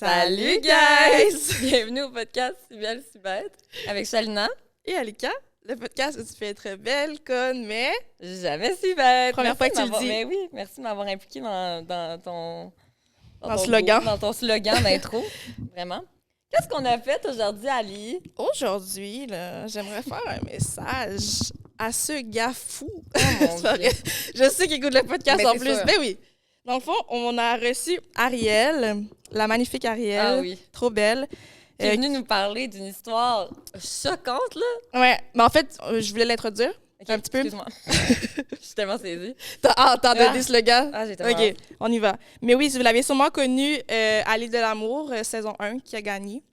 Salut guys! Bienvenue au podcast Si belle, si bête avec Shalina et Alika. Le podcast où tu fais être belle, conne, mais jamais si bête. Première fois que tu le dis. Mais oui, merci de m'avoir impliqué dans ton slogan. Dans ton slogan d'intro. Vraiment. Qu'est-ce qu'on a fait aujourd'hui, Ali? Aujourd'hui, là, j'aimerais faire un message à ce gars fou. Oh mon Dieu. Je sais qu'il écoute le podcast Mais en c'est plus. sûr. Mais oui. Dans le fond, on a reçu Ariel, la magnifique Ariel. Ah oui. Trop belle. Qui est venue nous parler d'une histoire choquante, là. Ouais. Mais en fait, je voulais l'introduire. Ok, Un petit peu. Excuse-moi. Je suis tellement saisie. T'as donné ce slogan? Ah, j'ai tellement OK, hâte. on y va. Mais oui, vous l'avez sûrement connue à l'île de l'amour, saison 1, qui a gagné.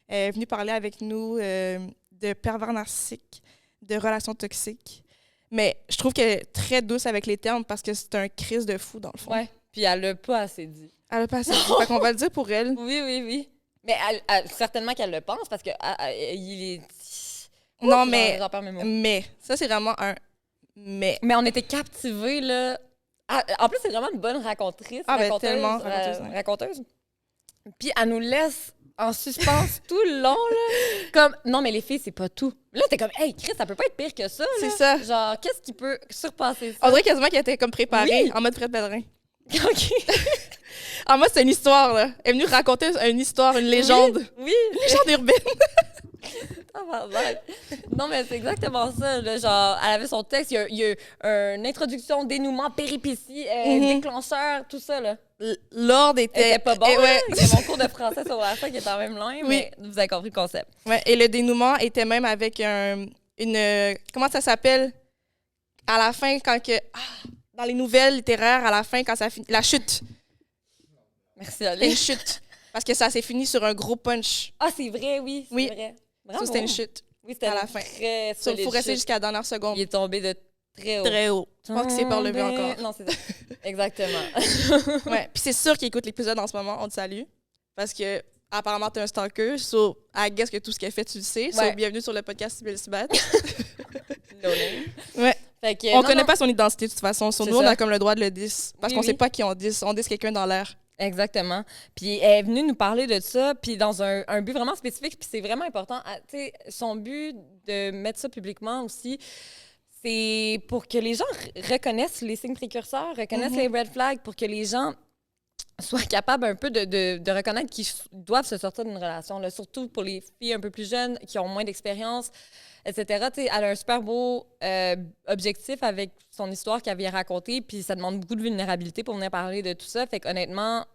Elle est venue parler avec nous de pervers narcissiques, de relations toxiques. Mais je trouve qu'elle est très douce avec les termes parce que c'est un crise de fou, dans le fond. Ouais. Puis elle l'a pas assez dit. Elle a pas assez dit. Fait qu'on va le dire pour elle. Oui. Mais certainement qu'elle le pense parce que il est. Non, Ouf, mais, j'en perds mes mots. mais, ça, c'est vraiment un mais. Mais on était captivés, là. En plus, c'est vraiment une bonne racontrice. Ah, ben, raconteuse, tellement raconteuse, ouais. raconteuse. Puis elle nous laisse en suspens tout le long, là. Comme, non, mais les filles, c'est pas tout. Là, t'es comme, hey, Chris, ça peut pas être pire que ça, là. C'est ça. Genre, qu'est-ce qui peut surpasser ça? On dirait quasiment qu'elle était comme préparée, Oui. en mode Fred Pellerin. OK. Ah, moi, c'est une histoire, là. Elle est venue raconter une histoire, une légende. Oui. Une légende urbaine. Tabarnak. Non, mais c'est exactement ça. Là, genre, elle avait son texte, il y a une introduction, dénouement, péripéties, déclencheur, tout ça. Là. L'ordre Elle était... était pas bon. Et Là. ouais. C'est mon cours de français sur la fin qui est quand même loin, Oui. mais vous avez compris le concept. Ouais, et le dénouement était même avec une... Comment ça s'appelle? À la fin, quand que... dans les nouvelles littéraires, à la fin, quand ça finit... La chute. Merci, Une Ali. chute. Parce que ça s'est fini sur un gros punch. Ah, c'est vrai, oui. C'est Oui. vrai. Ça, Bravo. c'était une chute. Oui, c'était à la une fin. très Il solide faut rester chute. jusqu'à la dernière seconde. Il est tombé de très haut. Très haut. Je pense qu'il s'est pas relevé encore. Non, c'est ça. Exactement. Ouais. Puis c'est sûr qu'il écoute l'épisode en ce moment. On te salue. Parce que... Apparemment, t'es un stalker, so I guess que tout ce qu'elle fait, tu le sais. So, Ouais. bienvenue sur le podcast Si belle, si bête. No name. Ouais. Fait que, On non, connaît non. pas son identité de toute façon. So, C'est nous, on ça. a comme le droit de le dire. Parce Oui, qu'on oui. sait pas qui on dit. On dit quelqu'un dans l'air. Exactement. Puis elle est venue nous parler de ça, puis dans un but vraiment spécifique, puis c'est vraiment important. Tu sais, son but de mettre ça publiquement aussi, c'est pour que les gens reconnaissent les signes précurseurs, reconnaissent les red flags, pour que les gens soient capables un peu de reconnaître qu'ils doivent se sortir d'une relation, là, surtout pour les filles un peu plus jeunes qui ont moins d'expérience, etc. Tu sais, elle a un super beau objectif avec son histoire qu'elle vient raconter, puis ça demande beaucoup de vulnérabilité pour venir parler de tout ça. Fait qu'honnêtement,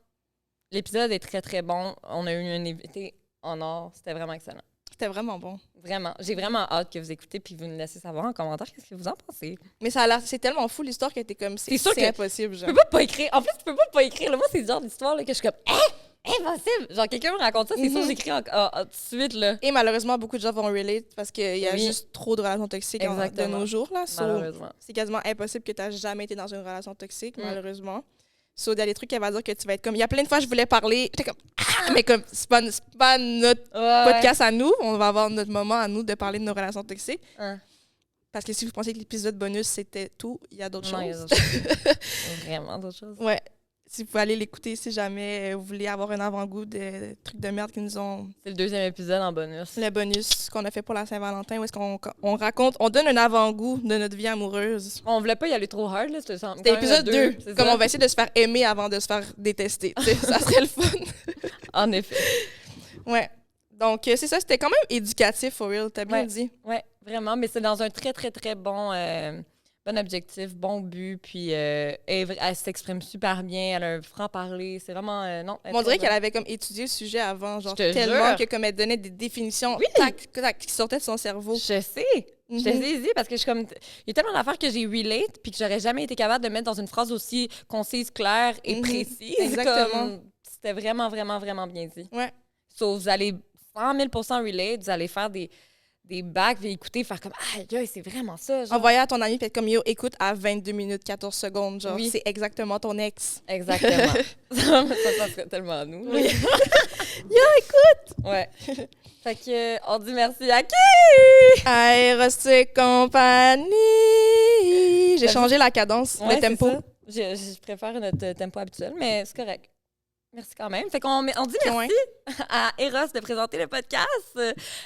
l'épisode est très, très bon. On a eu un invité en or. C'était vraiment excellent. C'était vraiment bon. Vraiment. J'ai vraiment hâte que vous écoutez puis vous nous laissez savoir en commentaire qu'est-ce que vous en pensez. Mais ça a l'air, c'est tellement fou l'histoire qu'elle était comme C'est sûr que- impossible. Tu Genre. peux pas écrire. En plus, tu peux pas écrire. Là, moi, c'est le genre d'histoire là, que je suis comme impossible. Genre, quelqu'un me raconte ça, c'est sûr, j'écris tout de suite. Là. Et malheureusement, beaucoup de gens vont relate parce qu'il y a Oui. juste trop de relations toxiques de Exactement. nos jours. Là. So, Malheureusement. c'est quasiment impossible que tu n'aies jamais été dans une relation toxique, Mm. malheureusement. So, il y a des trucs qu'elle va dire que tu vas être comme. Il y a plein de fois, je voulais parler. J'étais comme. Mais comme, c'est pas notre Ouais, podcast à nous. On va avoir notre moment à nous de parler de nos relations toxiques. Hein. Parce que si vous pensez que l'épisode bonus, c'était tout, il y a d'autres Non, il y a choses. d'autres choses. Vraiment d'autres choses. Ouais. Si vous pouvez aller l'écouter si jamais vous voulez avoir un avant-goût de trucs de merde qui nous ont... C'est le deuxième épisode en bonus. Le bonus qu'on a fait pour la Saint-Valentin, où est-ce qu'on raconte, on donne un avant-goût de notre vie amoureuse. On voulait pas y aller trop hard. Là, c'était C'était l'épisode 2. c'est Comme ça? on va essayer de se faire aimer avant de se faire détester. Tu sais, ça serait le fun. En effet. Ouais. Donc, c'est ça. C'était quand même éducatif, for real. T'as bien Ouais. dit. Oui, vraiment, mais c'est dans un très, très, très bon objectif, bon but, puis elle s'exprime super bien, elle a un franc-parler, c'est vraiment... non, On dirait qu'elle avait comme étudié le sujet avant, genre Je te tellement jure. que comme elle donnait des définitions Oui. tac, tac, qui sortaient de son cerveau. Je sais, je Mhm. sais, parce que je suis comme... Il y a tellement d'affaires que j'ai relate, puis que j'aurais jamais été capable de mettre dans une phrase aussi concise, claire et Mhm. précise. Exactement. Comme, c'était vraiment, vraiment, vraiment bien dit. Ouais. So, vous allez 100 000 % relate, vous allez faire des bacs, puis écouter, faire comme « Aïe, aïe, c'est vraiment ça! » genre. Envoyer à ton ami, puis être comme yo, écoute à 22 minutes 14 secondes. Genre, Oui. c'est exactement ton ex. Exactement. ça serait tellement nous. là. Oui. Yo, écoute! Ouais. Fait que, on dit merci à qui? Eros et compagnie. J'ai changé la cadence, Ouais, le tempo. c'est ça. Je préfère notre tempo habituel, mais c'est correct. Merci quand même. Fait qu'on on dit merci à Eros de présenter le podcast.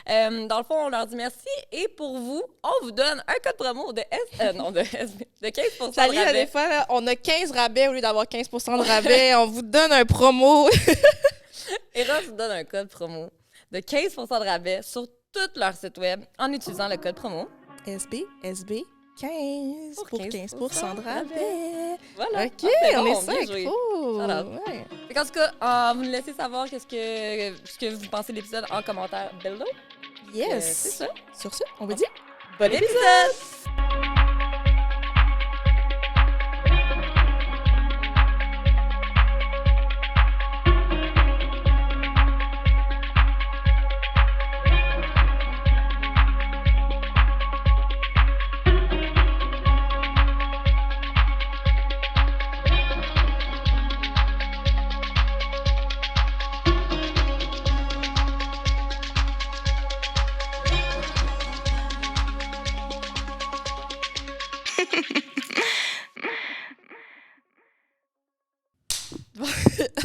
Dans le fond, on leur dit merci. Et pour vous, on vous donne un code promo de de 15% Ça de lit, rabais. des fois, là, on a 15 rabais au lieu d'avoir 15% de rabais. On vous donne un promo. Eros vous donne un code promo de 15% de rabais sur tout leur site web en utilisant le code promo. SB 15 pour 15% de rabais. Voilà. OK, c'est on bon, est bien sec. joué. Cool. Voilà. Ouais. Fait qu'en tout cas, vous nous laissez savoir ce que vous pensez de l'épisode en commentaire below. Yes. C'est ça. Sur ce, on vous dit Bon épisode!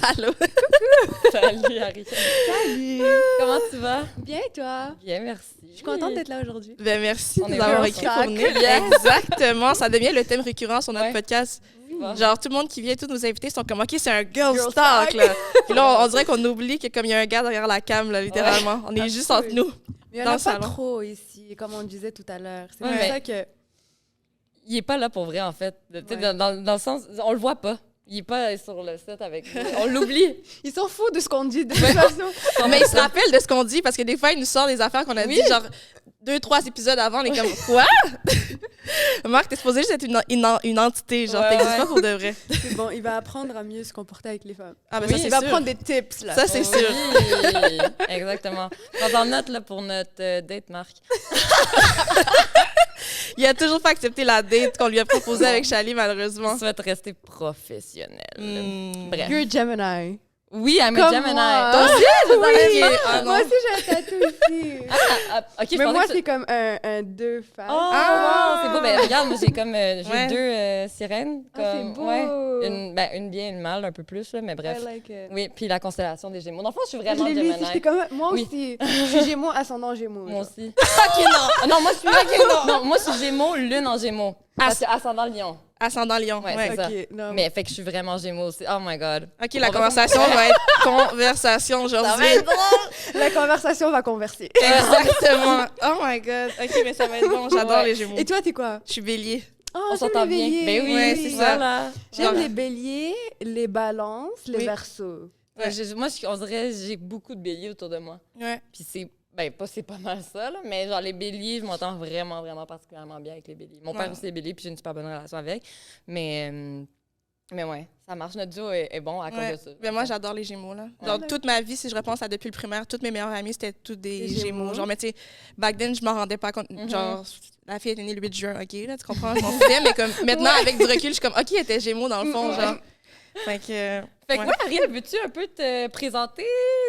Allô. Salut, Harry. Salut! Comment tu vas? Bien, toi? Bien, merci. Je suis contente d'être là aujourd'hui. Ben merci On de est nous avoir bien écrit ensemble. pour venir. Exactement. Ça devient le thème récurrent sur notre Ouais. podcast. Bon. Genre, tout le monde qui vient, tous nos invités sont comme, OK, c'est un girl Girl talk, talk. là. Puis là, on dirait qu'on oublie que comme il y a un gars derrière la cam, là, littéralement. On est juste entre nous. Mais il n'y Dans en a le pas salon. trop ici, comme on disait tout à l'heure. C'est Ouais, pour mais- ça que... Il est pas là pour vrai, en fait. Tu sais, Ouais. dans le sens, on le voit pas. Il est pas sur le set avec nous. On l'oublie. Ils s'en foutent de ce qu'on dit, de toute façon. Mais il se rappelle de ce qu'on dit parce que des fois, il nous sort des affaires qu'on a Oui. dit, genre 2-3 épisodes avant. On est comme, quoi? Marc, t'es supposé juste être une entité, genre, Ouais, t'existes ouais. pas pour de vrai. C'est bon, il va apprendre à mieux se comporter avec les femmes. Ah, ben Oui, ça, Il c'est va sûr. prendre des tips, là. Ça, c'est sûr. Oui, exactement. Prends en note là, pour notre date, Marc. Il a toujours pas accepté la date qu'on lui a proposée avec Charlie, Je malheureusement. souhaite rester professionnel. Bref. You're Gemini. Oui, I'm a Comme Gemini. moi. Toi aussi, je savais Oui. pas. Ah, Moi non. aussi, j'ai un tatou ici. OK, je Mais pensais moi, que ça- c'est comme un deux faces. Oh, Ah! wow, c'est beau. Ben, regarde, moi, j'ai comme j'ai Ouais. deux sirènes. Ah, c'est Comme, beau. ouais. Une bien, une mâle, un peu plus, là, mais bref. I like it. Oui, puis la constellation des Gémeaux. Dans le fond, je suis Je vraiment l'ai lu ici, Gemini. j'étais comme... Moi Oui. aussi. Je suis Gémeaux, ascendant Gémeaux. Moi genre. aussi. OK, non. Ah, non, moi, je suis non, moi, je suis Gémeaux, lune en Gémeaux. Parce que ascendant Lion. Ascendant Lion. Ouais, Ouais. c'est ça. OK, non. Mais fait que je suis vraiment Gémeaux aussi. Oh my God. OK, la conversation va être conversation aujourd'hui. La conversation va converser. Exactement. Oh my God. OK, mais ça va être bon. J'adore Ouais. les Gémeaux. Et toi, t'es quoi? Je suis bélier. Oh, On s'entend bien. Ben oui, Ouais, c'est ça. voilà. J'aime Genre- les béliers, les balances, les Oui. verseaux. Ouais, moi, on dirait j'ai beaucoup de béliers autour de moi. Ouais. Puis c'est pas mal ça, là, mais genre les béliers, je m'entends vraiment, vraiment particulièrement bien avec les béliers. Mon père Ouais. aussi est bélier, puis j'ai une super bonne relation avec. Mais ouais, ça marche. Notre duo est bon à cause Ouais. de ça. Mais moi, j'adore les Gémeaux, là. Genre, Ouais. toute ma vie, si je repense à depuis le primaire, toutes mes meilleures amies, c'était toutes des Des Gémeaux. Gémeaux. Genre, mais tu sais, back then, je m'en rendais pas compte. Mhm. Genre, la fille était née le 8 juin, OK, là, tu comprends? Je m'en foutais, mais comme maintenant, avec du recul, je suis comme, OK, elle était Gémeaux, dans le fond, Ouais. genre. Fait que... Fait que ouais. ouais, Ariel, veux-tu un peu te présenter?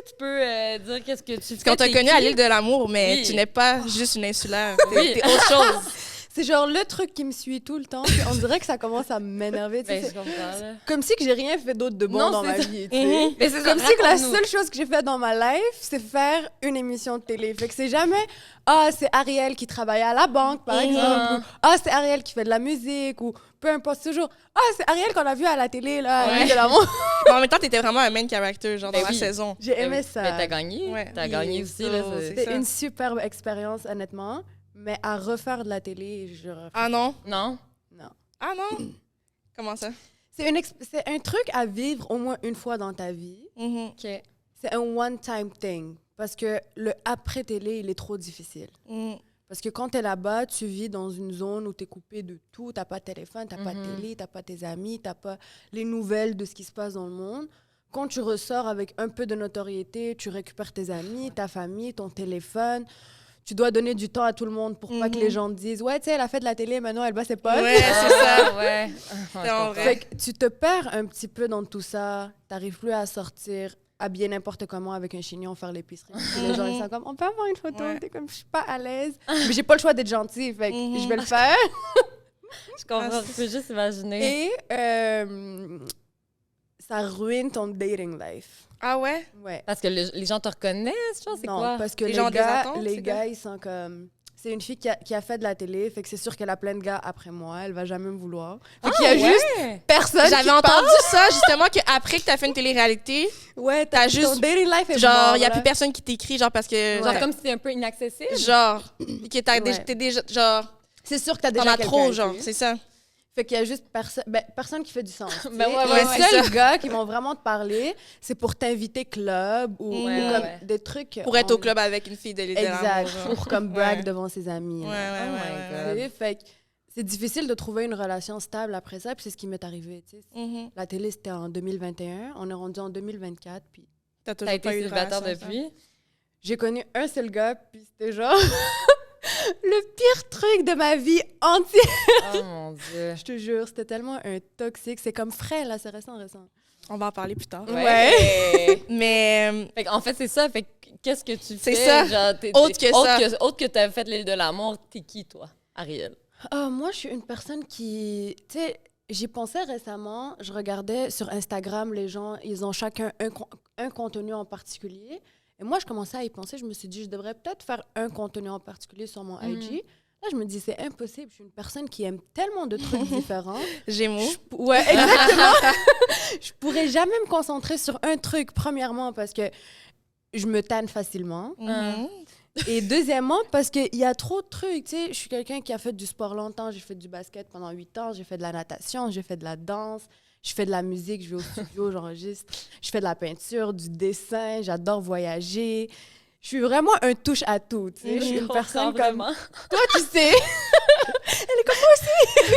Tu peux dire qu'est-ce que tu fais? Parce qu'on t'a t'es connu qui? à l'île de l'amour, mais Oui. tu n'es pas juste une insulaire. Oui. T'es autre chose. C'est genre le truc qui me suit tout le temps. Puis on dirait que ça commence à m'énerver. tu sais, Ben, je c'est comprends, là. comme si que j'ai rien fait d'autre de bon Non, dans c'est ma ça. vie. tu sais. Mhm. Mais c'est Comme si que la raconte-nous. seule chose que j'ai fait dans ma life, c'est faire une émission de télé. Fait que c'est jamais c'est Ariel qui travaille à la banque, par Mhm. exemple. Ou c'est Ariel qui fait de la musique. Ou peu importe, c'est toujours c'est Ariel qu'on a vu à la télé, là, à Ouais. l'île de l'amour. Mais en même temps, t'étais vraiment un main character, genre, Ben dans la oui. saison. J'ai Ben aimé oui. ça. Mais t'as gagné. Ouais. T'as Oui, gagné aussi, so, là. c'est- C'était ça. une superbe expérience, honnêtement. Mais à refaire de la télé, je referais. Ah non? Non? Non. Ah non? Comment ça? C'est un truc à vivre au moins une fois dans ta vie. Mhm. OK. C'est un one-time thing. Parce que le après-télé, il est trop difficile. Mhm. Parce que quand tu es là-bas, tu vis dans une zone où tu es coupé de tout. Tu n'as pas de téléphone, tu n'as pas de Mhm. télé, tu n'as pas tes amis, tu n'as pas les nouvelles de ce qui se passe dans le monde. Quand tu ressors avec un peu de notoriété, tu récupères tes amis, ta famille, ton téléphone. Tu dois donner du temps à tout le monde pour pas que les gens te disent « Ouais, tu sais, elle a fait de la télé, maintenant elle bat ses potes. Ouais, c'est ça. Ah, ouais. C'est en vrai. Fait que tu te perds un petit peu dans tout ça. T'arrives plus à sortir habillé n'importe comment avec un chignon faire l'épicerie. Puis les gens ils sont comme on peut avoir une photo. Ouais. T'es comme je suis pas à l'aise. Mais j'ai pas le choix d'être gentille. Fait que je vais le faire. Je comprends. Je peux juste imaginer. Et ça ruine ton dating life. Ah ouais? Ouais. Parce que les gens te reconnaissent, genre, c'est Non, quoi? parce que Les les gens ont des gars, attentes, les c'est gars, ils sont comme... C'est une fille qui a fait de la télé, fait que c'est sûr qu'elle a plein de gars après moi. Elle va jamais me vouloir. Fait qu'il y a juste personne J'avais qui entendu ça, justement, qu'après que t'as fait une télé-réalité, Ouais, t'as ton juste... dating life est Genre, mort, il n'y a là. plus personne qui t'écrit, genre, parce que... Genre Ouais. comme si c'était un peu inaccessible. Genre, que Ouais. t'es déjà... Genre, C'est sûr que t'as t'en déjà as trop, quelqu'un genre, avec lui. c'est ça. Fait qu'il y a juste personne qui fait du sens. tu Ben sais. ouais, ouais, Les ouais, seuls ça. gars qui vont vraiment te parler, c'est pour t'inviter club ou, Ouais, ou ouais, comme ouais. des trucs... Pour être au club avec une fille de l'île de l'amour, Exact. genre. Pour comme brag Ouais. devant ses amis. Ouais, là. ouais, Oh ouais, my ouais, God. Tu sais, fait que c'est difficile de trouver une relation stable après ça, puis c'est ce qui m'est arrivé. Tu sais. ouais. Mhm. La télé, c'était en 2021. On est rendu en 2024, puis T'as T'as toujours été pas eu de célibataire relation, ça? depuis? j'ai connu un seul gars, puis c'était genre le pire truc de ma vie entière. Oh mon Dieu. Je te jure, c'était tellement un toxique. C'est comme frais, là, c'est récent. On va en parler plus tard. Ouais. Mais... Fait en fait, c'est ça. Fait que qu'est-ce que tu C'est fais? ça. Genre, Autre que ça. Autre que t'as fait l'île de l'amour, t'es qui, toi, Ariel? Moi, je suis une personne qui... Tu sais, j'y pensais récemment. Je regardais sur Instagram, les gens, ils ont chacun un contenu en particulier. Et moi, je commençais à y penser. Je me suis dit, je devrais peut-être faire un contenu en particulier sur mon IG. Là, je me dis, c'est impossible. Je suis une personne qui aime tellement de trucs différents. Gémeaux. Ouais, exactement. Je pourrais jamais me concentrer sur un truc, premièrement, parce que je me tanne facilement. Mhm. Et deuxièmement, parce qu'il y a trop de trucs. Tu sais, je suis quelqu'un qui a fait du sport longtemps. J'ai fait du basket pendant 8 ans. J'ai fait de la natation. J'ai fait de la danse. Je fais de la musique. Je vais au studio, j'enregistre. Je fais de la peinture, du dessin. J'adore voyager. Je suis vraiment un touche-à-tout. Tu sais. Je suis une personne comme... Vraiment. Toi, tu sais.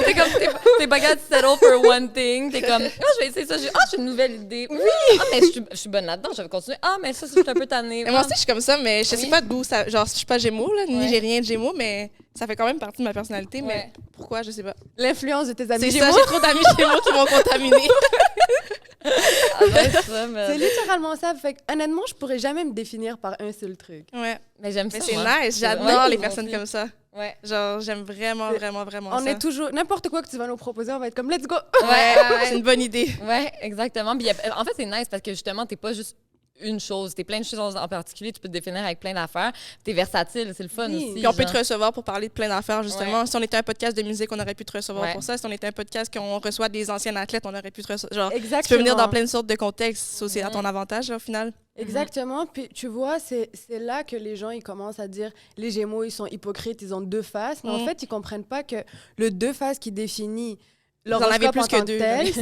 T'es comme, t'es pas capable de settle for one thing. T'es comme, je vais essayer ça. J'ai une nouvelle idée. Oui. Ah, mais je suis bonne là-dedans. Je vais continuer. Ah, mais ça, je suis un peu tannée. Mais moi aussi, je suis comme ça, mais je sais Oui. pas d'où ça... Genre, je suis pas Gémeaux, là, ni Ouais. j'ai rien de Gémeaux, mais ça fait quand même partie de ma personnalité, Ouais. mais pourquoi, je sais pas. L'influence de tes amis C'est ça, Gémeaux. j'ai trop d'amis Gémeaux qui m'ont contaminé. Ah, ben, ça, mais... C'est littéralement ça. Fait que, honnêtement, je pourrais jamais me définir par un seul truc. Ouais, Mais j'aime ça. mais c'est moi. nice, Ouais, j'adore les moi personnes aussi. comme ça. Ouais. Genre, j'aime vraiment, vraiment, vraiment On ça. est toujours... N'importe quoi que tu vas nous proposer, on va être comme, let's go! Ouais, c'est une bonne idée. Ouais, exactement. Puis, en fait, c'est nice parce que justement, t'es pas juste une chose. T'es plein de choses en particulier. Tu peux te définir avec plein d'affaires. T'es versatile. C'est le fun Oui. aussi. Puis on peut genre. te recevoir pour parler de plein d'affaires, justement. Ouais. Si on était un podcast de musique, on aurait pu te recevoir Ouais. pour ça. Si on était un podcast qu'on reçoit des anciens athlètes, on aurait pu te recevoir. Genre, Exactement. tu peux venir dans plein de sortes de contextes. Ça, c'est à ton avantage, au final. Exactement. Puis tu vois, c'est là que les gens ils commencent à dire les Gémeaux, ils sont hypocrites, ils ont deux faces. Mais en fait, ils comprennent pas que le deux faces qui définit en avez l'horoscope plus en que tant deux, tel,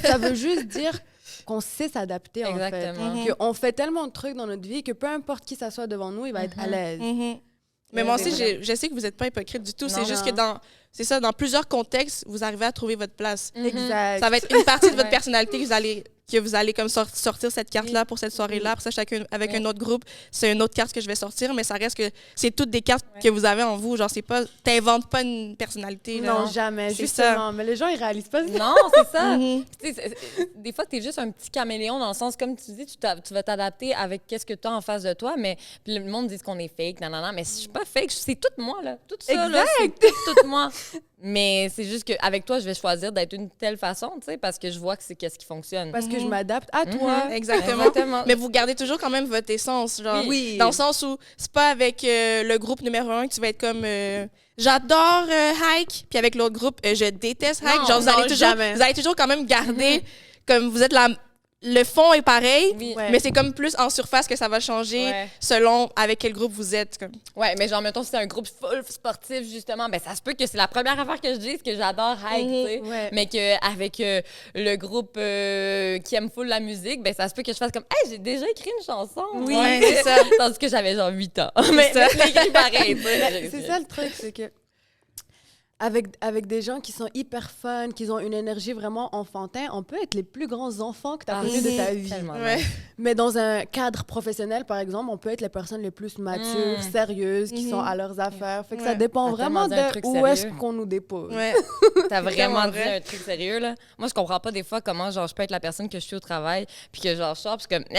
ça veut juste dire qu'on sait s'adapter, en fait. Exactement. Mhm. Qu'on fait tellement de trucs dans notre vie que peu importe qui s'assoit devant nous, il va être à l'aise. Mhm. Mais Ouais, moi c'est aussi, vrai. je sais que vous n'êtes pas hypocrite du tout. Non, C'est juste non. que c'est ça, dans plusieurs contextes, vous arrivez à trouver votre place. Mhm. Exact. Ça va être une partie de votre Ouais. personnalité que vous allez comme sortir cette carte-là pour cette soirée-là. Après ça, chacun avec un autre groupe, c'est une autre carte que je vais sortir, mais ça reste que c'est toutes des cartes que vous avez en vous. Genre, c'est pas, t'inventes pas une personnalité. là. Non, jamais, C'est justement. Mais les gens, ils réalisent pas ça. Non, c'est ça. Mhm. Tu sais, des fois, tu es juste un petit caméléon dans le sens, comme tu dis, tu vas t'adapter avec qu'est-ce que tu as en face de toi, mais puis le monde dit qu'on est fake, nanana, mais je suis pas fake, c'est tout moi, là. Tout ça, là, c'est tout moi. Mais c'est juste qu'avec toi, je vais choisir d'être d'une telle façon, tu sais, parce que je vois que c'est qu'est-ce qui fonctionne. Parce que je m'adapte à toi. Exactement. Exactement. Mais vous gardez toujours quand même votre essence. Genre, Oui. Dans le sens où c'est pas avec le groupe numéro 1 que tu vas être comme j'adore Hike, puis avec l'autre groupe, je déteste Hike. Non, Genre, vous non, allez toujours quand même garder comme vous êtes le fond est pareil, Oui. Ouais. mais c'est comme plus en surface que ça va changer Ouais. selon avec quel groupe vous êtes. Comme. Ouais, mais genre, mettons, si c'est un groupe full sportif, justement, ben ça se peut que c'est la première affaire que je dise que j'adore hike, tu sais. Ouais. Mais qu'avec le groupe qui aime full la musique, ben ça se peut que je fasse comme, hey, j'ai déjà écrit une chanson. Oui, Ouais, c'est ça. Tandis que j'avais genre 8 ans. mais ça. je l'ai écrit pareil, tu sais. Mais c'est ça le truc, c'est que avec des gens qui sont hyper fun, qui ont une énergie vraiment enfantin, on peut être les plus grands enfants que tu as Ah, connus de ta vie. tellement Ouais. nice. Mais dans un cadre professionnel, par exemple, on peut être les personnes les plus matures, sérieuses, qui sont à leurs affaires. Fait que ça Ouais. dépend T'as vraiment tellement dit un truc de où est-ce sérieux. qu'on nous dépose. Ouais. T'as vraiment vraiment dit vrai. un truc sérieux, là. Moi, je comprends pas des fois comment, genre, je peux être la personne que je suis au travail, puis que, genre, je sors, puis je suis comme,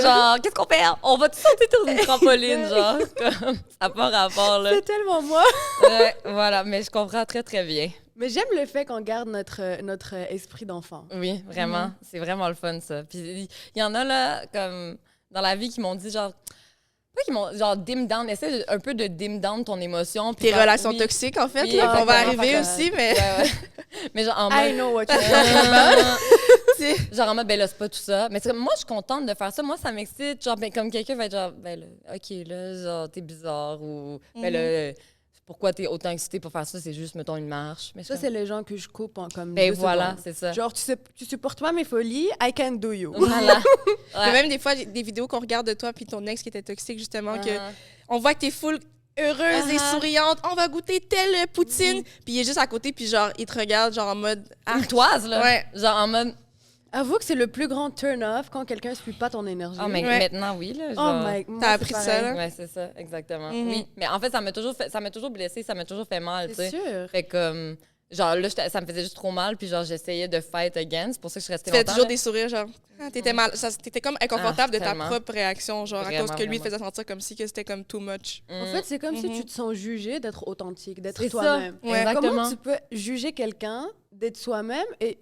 genre, qu'est-ce qu'on fait? On va tous sauter sur une trampoline, genre. Comme, ça n'a pas rapport, là. C'est tellement moi. Ouais, voilà, mais je comprends très, très bien. Mais j'aime le fait qu'on garde notre esprit d'enfant. Oui, vraiment. C'est vraiment le fun, ça. Puis il y en a, là, comme dans la vie, qui m'ont dit, genre, pas qui m'ont, genre, dim down, essaie un peu de dim down ton émotion. Puis Tes faire- relations oui, toxiques, en fait, Oui, là, qu'on va exactement, arriver fait aussi, mais... Ouais. Mais genre, en I mode... know what you're talking about. Genre, en mode, ben là, c'est pas tout ça. Mais c'est comme, moi, je suis contente de faire ça. Moi, ça m'excite. Genre, ben, comme quelqu'un va être genre, ben là, OK, là, genre, t'es bizarre. Ou, ben là, pourquoi t'es autant excitée pour faire ça? C'est juste, mettons, une marche. Mais Ça, c'est les gens que je coupe en comme ben 2 voilà, secondes. c'est ça. Genre, tu supportes pas mes folies, I can do you. Voilà. Mais Ouais. même des fois, des vidéos qu'on regarde de toi puis ton ex qui était toxique, justement, que Uh-huh. on voit que t'es full heureuse et Uh-huh. souriante. On va goûter telle poutine. Puis il est juste à côté, puis genre, il te regarde, genre en mode... Une toise, là. Ouais. Genre, en mode... Avoue que c'est le plus grand turn-off quand quelqu'un suit pas ton énergie. Ah, mais Ouais. maintenant, oui, là. Oh genre- my... moi, T'as c'est appris ça, pareil. là? Ouais, c'est ça, exactement. Mhm. Oui, mais en fait, ça m'a toujours blessée, ça m'a toujours fait mal, tu C'est sais. sûr. Fait comme, genre, là, ça me faisait juste trop mal, puis genre, j'essayais de fight against, c'est pour ça que je suis restée Tu fais longtemps. toujours là. des sourires, genre... Ah, t'étais mal... t'étais comme inconfortable de ta tellement. propre réaction, genre, à cause Vraiment, que lui, il vraiment. faisait sentir comme si que c'était comme too much. En fait, c'est comme si Mhm. tu te sens jugé d'être authentique, d'être C'est toi-même. ça, Ouais. exactement. Comment tu peux juger quelqu'un d'être soi-même et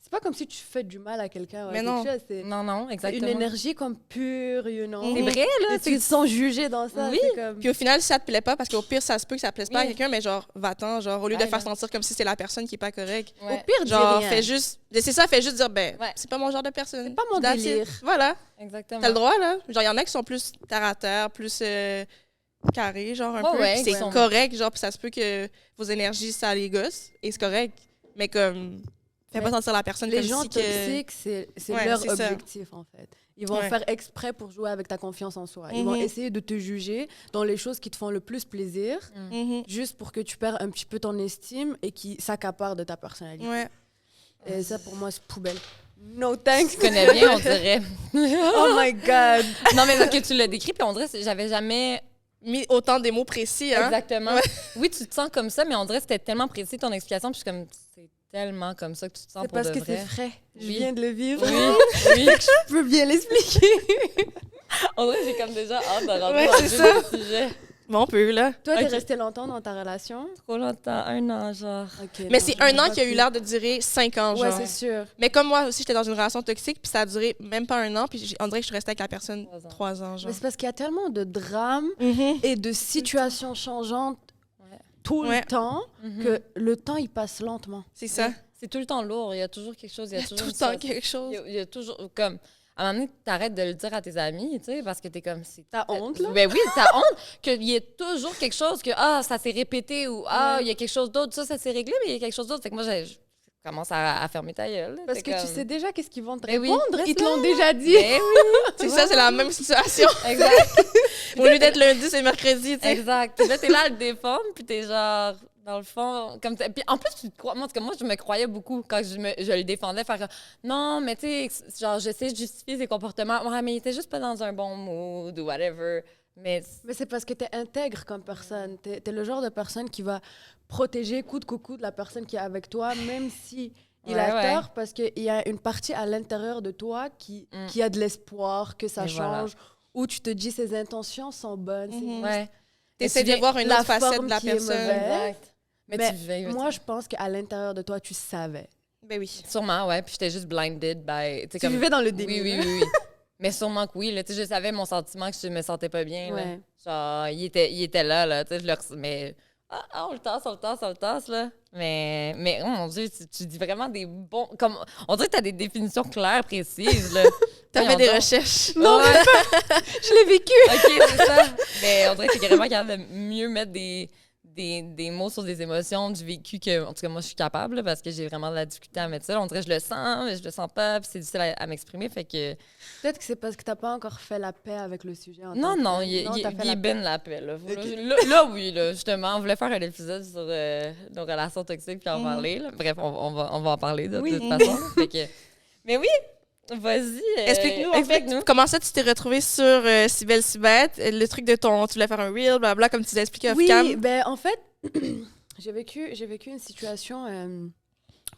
c'est pas comme si tu fais du mal à quelqu'un. Mais quelque non. chose, c'est Non, non, une exactement. énergie comme pure, you know. Mhm. C'est vrai, là. Et tu te sens jugé dans ça. Oui. C'est comme... Puis au final, si ça te plaît pas, parce qu'au pire, ça se peut que ça plaise pas à Oui. quelqu'un, mais genre, va-t'en, genre, au lieu de Ouais, faire là. sentir comme si c'est la personne qui est pas correcte. Ouais. Au pire, dis Genre, rien. fais juste... C'est ça, fais juste dire, ben, Ouais. c'est pas mon genre de personne. C'est pas mon That's it. délire. Voilà. Exactement. T'as le droit, là. Genre, il y en a qui sont plus terre à terre, plus carrés, genre, un Ouais, peu. ouais, Puis c'est vraiment. correct, genre, puis ça se peut que vos énergies, ça les gosse, et c'est correct. Mais comme, fais pas Mais sentir la personne Les comme gens si que... toxiques, c'est Ouais, leur c'est ça. objectif, en fait. Ils vont Ouais. faire exprès pour jouer avec ta confiance en soi. Ils vont Mhm. essayer de te juger dans les choses qui te font le plus plaisir, Mhm. juste pour que tu perds un petit peu ton estime et qui s'accaparent de ta personnalité. Ouais. Et ça, pour moi, c'est poubelle. No thanks. Tu connais bien, on dirait. Oh my God. Non, mais parce que tu l'as décrit, puis on dirait que j'avais jamais... Mis autant des mots précis, hein. Exactement. Oui, tu te sens comme ça, mais on dirait que c'était tellement précis ton explication, puis je suis comme, c'est tellement comme ça que tu te sens C'est pour parce de que vrai. c'est frais. Je Oui. viens de le vivre. Oui, oui. Je peux bien l'expliquer. On dirait que j'ai comme déjà hâte de rentrer Ouais, dans c'est le ça. vif du sujet. Bon, on peut, là. Toi, t'es Ok. resté longtemps dans ta relation? Trop longtemps, 1 an, genre. Ok, Mais non, c'est je un vois an qui a eu plus. l'air de durer 5 ans, Ouais, genre. c'est sûr. Mais comme moi aussi, j'étais dans une relation toxique, puis ça a duré même pas un an, puis on dirait que je suis restée avec la personne 3 ans. 3 ans, genre. Mais c'est parce qu'il y a tellement de drames Mhm. et de situations changeantes Ouais. tout Ouais. le temps Mhm. que le temps, il passe lentement. C'est ça. C'est tout le temps lourd, il y a toujours quelque chose, il y a Tout toujours le une temps situation. quelque chose. Il y a toujours, comme, à un moment donné, t'arrêtes de le dire à tes amis, tu sais, parce que t'es comme... T'as honte, là? Ben oui, t'as honte qu'il y ait toujours quelque chose que, ça s'est répété, ou, il y a quelque chose d'autre, ça s'est réglé, mais il y a quelque chose d'autre. Fait que moi, je commence à fermer ta gueule. Parce C'est que tu comme- sais déjà qu'est-ce qu'ils vont te Ben oui. répondre. Ils te l'ont ça. déjà dit. Ben oui, C'est ça, c'est la même situation. exact. Au lieu d'être lundi, c'est mercredi, tu sais. Exact. Puis là, t'es là à le défendre, puis t'es genre, dans le fond, comme ça. Puis en plus, tu te crois. Moi, en tout cas, moi, je me croyais beaucoup quand je le défendais, faire comme, non, mais tu sais, genre, j'essaie de justifier ses comportements. Ouais, mais il était juste pas dans un bon mood ou whatever. Mais Mais c'est parce que t'es intègre comme personne. T'es le genre de personne qui va protéger coup de coucou de la personne qui est avec toi, même si il a Ouais, ouais. tort, parce qu'il y a une partie à l'intérieur de toi qui a de l'espoir que ça Et voilà. change, où tu te dis ses intentions sont bonnes. c'est Mhm. juste ouais. T'essaies tu de viens- voir une la autre facette forme de la qui est personne. mauvaise. Exact. Mais Mais tu vivais. moi, je pense qu'à l'intérieur de toi, tu savais. Ben oui. Sûrement, ouais. Puis j'étais juste blinded by. Tu vivais dans le déni. Oui, oui, oui, oui. Mais sûrement que oui. Là, tu sais, je savais mon sentiment que je me sentais pas bien. Là. Ouais. Genre, il était là. Tu sais, je le mais on le tasse, là. Mais oh mon Dieu, tu dis vraiment des bons. Comme, on dirait que tu as des définitions claires, précises. Là. T'as fait Voyons des donc. recherches. Non, Ouais. je l'ai vécu. OK, c'est ça. Mais on dirait que c'est carrément capable de mieux mettre des mots sur des émotions, du vécu que, en tout cas, moi, je suis capable là, parce que j'ai vraiment de la difficulté à mettre ça. On dirait que je le sens, mais je le sens pas, puis c'est difficile à m'exprimer. Fait que. Peut-être que c'est parce que t'as pas encore fait la paix avec le sujet. En Non, tant que non, tel. il t'as fait est la ben la paix. Là. Ok. Là, oui, là, justement, on voulait faire un épisode sur nos relations toxiques puis en parler. Là. Bref, on va en parler de Oui. toute façon. là. Fait que... Mais oui, vas-y. Explique-nous, en fait, explique-nous. comment ça, tu t'es retrouvée sur Cybelle Cybette, le truc de ton... Tu voulais faire un reel, blablabla, comme tu l'as expliqué Oui, off-cam. ben en fait, j'ai vécu une situation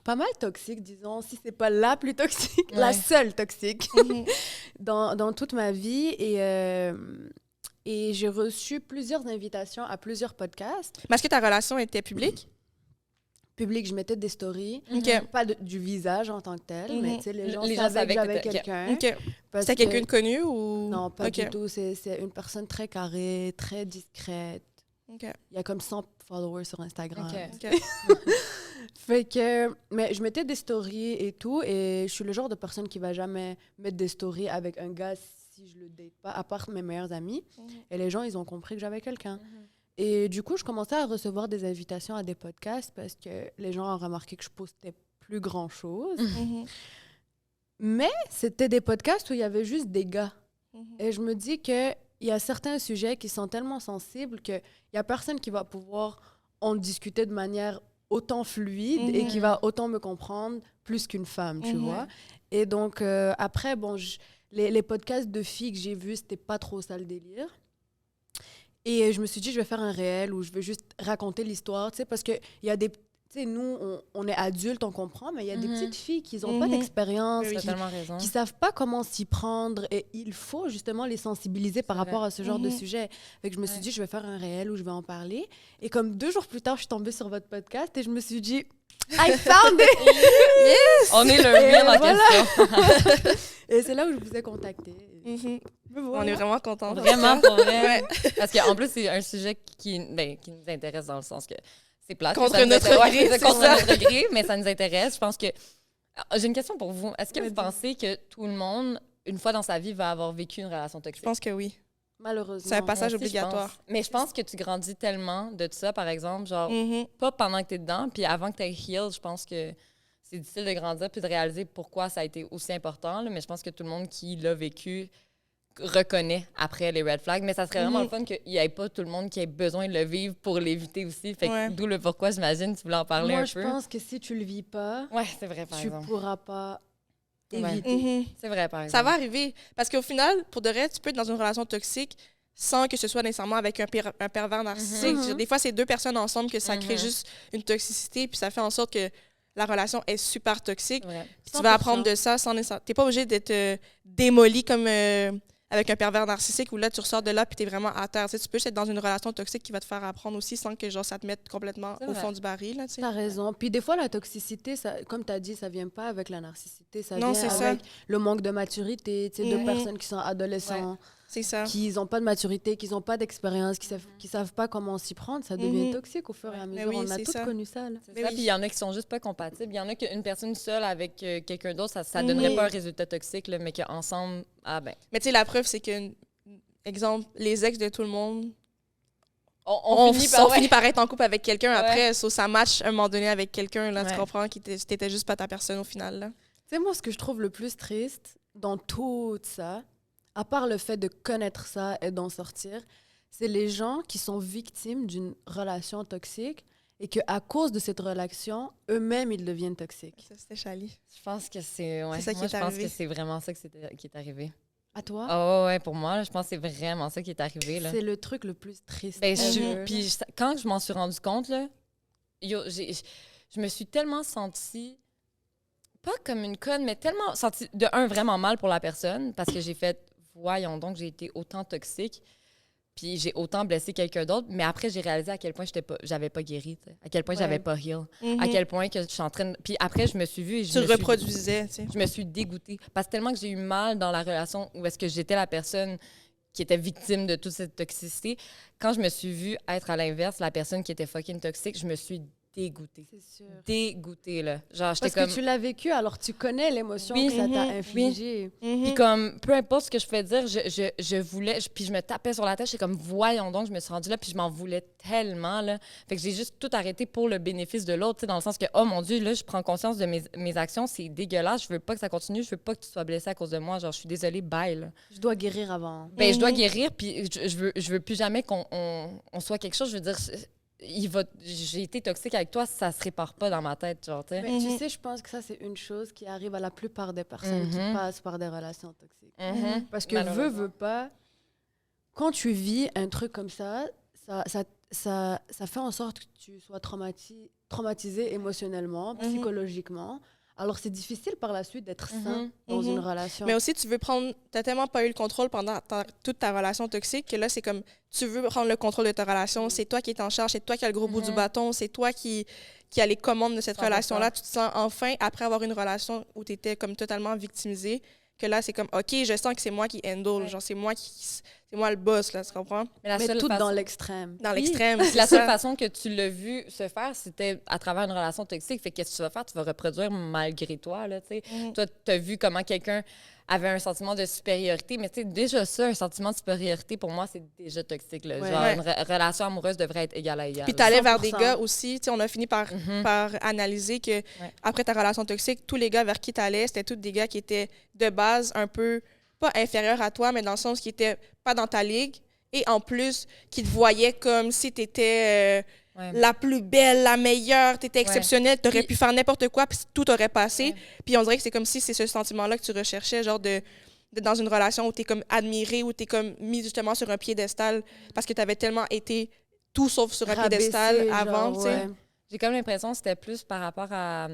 pas mal toxique, disons, si c'est pas la plus toxique, la Ouais. seule toxique Mhm. dans toute ma vie. Et j'ai reçu plusieurs invitations à plusieurs podcasts. Mais est-ce que ta relation était publique? Public, je mettais des stories. OK. Pas du visage en tant que tel, mais tu sais, les gens Les gens savaient savaient que que j'avais t'étais- quelqu'un. OK. parce C'était que- quelqu'un de connu ou... Non, pas OK. du tout. C'est une personne très carrée, très discrète. OK. Il y a comme 100 followers sur Instagram. OK. OK. Fait que, mais je mettais des stories et tout, et je suis le genre de personne qui va jamais mettre des stories avec un gars si je le date pas, à part mes meilleurs amis. Et les gens, ils ont compris que j'avais quelqu'un. Et du coup, je commençais à recevoir des invitations à des podcasts parce que les gens ont remarqué que je postais plus grand-chose. Mhm. Mais c'était des podcasts où il y avait juste des gars. Mhm. Et je me dis qu'il y a certains sujets qui sont tellement sensibles qu'il n'y a personne qui va pouvoir en discuter de manière autant fluide et qui va autant me comprendre plus qu'une femme, tu vois. Et donc, après, bon, les podcasts de filles que j'ai vus, c'était pas trop ça le délire. Et je me suis dit, je vais faire un réel où je vais juste raconter l'histoire, tu sais, parce qu'il y a des... Tu sais, nous, on est adultes, on comprend, mais il y a des petites filles qui n'ont pas d'expérience, T'as qui tellement raison. qui savent pas comment s'y prendre, et il faut justement les sensibiliser par rapport à ce genre de sujet. Fait que je me suis dit, je vais faire un réel où je vais en parler. Et comme 2 jours plus tard, je suis tombée sur votre podcast et je me suis dit, I found it! On est le real en voilà. question. Et c'est là où je vous ai contacté. Mhm. Mais On voilà. est vraiment contents. Vraiment, pour vrai. Ouais. Parce qu'en plus, c'est un sujet qui nous intéresse dans le sens que c'est plate. Contre que ça nous notre intéresse. gré, Ouais, c'est contre ça. notre gré, mais ça nous intéresse. Je pense que... J'ai une question pour vous. Est-ce que vous Vas-y. pensez que tout le monde, une fois dans sa vie, va avoir vécu une relation Je toxique? pense que oui. Malheureusement. C'est un passage Moi aussi, je obligatoire. pense. Mais je pense que tu grandis tellement de ça, par exemple, genre, Mhm. pas pendant que tu es dedans, puis avant que tu aies heal, je pense que c'est difficile de grandir puis de réaliser pourquoi ça a été aussi important, là, mais je pense que tout le monde qui l'a vécu reconnaît après les red flags, mais ça serait vraiment le fun qu'il n'y ait pas tout le monde qui ait besoin de le vivre pour l'éviter aussi. Fait que Ouais. d'où le pourquoi, j'imagine, tu voulais en parler Moi, un je peu. pense que si tu le vis pas, Ouais, c'est vrai, par tu exemple. pourras pas Ouais. éviter. Mhm. C'est vrai, par exemple. Ça va arriver. Parce qu'au final, pour de vrai, tu peux être dans une relation toxique sans que ce soit nécessairement avec un pervers narcissique. Mhm. Des fois, c'est 2 personnes ensemble que ça crée juste une toxicité, puis ça fait en sorte que la relation est super toxique. C'est vrai. Puis tu vas apprendre de ça sans nécessairement... T'es pas obligé d'être démoli comme avec un pervers narcissique où là, tu ressors de là puis t'es vraiment à terre. Tu sais, tu peux juste être dans une relation toxique qui va te faire apprendre aussi sans que genre, ça te mette complètement C'est au vrai. fond du baril. Là, tu sais. T'as raison. Puis des fois, la toxicité, ça, comme tu as dit, ça vient pas avec la narcissité, ça Non, vient c'est ça. avec le manque de maturité, tu sais, de Mhm. personnes qui sont adolescents, C'est ça. qui n'ont pas de maturité, qui n'ont pas d'expérience, qui savent pas comment s'y prendre, ça devient Mhm. toxique au fur et à Mais mesure. oui, On a c'est tous ça. connu ça. Là. C'est Mais ça, oui. puis il y en a qui sont juste pas compatibles. Il y en a qu'une personne seule avec quelqu'un d'autre, ça Mhm. donnerait pas un résultat toxique, là, mais qu'ensemble, ah ben... Mais tu sais, la preuve, c'est que, exemple, les ex de tout le monde On finit par... ouais. finit par être en couple avec quelqu'un Ouais. après, ça match à un moment donné avec quelqu'un, là, tu Ouais. comprends, t'étais juste pas ta personne au final, là. Tu sais, moi, ce que je trouve le plus triste dans tout ça, à part le fait de connaître ça et d'en sortir, c'est les gens qui sont victimes d'une relation toxique et qu'à cause de cette relation, eux-mêmes, ils deviennent toxiques. Ça, c'était Chali. Je pense que c'est... Ouais. C'est ça qui Moi, est je pense arrivé. que c'est vraiment ça qui est arrivé. À toi, Ah ouais, pour moi, là, je pense que c'est vraiment ça qui est arrivé, là. c'est le truc le plus triste. Ben, ever. puis quand je m'en suis rendu compte, là, je me suis tellement sentie, pas comme une conne, mais tellement sentie, de un, vraiment mal pour la personne, parce que j'ai fait, voyons donc, j'ai été autant toxique, puis j'ai autant blessé quelqu'un d'autre, mais après, j'ai réalisé à quel point j'avais pas guéri, tu sais, à quel point Ouais. j'avais pas heal, à quel point que je suis en train de... Puis après, je me suis vue et Tu le reproduisais, tu sais. je me suis dégoûtée. Parce que tellement que j'ai eu mal dans la relation où est-ce que j'étais la personne qui était victime de toute cette toxicité, quand je me suis vue être à l'inverse, la personne qui était fucking toxique, je me suis dégoûtée. C'est sûr. Dégoûtée, là. Genre, j'étais Parce comme... que tu l'as vécu, alors tu connais l'émotion Oui, que ça t'a mhm, infligée. Puis comme, peu importe ce que je pouvais dire, je voulais... Puis je me tapais sur la tête, j'étais comme, voyons donc, je me suis rendue là, puis je m'en voulais tellement, là. Fait que j'ai juste tout arrêté pour le bénéfice de l'autre, tu sais, dans le sens que, oh mon Dieu, là, je prends conscience de mes actions, c'est dégueulasse, je veux pas que ça continue, je veux pas que tu sois blessée à cause de moi, genre, je suis désolée, bye, là. Je dois guérir avant. Ben, je dois guérir, puis je veux plus jamais qu'on on soit quelque chose. Je veux dire, j'ai été toxique avec toi, ça se répare pas dans ma tête, genre, tu sais. Mais tu sais, je pense que ça, c'est une chose qui arrive à la plupart des personnes qui passent par des relations toxiques. Mhm. Parce que Malheureusement. veux pas, quand tu vis un truc comme ça fait en sorte que tu sois traumatisé émotionnellement, psychologiquement. Alors, c'est difficile par la suite d'être sain Mhm. dans Mhm. une relation. Mais aussi, tu veux prendre... T'as tellement pas eu le contrôle pendant toute ta relation toxique que là, c'est comme... Tu veux prendre le contrôle de ta relation. C'est toi qui es en charge. C'est toi qui as le gros bout du Mhm. bâton. C'est toi qui a les commandes de cette 100%. relation-là. Tu te sens enfin, après avoir une relation où tu étais comme totalement victimisé, que là, c'est comme, OK, je sens que c'est moi qui handle. Ouais. Genre, c'est moi le boss, là, tu comprends? Mais la Mais seule tout façon- dans l'extrême. Dans Oui. l'extrême. Puis c'est la seule ça. façon que tu l'as vu se faire, c'était à travers une relation toxique. Fait que qu'est-ce que tu vas faire? Tu vas reproduire malgré toi, là, tu sais. Mhm. Toi, tu as vu comment quelqu'un avait un sentiment de supériorité, mais tu sais, déjà ça, un sentiment de supériorité, pour moi, c'est déjà toxique, là. Ouais. Genre, Ouais. une relation amoureuse devrait être égale à égale. Puis t'allais vers des 100%. gars aussi. Tu sais, on a fini par analyser que après ta relation toxique, tous les gars vers qui t'allais, c'était tous des gars qui étaient de base un peu, pas inférieurs à toi, mais dans le sens qui étaient pas dans ta ligue. Et en plus, qui te voyaient comme si t'étais Ouais. la plus belle, la meilleure, t'étais exceptionnelle, t'aurais Puis- pu faire n'importe quoi, puis tout aurait passé. Ouais. Puis on dirait que c'est comme si c'est ce sentiment-là que tu recherchais, genre de dans une relation où t'es comme admiré, où t'es comme mis justement sur un piédestal parce que t'avais tellement été tout sauf sur un piédestal Rabaissé, avant, genre, tu sais. ouais. J'ai comme l'impression que c'était plus par rapport à...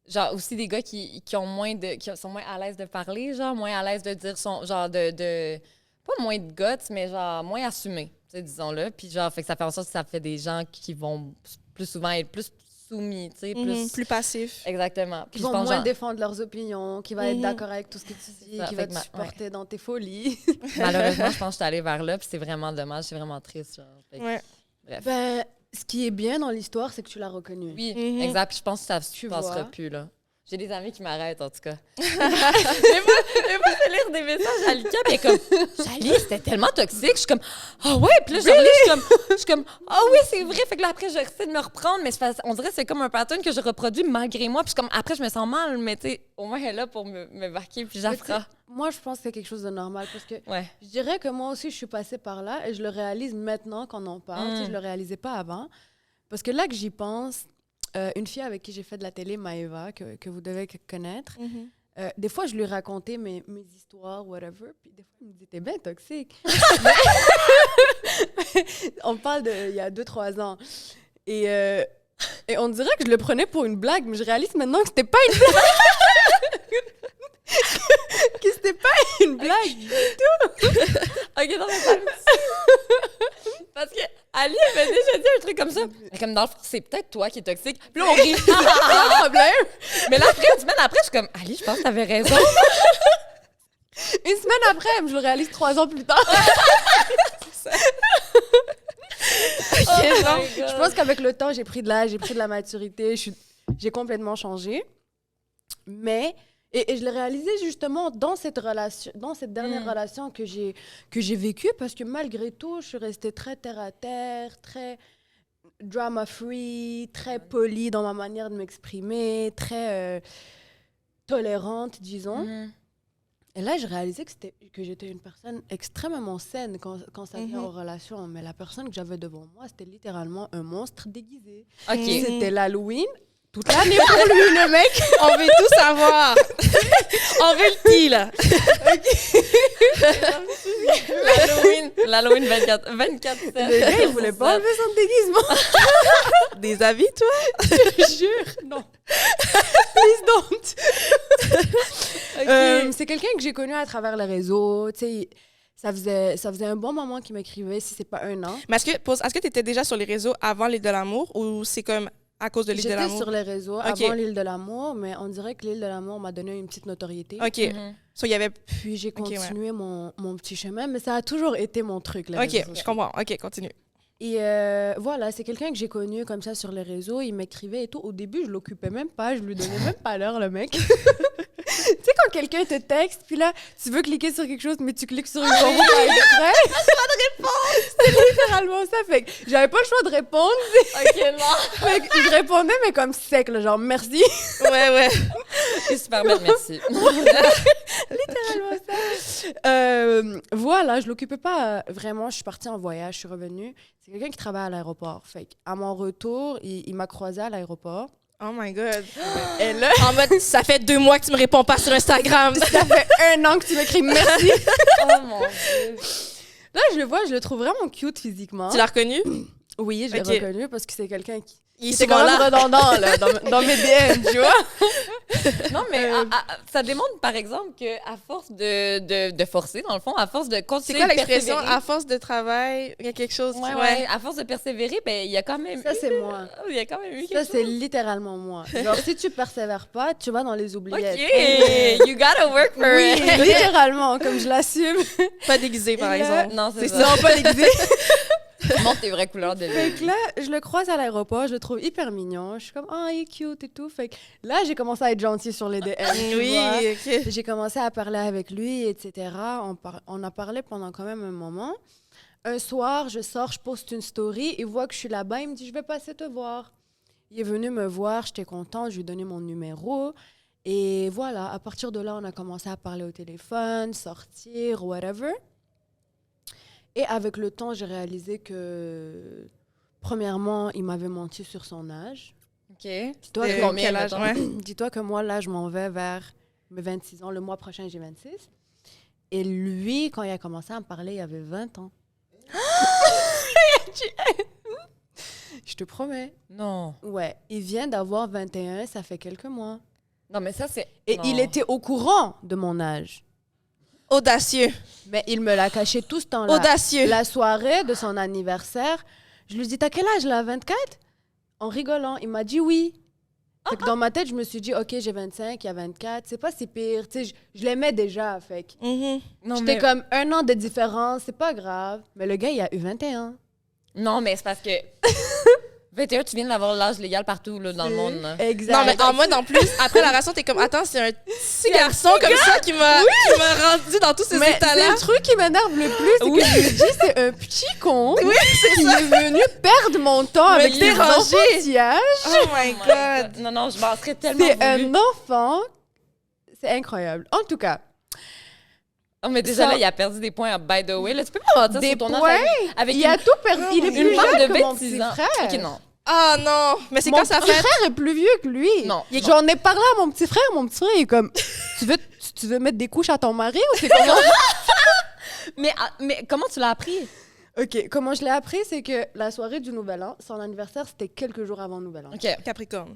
genre, aussi des gars qui ont qui sont moins à l'aise de parler, genre, moins à l'aise de dire son... genre, de pas moins de guts, mais genre, moins assumés, tu sais, disons-le. Puis genre, fait que ça fait en sorte que ça fait des gens qui vont plus souvent être plus soumis, tu sais, Mhm, plus passif. Exactement. Puis Qui je vont pense, moins genre, défendre leurs opinions, qui va être Mhm. d'accord avec tout ce que tu dis, ça, qui fait va que te ma- supporter dans tes folies. malheureusement, je pense que je suis allée vers là, puis c'est vraiment dommage, c'est vraiment triste, genre. Fait que, Ouais. bref. Ben, ce qui est bien dans l'histoire, c'est que tu l'as reconnu. Oui, Mhm. exact. Puis je pense que ça Tu ne passera vois. plus, là. J'ai des amis qui m'arrêtent, en tout cas. mais moi, je lire des messages à Lucas, puis elle est comme, Jali, c'était tellement toxique. Je suis comme, ah ouais, puis là, je relis, je suis comme, ah oui, c'est vrai. Fait que là, après, j'essaie de me reprendre, mais on dirait que c'est comme un pattern que je reproduis malgré moi. Puis comme, après, je me sens mal, mais tu sais, au moins, elle est là pour me marquer, puis Mais j'affra. Moi, je pense que c'est quelque chose de normal parce que Ouais. je dirais que moi aussi, je suis passée par là et je le réalise maintenant qu'on en parle. Tu sais, Mm. je le réalisais pas avant. Parce que là que j'y pense, une fille avec qui j'ai fait de la télé, Maëva, que vous devez connaître, Mhm. des fois, je lui racontais mes histoires, whatever, puis des fois, il me disait, t'es bien toxique. On parle d'il y a 2-3 ans. Et on dirait que je le prenais pour une blague, mais je réalise maintenant que c'était pas une blague. Que c'était pas une blague. OK, non, mais pas parce que Ali avait déjà dit un truc comme ça. Mais comme dans le fond, c'est peut-être toi qui es toxique. Puis là, on rit. Pas de problème. Mais là, après, une semaine après, je suis comme, Ali, je pense que t'avais raison. Une semaine après, je le réalise 3 ans plus tard. Oh my Non, God. je pense qu'avec le temps, j'ai pris de l'âge, j'ai pris de la maturité, j'ai complètement changé. Mais, et je l'ai réalisé justement dans cette relation, dans cette dernière relation que j'ai vécue, parce que malgré tout, je suis restée très terre-à-terre, très drama-free, très polie dans ma manière de m'exprimer, très tolérante, disons. Mhm. Et là, j'ai réalisé que j'étais une personne extrêmement saine quand ça vient Mhm. aux relations. Mais la personne que j'avais devant moi, c'était littéralement un monstre déguisé. OK. Mhm. C'était l'Halloween. Toute l'année pour lui, le mec. On veut tout savoir. On veut le petit, là. L'Halloween 24 Le gars, il voulait pas enlever son déguisement. Des avis, toi? Je te jure. Non. Please don't. C'est quelqu'un que j'ai connu à travers les réseaux. Tu sais, ça faisait un bon moment qu'il m'écrivait, si c'est pas un an. Mais est-ce que tu étais déjà sur les réseaux avant l'île de l'amour ou c'est comme à cause de l'île de J'étais l'amour? sur les réseaux Ok. avant l'île de l'amour, mais on dirait que l'île de l'amour m'a donné une petite notoriété. OK. Mhm. So, il y avait... Puis j'ai Ok, ouais. continué mon petit chemin, mais ça a toujours été mon truc. Les OK, réseaux. je comprends. OK, continue. Et voilà, c'est quelqu'un que j'ai connu comme ça sur les réseaux. Il m'écrivait et tout. Au début, je l'occupais même pas. Je lui donnais même pas l'heure, le mec. Tu sais, quand quelqu'un te texte, puis là, tu veux cliquer sur quelque chose, mais tu cliques sur une bombe pas exprès. Pas de réponse! C'était littéralement ça. Fait que j'avais pas le choix de répondre. OK, non. Fait que je répondais, mais comme sec, là, genre merci. Ouais. C'est super belle, merci. Littéralement ça. Voilà, je l'occupais pas vraiment. Je suis partie en voyage, je suis revenue. C'est quelqu'un qui travaille à l'aéroport. Fait à mon retour, il m'a croisée à l'aéroport. Oh my God. Et là, En mode, ça fait 2 mois que tu me réponds pas sur Instagram. ça fait 1 an que tu m'écris merci. Oh mon Dieu. Là, je le vois, je le trouve vraiment cute physiquement. Tu l'as reconnu? Oui, je l'ai Ok. reconnu parce que c'est quelqu'un qui Il est c'est souvent quand même là. redondant là, dans mes DM, tu vois. Non, mais ça démontre, par exemple, qu'à force de forcer, dans le fond, à force de C'est continuer quoi de l'expression? persévérer... À force de travail, il y a quelque chose qui... Ouais, à force de persévérer, ben, il y a quand même Ça, eu... c'est moi. Il y a quand même eu Ça, quelque c'est chose. littéralement moi. Genre, si tu persévères pas, tu vas dans les oubliettes. OK, you gotta work for Oui, it. littéralement, comme je l'assume. Pas déguisé, par Et là- exemple. Non, c'est C'est ça. ça, pas l'exé. Montre tes vraies couleurs de Fait vie. que là, je le croise à l'aéroport, je le trouve hyper mignon. Je suis comme, ah, il est cute et tout. Fait que là, j'ai commencé à être gentille sur les DM. tu vois. Oui, OK. J'ai commencé à parler avec lui, etc. On a parlé pendant quand même un moment. Un soir, je sors, je poste une story, il voit que je suis là-bas, il me dit, je vais passer te voir. Il est venu me voir, j'étais contente, je lui ai donné mon numéro. Et voilà, à partir de là, on a commencé à parler au téléphone, sortir, whatever. Et avec le temps, j'ai réalisé que, premièrement, il m'avait menti sur son âge. OK. Dis-toi que, combien, quel âge? mettons? Ouais. dis-toi que moi, là, je m'en vais vers mes 26 ans. Le mois prochain, j'ai 26. Et lui, quand il a commencé à me parler, il avait 20 ans. Je te promets. Non. Ouais, il vient d'avoir 21, ça fait quelques mois. Non, mais ça, c'est... Et non. il était au courant de mon âge. Audacieux. Mais il me l'a caché tout ce temps-là. Audacieux. La soirée de son anniversaire, je lui dis, t'as quel âge là, 24? En rigolant, il m'a dit oui. Fait que dans ma tête, je me suis dit, OK, j'ai 25, il y a 24, c'est pas si pire. Tu sais, je l'aimais déjà. Fait que Mhm. Non, j'étais mais... comme 1 an de différence, c'est pas grave. Mais le gars, il a eu 21. Non, mais c'est parce que... 21, tu viens d'avoir l'âge légal partout là, dans le monde. Là. Exact. Non, mais en mode, en plus, après la ration, t'es comme, attends, c'est un petit garçon comme ça qui m'a rendu dans tous ces Mais c'est états-là. le truc qui m'énerve le plus, c'est que je lui dis, c'est un petit con qui est venu perdre mon temps Me avec ses déranger. enfantillages. Oh my God. Non, non, je m'en serais tellement C'est voulu. un enfant. C'est incroyable. En tout cas, Oh, mais déjà, Ça- là, il a perdu des points, by the way. Là, tu peux pas mentir Des sur ton points? âge avec il a tout perdu. Non, Il est mais plus une femme jeune de que mon 26 petit ans. frère. OK, non. Ah non. Mais c'est Mon quand ça petit fait? frère est plus vieux que lui. Non. J'en ai parlé à mon petit frère. Mon petit frère est comme, tu veux mettre des couches à ton mari ou c'est comment? Mais comment tu l'as appris? OK, comment je l'ai appris, c'est que la soirée du Nouvel An, son anniversaire, c'était quelques jours avant le Nouvel An. OK. Capricorne.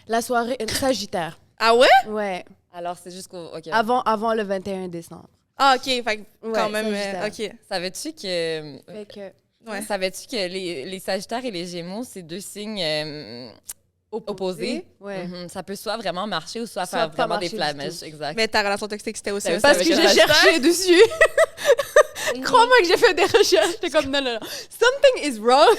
La soirée, Sagittaire. Ah ouais? Ouais, Alors, c'est jusqu'au... OK. avant le 21 décembre. Ah, OK. Fait que Ouais, quand même, Sagittaire. OK. Savais-tu que... Fait que, Ouais. Savais-tu que les Sagittaires et les Gémeaux, c'est deux signes opposés? Ouais. Mhm. Ça peut soit vraiment marcher ou soit Soit faire pas vraiment des marcher du flamèches. Exact. Mais ta relation toxique, c'était aussi C'était un aussi Parce avec que un j'ai Sagittaire. cherché dessus. Crois-moi que j'ai fait des recherches. J'étais comme, non. Something is wrong.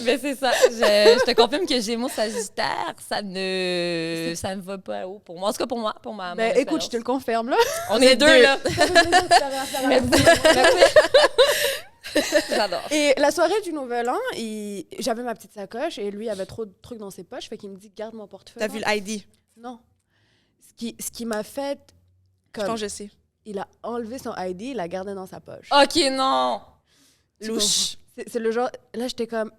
Mais c'est ça. Je te confirme que Gémeaux Sagittaire, ça ne va pas haut pour moi. En tout cas, pour moi, pour ma Ben, mon écoute, je te le confirme, là. On est deux, là. Merci. J'adore. Et la soirée du Nouvel An, j'avais ma petite sacoche et lui avait trop de trucs dans ses poches. Fait qu'il me dit, garde mon portefeuille. T'as vu l'ID? Non. Ce qui m'a fait... Je Comme, pense que je sais. il a enlevé son ID, il l'a gardé dans sa poche. OK, non. Tu Louche. comprends? C'est le genre... Là, j'étais comme...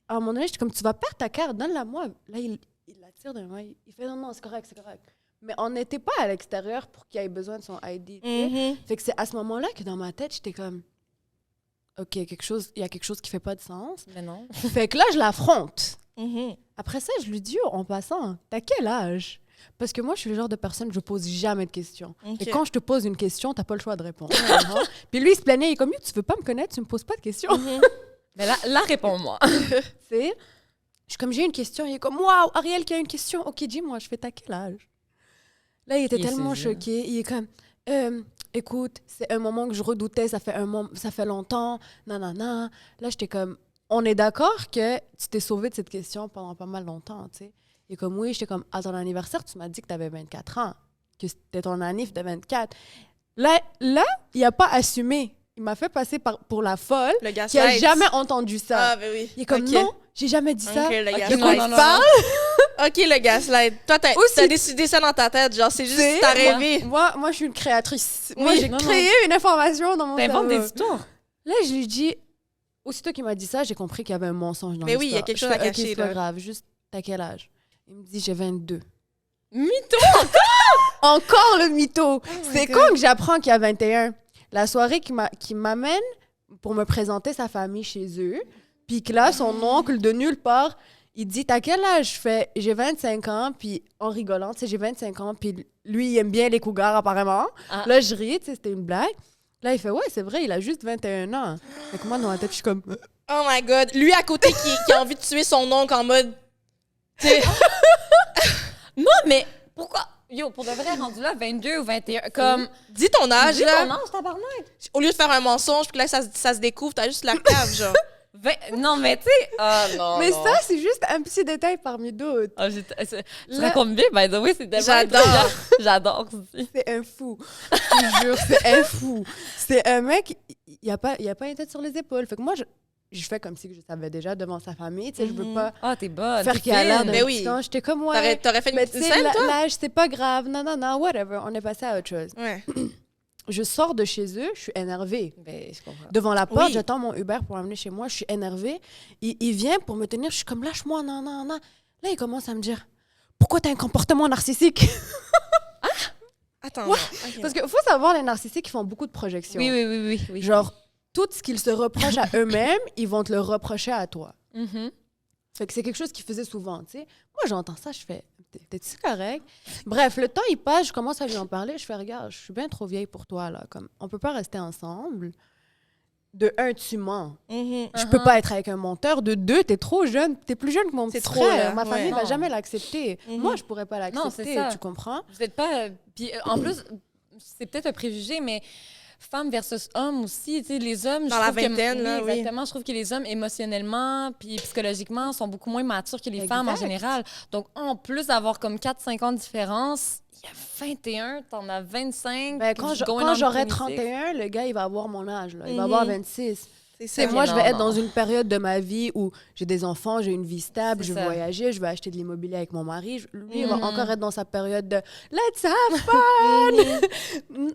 À un moment donné, j'étais comme, tu vas perdre ta carte, donne-la moi. Là, il la tire de moi. Il fait, non, c'est correct, c'est correct. Mais on n'était pas à l'extérieur pour qu'il ait besoin de son ID. tu sais. Mhm. Fait que c'est à ce moment-là que dans ma tête, j'étais comme... OK, il y a quelque chose qui fait pas de sens. Mais non. Fait que là, je l'affronte. Mhm. Après ça, je lui dis, oh, en passant, t'as quel âge? Parce que moi, je suis le genre de personne, je pose jamais de questions. OK. Et quand je te pose une question, t'as pas le choix de répondre. Puis lui, il se plaignait, il est comme, tu veux pas me connaître, tu me poses pas de questions. Mhm. Mais là réponds-moi. C'est, je suis comme, j'ai une question. Il est comme, waouh, Ariel qui a une question. OK, dis-moi, je fais, t'as quel âge? Là, il était Il est tellement saisi. choqué. Il est comme, écoute, c'est un moment que je redoutais, ça fait longtemps, nanana. Là, j'étais comme, on est d'accord que tu t'es sauvé de cette question pendant pas mal longtemps, tu sais. Il est comme, oui, j'étais comme, à ton anniversaire, tu m'as dit que tu avais 24 ans, que c'était ton annif de 24. Là, il n'a pas assumé. Il m'a fait passer pour la folle Le gars qui a jamais entendu ça. Ah, ben oui. Il est comme, OK. non, j'ai jamais dit ça. OK, le De gaslight. quoi tu parles? OK, le gaslight. Toi, t'as décidé ça dans ta tête. Genre, c'est juste C'est- t'as rêvé. Moi, je suis une créatrice. Oui, Moi, j'ai non, non. créé une information dans mon cerveau. T'inventes des histoires. Là, je lui dis, aussitôt qu'il m'a dit ça, j'ai compris qu'il y avait un mensonge dans Mais oui, il y a l'histoire. quelque Je chose à fais, OK, cacher, c'est pas là. grave, juste, t'as quel âge? Il me dit, j'ai 22. Mytho! Encore le mytho! C'est God. quand que j'apprends qu'il y a 21? La soirée qui m'amène pour me présenter sa famille chez eux, puis que là, son oncle, de nulle part, Il dit, t'as quel âge? Je fais, j'ai 25 ans, puis en rigolant, tu sais, j'ai 25 ans, puis lui, il aime bien les cougars, apparemment. Ah. Là, je ris, tu sais, c'était une blague. Là, il fait, ouais, c'est vrai, il a juste 21 ans. Fait que moi, dans ma tête, je suis comme, Oh my God. Lui à côté qui a envie de tuer son oncle en mode... tu sais, Non, mais pourquoi? Yo, pour de vrai, rendu là, 22 ou 21, comme... dis ton âge, Dis là. ton âge, tabarnak! Au lieu de faire un mensonge, puis que là, ça se découvre, t'as juste la cave, genre. Non, mais tu sais... Ah, non, mais non. ça, c'est juste un petit détail parmi d'autres. Ah, tu Là- racontes bien, by the way, c'est tellement J'adore. intelligent. J'adore aussi. C'est un fou. Je te jure, c'est un fou. C'est un mec, il a pas une tête sur les épaules. Fait que moi, je fais comme si je savais déjà devant sa famille. Tu sais, je veux pas Ah, t'es bonne. faire t'es qu'il a l'air fine. d'un Mais oui. petit con. J'étais comme, ouais. T'aurais fait Mais une tu sais, scène, toi? l'âge, c'est pas grave. Non, non, non, whatever. On est passé à autre chose. Ouais. Je sors de chez eux, je suis énervée. Ben, je comprends. Devant la porte, Oui. j'attends mon Uber pour m'amener chez moi, je suis énervée. Il vient pour me tenir, je suis comme, lâche-moi, non, non, non. Là, il commence à me dire, pourquoi t'as un comportement narcissique? Attends. Ouais. ok. Parce qu'il faut savoir, les narcissiques, ils font beaucoup de projections. Oui, oui, oui, oui. oui. Genre, tout ce qu'ils se reprochent à eux-mêmes, ils vont te le reprocher à toi. Mhm. Fait que c'est quelque chose qu'ils faisaient souvent, tu sais. Moi, j'entends ça, je fais, t'es-tu correct? Bref, le temps, il passe, je commence à lui en parler, je fais, regarde, je suis bien trop vieille pour toi, là. Comme, on peut pas rester ensemble. De un, tu mens. Mhm. Je peux pas être avec un menteur. De deux, t'es trop jeune. T'es plus jeune que mon C'est petit trop, frère. là. Ma famille Ouais. va Non. jamais l'accepter. Mhm. Moi, je pourrais pas Non, l'accepter, c'est ça. tu comprends? Vous êtes pas... Puis, en plus, c'est peut-être un préjugé, mais femme versus homme aussi. Tu sais, les hommes... je Dans la trouve que- vingtaine, là, oui. Exactement. Je trouve que les hommes, émotionnellement puis psychologiquement, sont beaucoup moins matures que les femmes en Exact. général. Donc, en plus d'avoir comme 4-5 ans de différence, il y a 21, t'en as 25. Ben, puis quand going quand on j'aurai 26. 31, le gars, il va avoir mon âge. Là. Il va Mhm. avoir 26. C'est Tu sais, ça. moi, non, je vais être non. dans une période de ma vie où j'ai des enfants, j'ai une vie stable, C'est je veux ça. voyager, je veux acheter de l'immobilier avec mon mari. Lui, il va Mhm. encore être dans sa période de « Let's have fun! »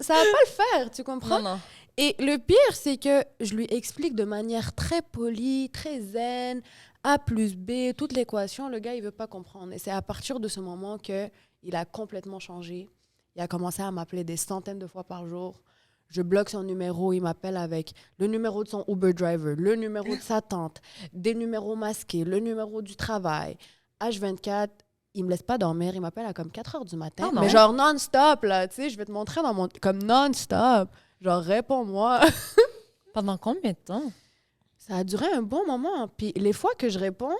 Ça va pas le faire, tu comprends? Non, non. Et le pire, c'est que je lui explique de manière très polie, très zen, A plus B, toute l'équation. Le gars, il veut pas comprendre. Et c'est à partir de ce moment qu'il a complètement changé. Il a commencé à m'appeler des centaines de fois par jour. Je bloque son numéro, il m'appelle avec le numéro de son Uber driver, le numéro de sa tante, des numéros masqués, le numéro du travail. H24, il me laisse pas dormir. Il m'appelle à comme 4 heures du matin. Ah non? Mais genre non-stop, là. Tu sais, je vais te montrer dans mon... Comme non-stop. Genre, réponds-moi. Pendant combien de temps? Ça a duré un bon moment. Puis les fois que je réponds,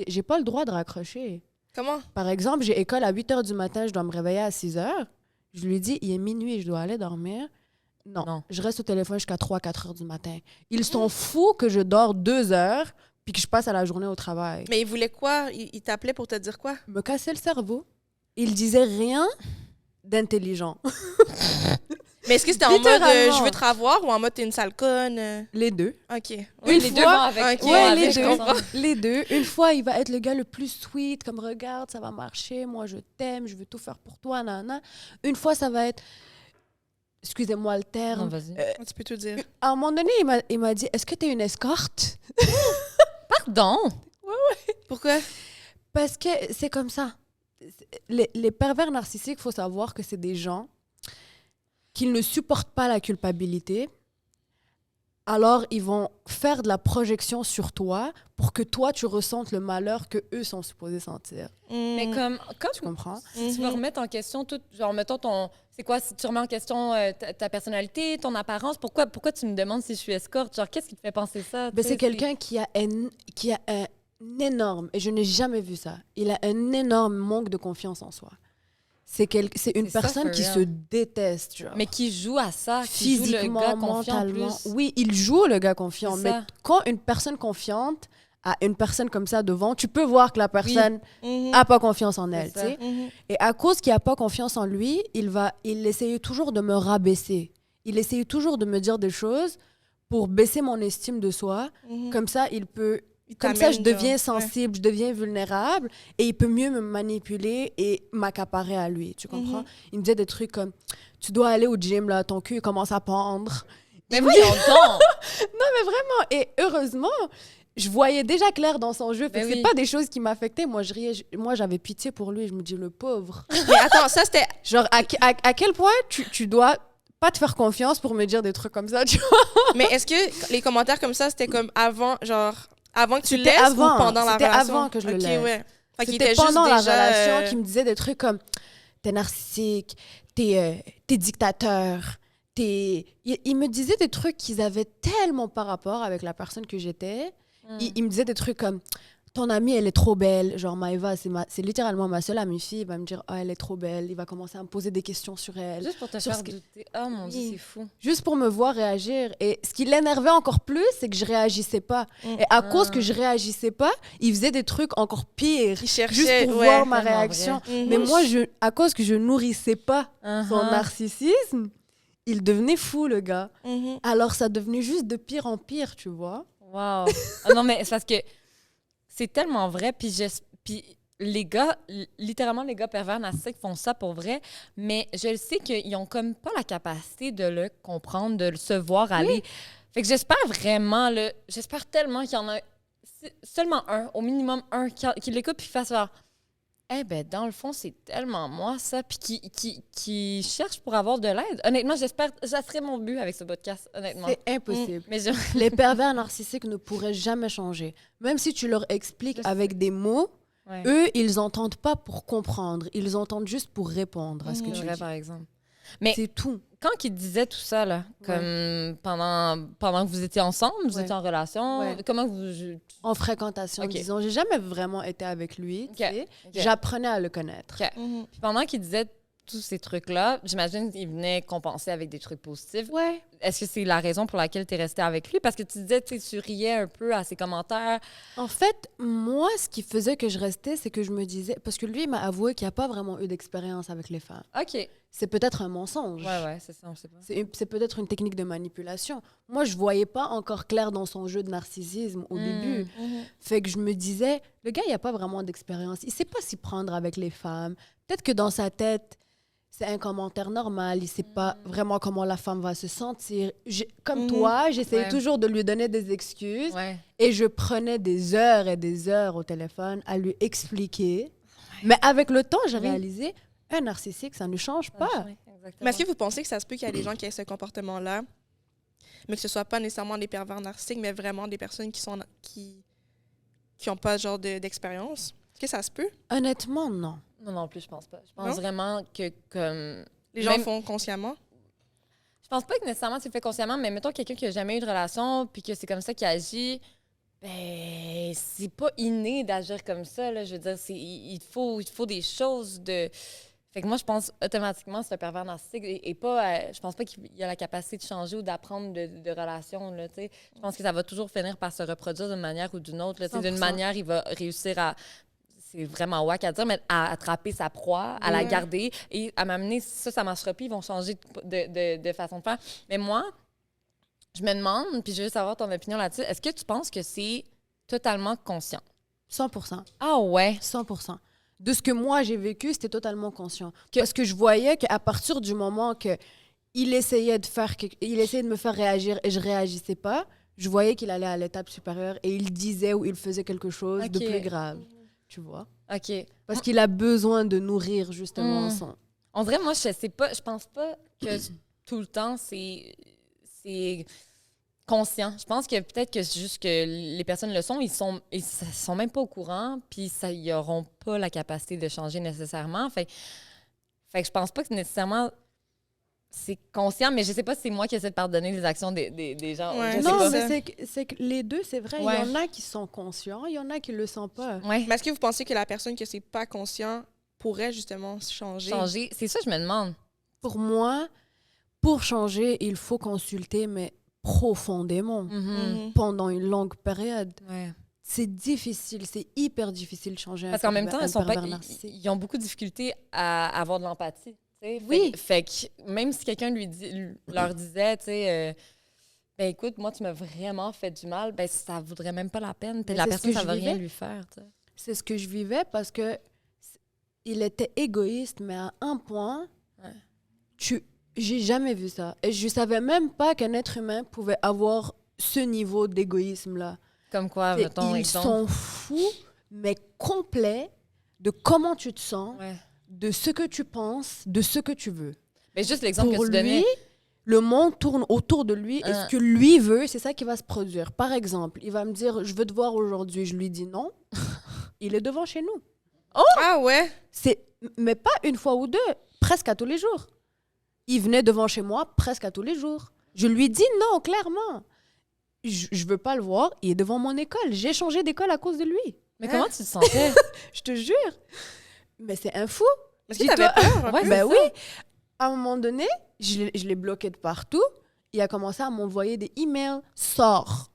j'ai pas le droit de raccrocher. Comment? Par exemple, j'ai école à 8 heures du matin, je dois me réveiller à 6 heures. Je lui dis, il est minuit, je dois aller dormir. Non, Non. je reste au téléphone jusqu'à 3-4 heures du matin. Ils sont fous que je dors 2 heures puis que je passe à la journée au travail. Mais il voulait quoi? Il t'appelait pour te dire quoi? Me casser le cerveau. Il disait rien d'intelligent. Mais est-ce que c'était en mode Littéralement. je veux te revoir ou en mode t'es une sale conne? Les deux. OK. Une les deux fois- vont avec. Ok, vont Ouais, avec, les je deux. comprends. Les deux. Une fois, il va être le gars le plus sweet, comme regarde, ça va marcher, moi je t'aime, je veux tout faire pour toi, nanana. Une fois, ça va être, excusez-moi le Non, terme. vas-y. Tu peux tout dire. À un moment donné, il m'a dit, est-ce que tu es une escorte? Pardon! Pourquoi? Parce que c'est comme ça. Les pervers narcissiques, il faut savoir que c'est des gens qui ne supportent pas la culpabilité. Alors, ils vont faire de la projection sur toi pour que toi, tu ressentes le malheur que eux sont supposés sentir. Mais comme Tu comprends? si tu veux remettre en question tout, genre, mettons ton. C'est quoi, si tu remets en question ta personnalité, ton apparence, pourquoi tu me demandes si je suis escorte? Genre, qu'est-ce qui te fait penser ça? Ben, tu sais, c'est quelqu'un qui a un énorme, et je n'ai jamais vu ça, il a un énorme manque de confiance en soi. C'est une C'est ça, personne for qui real. se déteste, genre. Mais qui joue à ça, qui joue le Physiquement, gars confiant en mentalement. plus. Oui, il joue le gars confiant, C'est mais ça. quand une personne confiante a une personne comme ça devant, tu peux voir que la personne Mhm. a pas confiance en elle, C'est tu ça. sais. Mhm. Et à cause qu'il a pas confiance en lui, il essayait toujours de me rabaisser. Il essayait toujours de me dire des choses pour baisser mon estime de soi. Mhm. Comme ça, il peut... Il Comme ça, je t'amène, deviens genre, ouais. sensible, je deviens vulnérable et il peut mieux me manipuler et m'accaparer à lui, tu comprends? Mhm. Il me disait des trucs comme « Tu dois aller au gym, là, ton cul il commence à pendre. » Mais voyons donc! Mais vraiment, et heureusement, je voyais déjà clair dans son jeu. Fait Ben que c'est oui. pas des choses qui m'affectaient. Moi, je riais, moi, j'avais pitié pour lui. Je me dis, le pauvre. Mais attends, ça c'était. Genre, à quel point tu dois pas te faire confiance pour me dire des trucs comme ça, tu vois? Mais est-ce que les commentaires comme ça, c'était comme avant, genre Avant que tu le C'était laisses avant. ou pendant la C'était relation? avant que je le laisse. Ouais. Fait qu'il C'était était juste pendant la déjà, relation qui me disait des trucs comme t'es narcissique, t'es dictateur, il me disait des trucs qui avaient tellement pas rapport avec la personne que j'étais. Il me disait des trucs comme ton amie, elle est trop belle. Genre, Maëva, c'est littéralement ma seule amie fille. Il va me dire, elle est trop belle. Il va commencer à me poser des questions sur elle. Juste pour te Sur faire ce que- douter. Oh mon Dieu, Oui. c'est fou. Juste pour me voir réagir. Et ce qui l'énervait encore plus, c'est que je réagissais pas. Et à cause que je réagissais pas, il faisait des trucs encore pires. Il cherchait, Juste pour ouais. voir ma Tellement réaction. vrai. Mais moi, à cause que je nourrissais pas Uh-huh. son narcissisme, il devenait fou, le gars. Mhm. Alors, ça devenait juste de pire en pire, tu vois. Wow. Ah non, mais c'est parce que c'est tellement vrai. Puis les gars, littéralement, les gars pervers narcissiques font ça pour vrai. Mais je le sais qu'ils ont comme pas la capacité de le comprendre, de se voir aller. Fait que j'espère vraiment, j'espère tellement qu'il y en a seulement un, au minimum un, qui l'écoute puis fasse genre, eh ben, dans le fond, c'est tellement moi, ça, puis qui cherche pour avoir de l'aide. Honnêtement, j'espère, ça serait mon but avec ce podcast, honnêtement. C'est impossible. Mais Les pervers narcissiques ne pourraient jamais changer. Même si tu leur expliques avec des mots, ouais. eux, ils n'entendent pas pour comprendre. Ils entendent juste pour répondre à ce que C'est tu vrai, dis. par exemple. Mais C'est tout. quand il disait tout ça, là, comme pendant que vous étiez ensemble, vous Ouais. étiez en relation, Ouais. comment vous... En fréquentation, Ok. disons. J'ai jamais vraiment été avec lui. tu Ok. sais. Ok. J'apprenais à le connaître. Ok. Mhm. Puis pendant qu'il disait tous ces trucs-là, j'imagine qu'il venait compenser avec des trucs positifs. Ouais. Est-ce que c'est la raison pour laquelle tu es restée avec lui? Parce que tu disais, tu riais un peu à ses commentaires. En fait, moi, ce qui faisait que je restais, c'est que je me disais... Parce que lui, il m'a avoué qu'il n'y a pas vraiment eu d'expérience avec les femmes. OK. C'est peut-être un mensonge. Ouais, c'est ça, on sait pas. C'est peut-être une technique de manipulation. Moi, je voyais pas encore clair dans son jeu de narcissisme au début. Mhm. Fait que je me disais, le gars, il n'y a pas vraiment d'expérience. Il sait pas s'y prendre avec les femmes. Peut-être que dans sa tête, c'est un commentaire normal. Il sait pas vraiment comment la femme va se sentir. Comme toi, j'essayais Ouais. toujours de lui donner des excuses. Ouais. Et je prenais des heures et des heures au téléphone à lui expliquer. Mais avec le temps, j'ai réalisé, un narcissique, ça ne change pas. Ouais, exactement. Mais est-ce que vous pensez que ça se peut qu'il y a des gens qui aient ce comportement-là, mais que ce soit pas nécessairement des pervers narcissiques, mais vraiment des personnes qui ont pas ce genre d'expérience? Est-ce que ça se peut? Honnêtement, non. Non plus, je pense pas. Je pense Non? vraiment que comme... Les gens Même- font consciemment? Je pense pas que nécessairement tu le fais consciemment, mais mettons quelqu'un qui a jamais eu de relation puis que c'est comme ça qu'il agit, ben c'est pas inné d'agir comme ça, là. Je veux dire, il faut des choses de... Fait que moi, je pense automatiquement c'est un pervers narcissique et pas... je pense pas qu'il a la capacité de changer ou d'apprendre de relations, là, tu sais. Je pense que ça va toujours finir par se reproduire d'une manière ou d'une autre, là. Tu sais, d'une 100%. manière, il va réussir à... C'est vraiment wack à dire, mais à attraper sa proie, à la garder et à m'amener, si ça marchera plus, ils vont changer de façon de faire. Mais moi, je me demande, puis je veux savoir ton opinion là-dessus, est-ce que tu penses que c'est totalement conscient? 100%. Ah ouais? 100%. De ce que moi j'ai vécu, c'était totalement conscient. Parce que je voyais qu'à partir du moment que il essayait de me faire réagir et je réagissais pas, je voyais qu'il allait à l'étape supérieure et il disait ou il faisait quelque chose de Ok. plus grave. Tu vois? OK. Parce qu'il a besoin de nourrir justement Mm. son... On dirait, moi, je pense pas que tout le temps, c'est conscient. Je pense que peut-être que c'est juste que les personnes le sont, ils sont même pas au courant, puis ils n'auront pas la capacité de changer nécessairement. Fait que je pense pas que nécessairement c'est conscient, mais je sais pas si c'est moi qui essaie de pardonner les actions des gens. Ouais. Je sais Non, pas. mais c'est que les deux, c'est vrai. Ouais. Il y en a qui sont conscients, il y en a qui le sont pas. Ouais. Mais est-ce que vous pensez que la personne que c'est pas conscient pourrait justement changer? Changer. C'est ça, je me demande. Pour moi, pour changer, il faut consulter, mais profondément, Mhm. pendant une longue période. Ouais. C'est difficile, c'est hyper difficile de changer Parce qu'en même temps, un pervers narcissique. ils ont beaucoup de difficultés à avoir de l'empathie. tu sais. Oui. Fait que même si quelqu'un leur disait, tu sais, ben écoute, moi, tu m'as vraiment fait du mal, ben ça vaudrait même pas la peine. Puis Mais la c'est ce personne, que ça je va rien vivais. lui faire. tu sais. C'est ce que je vivais parce que il était égoïste, mais à un point, Ouais. j'ai jamais vu ça. Et je savais même pas qu'un être humain pouvait avoir ce niveau d'égoïsme-là. Comme quoi, Et mettons, ils exemple. sont fous, mais complets de comment tu te sens, Ouais. de ce que tu penses, de ce que tu veux. Mais juste l'exemple que Pour tu lui, donnais. Le monde tourne autour de lui et ce que lui veut, c'est ça qui va se produire. Par exemple, il va me dire « Je veux te voir aujourd'hui ». Je lui dis non. Il est devant chez nous. Ah ouais? Mais pas une fois ou deux, presque à tous les jours. Il venait devant chez moi presque à tous les jours. Je lui dis non, clairement. Je veux pas le voir, il est devant mon école. J'ai changé d'école à cause de lui. Mais comment tu te sentais? Je te jure. Mais c'est un fou. Est-ce que t'avais peur? Ouais, Ben oui. À un moment donné, je l'ai bloqué de partout. Il a commencé à m'envoyer des emails. Sors.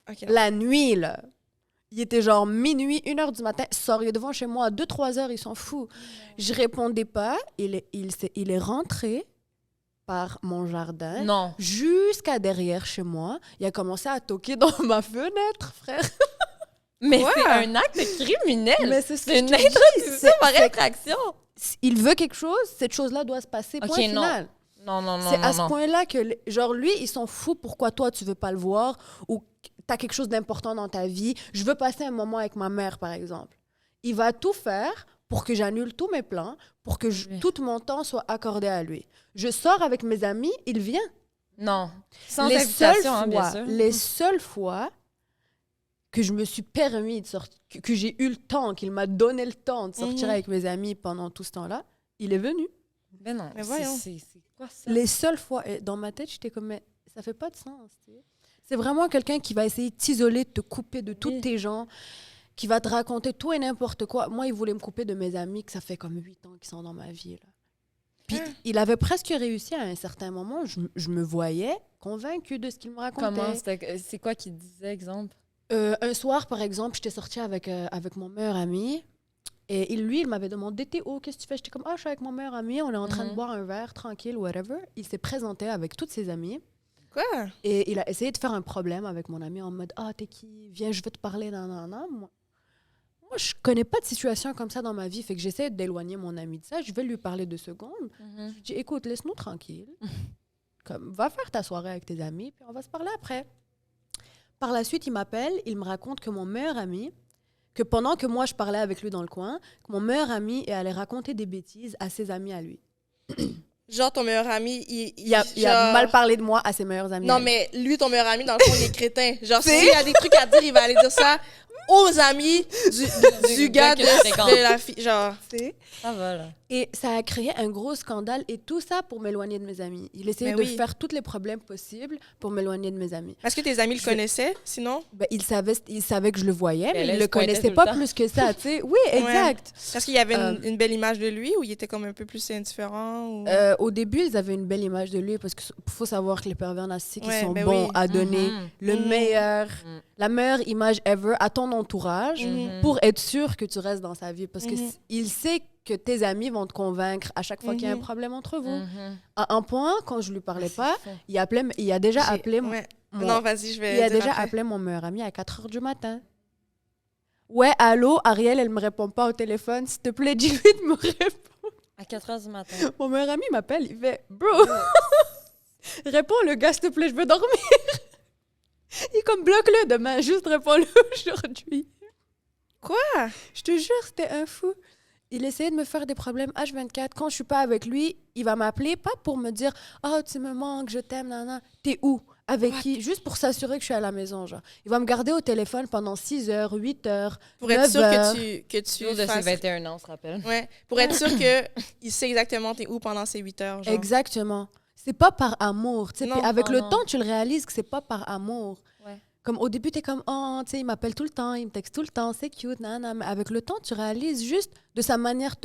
Ok. La nuit, là. Il était genre minuit, 1h du matin. Sors, il est devant chez moi. 2-3 heures, il s'en fout. Je répondais pas. Il est rentré par mon jardin. Non. Jusqu'à derrière chez moi. Il a commencé à toquer dans ma fenêtre, frère. Mais Ouais. c'est un acte criminel. Mais c'est ce que C'est je une te dis. introduction par C'est- infraction. Il veut quelque chose, cette chose-là doit se passer. Ok, Point non. final. Non, non, non, C'est non, à ce non. point-là que, genre, lui, il s'en fout pourquoi toi, tu veux pas le voir ou t'as quelque chose d'important dans ta vie. Je veux passer un moment avec ma mère, par exemple. Il va tout faire pour que j'annule tous mes plans, pour que Oui. tout mon temps soit accordé à lui. Je sors avec mes amis, il vient. Non. Sans les invitation, seules hein, bien fois, sûr. les seules fois que je me suis permis de sortir, que j'ai eu le temps, qu'il m'a donné le temps de sortir avec mes amis pendant tout ce temps-là, il est venu. Mais non, Mais voyons. c'est quoi ça? Les seules fois, et dans ma tête, j'étais comme, mais ça fait pas de sens. Tu sais. C'est vraiment quelqu'un qui va essayer de t'isoler, de te couper de tous Oui. tes gens, qui va te raconter tout et n'importe quoi. Moi, il voulait me couper de mes amis, que ça fait comme 8 ans qu'ils sont dans ma vie. Là. Puis, il avait presque réussi à un certain moment. Je me voyais convaincue de ce qu'il me racontait. Comment? C'est quoi qu'il disait, exemple? Un soir, par exemple, j'étais sortie avec mon meilleur ami. Et lui, il m'avait demandé, t'es où? Qu'est-ce que tu fais? J'étais comme, je suis avec mon meilleur ami, on est en train de boire un verre, tranquille, whatever. Il s'est présenté avec toutes ses amies. Quoi? Et il a essayé de faire un problème avec mon ami en mode, t'es qui? Viens, je veux te parler, nanana. Moi, je connais pas de situation comme ça dans ma vie, fait que j'essaie d'éloigner mon ami de ça. Je vais lui parler 2 secondes. Je lui dis, écoute, laisse-nous tranquille. Comme, va faire ta soirée avec tes amis, puis on va se parler après. Par la suite, il m'appelle, il me raconte que mon meilleur ami, que pendant que moi je parlais avec lui dans le coin, que mon meilleur ami est allé raconter des bêtises à ses amis à lui. Genre, ton meilleur ami, Il a genre- mal parlé de moi à ses meilleurs amis. Non, mais lui, ton meilleur ami, dans le fond, il est crétin. Genre, s'il a des trucs à dire, il va aller dire ça aux amis du gars que tu fréquentes. de la fille. Genre, Ça va, là. Et ça a créé un gros scandale et tout ça pour m'éloigner de mes amis. Il essayait Mais de oui. faire tous les problèmes possibles pour m'éloigner de mes amis. est-ce que tes amis le connaissaient, sinon? Ben, il savait que je le voyais, mais elle il se le pointait connaissait tout pas le temps. plus que ça, tu sais. Oui, exact. Parce qu'il y avait Euh, une belle image de lui ou il était comme un peu plus indifférent? Ou... Au début, ils avaient une belle image de lui parce qu'il faut savoir que les pervers narcissiques, Ouais, ils sont ben bons oui. à donner le meilleur, la meilleure image ever à ton entourage pour être sûr que tu restes dans sa vie. Parce qu'il sait que tes amis vont te convaincre à chaque fois qu'il y a un problème entre vous. À un point, quand je lui parlais pas, il a déjà appelé Ouais. mon- Non, vas-y, je vais il a dire déjà après. appelé mon meilleur ami à 4 h du matin. Ouais, allô, Ariel, elle me répond pas au téléphone. S'il te plaît, dis-lui de me répondre. À 4 h du matin. Mon meilleur ami m'appelle, il fait Bro, réponds le gars, s'il te plaît, je veux dormir. Il est comme bloque-le demain, juste réponds-le aujourd'hui. Quoi? Je te jure, c'était un fou. Il essayait de me faire des problèmes H24. Quand je suis pas avec lui, il va m'appeler, pas pour me dire tu me manques, je t'aime, nanana. T'es où? Avec qui? Juste pour s'assurer que je suis à la maison, genre. Il va me garder au téléphone pendant 6 heures, 8 heures. Pour être 9 sûr heures. que tu Jour de ses fasses... 21 ans, on se rappelle. Ouais, pour être sûr qu'il sait exactement t'es où pendant ces 8 heures. Genre. Exactement. C'est pas par amour. Tu sais. Non, Puis avec non, le non. temps, tu le réalises que c'est pas par amour. Ouais. Comme au début, t'es comme, tu sais, il m'appelle tout le temps, il me texte tout le temps, c'est cute, nanana. Mais avec le temps, tu réalises juste de sa manière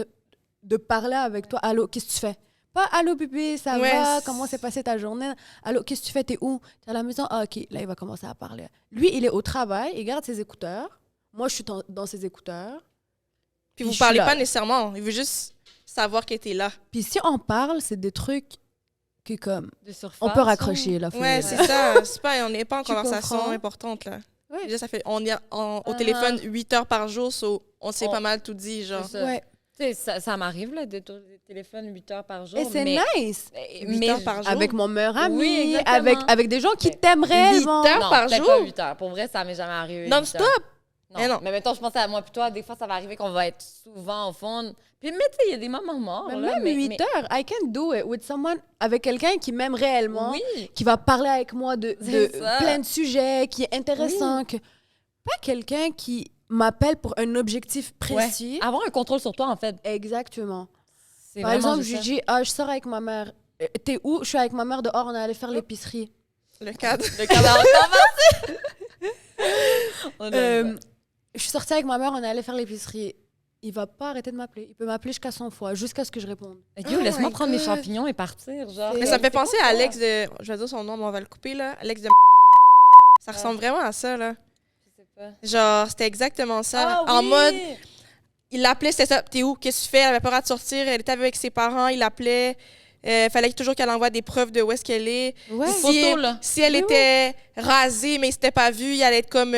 de parler avec toi. Allô, qu'est-ce que tu fais? Pas allô, bébé, ça Ouais, va? c'est- Comment s'est passée ta journée? Allô, qu'est-ce que tu fais? T'es où? T'es à la maison? Ah, ok. Là, il va commencer à parler. Lui, il est au travail, il garde ses écouteurs. Moi, je suis dans ses écouteurs. Puis vous je parlez suis là. pas nécessairement. Il veut juste savoir que t'es là. Puis si on parle, c'est des trucs que, comme, De surface. on peut raccrocher, là. faut Ouais, le c'est dire. ça. C'est pas, on n'est pas en Tu conversation comprends? importante, là. Ouais. Déjà, ça fait, on est au téléphone 8 heures par jour, on s'est On- pas mal tout dit, genre. C'est ça. Ouais. Tu sais, ça m'arrive, là, de tourner le téléphone 8 heures par jour. Et c'est mais, nice. 8 heures par jour. Avec mon meilleur ami, Oui, exactement. avec des gens qui Mais- t'aiment réellement. 8 heures Non, par peut-être jour? pas 8 heures. Pour vrai, ça m'est jamais arrivé. 8 Non-stop? heures. Non, mais mettons, je pense à moi puis toi, des fois, ça va arriver qu'on va être souvent au fond. Puis, mais tu sais, il y a des moments morts. Mais là, même 8 heures, I can do it with someone, avec quelqu'un qui m'aime réellement, Oui. qui va parler avec moi de C'est ça. plein de sujets, qui est intéressant. Pas quelqu'un qui m'appelle pour un objectif précis. Avoir un contrôle sur toi, en fait. Exactement. C'est Par vraiment exemple, je juste lui dis, je sors avec ma mère. T'es où? Je suis avec ma mère dehors, on est allé faire l'épicerie. Le cadre. ça. Le cadavre Je suis sortie avec ma mère, on est allé faire l'épicerie. Il va pas arrêter de m'appeler. Il peut m'appeler jusqu'à 100 fois, jusqu'à ce que je réponde. Yo, laisse-moi my prendre mes God. champignons et partir, genre. Mais ça me fait C'est penser quoi à ça? Alex de... Je vais dire son nom, mais on va le couper, là. Alex de... Ça ressemble vraiment à ça, là. Je sais pas. Genre, c'était exactement ça. Ah, En oui! mode, il l'appelait, c'était ça. T'es où? Qu'est-ce que tu fais? Elle avait pas le droit de sortir. Elle était avec ses parents. Il l'appelait. Fallait toujours qu'elle envoie des preuves de où est-ce qu'elle est. Ouais. Des Si, photos, là. si elle était rasée, mais il s'était pas vu, il allait être comme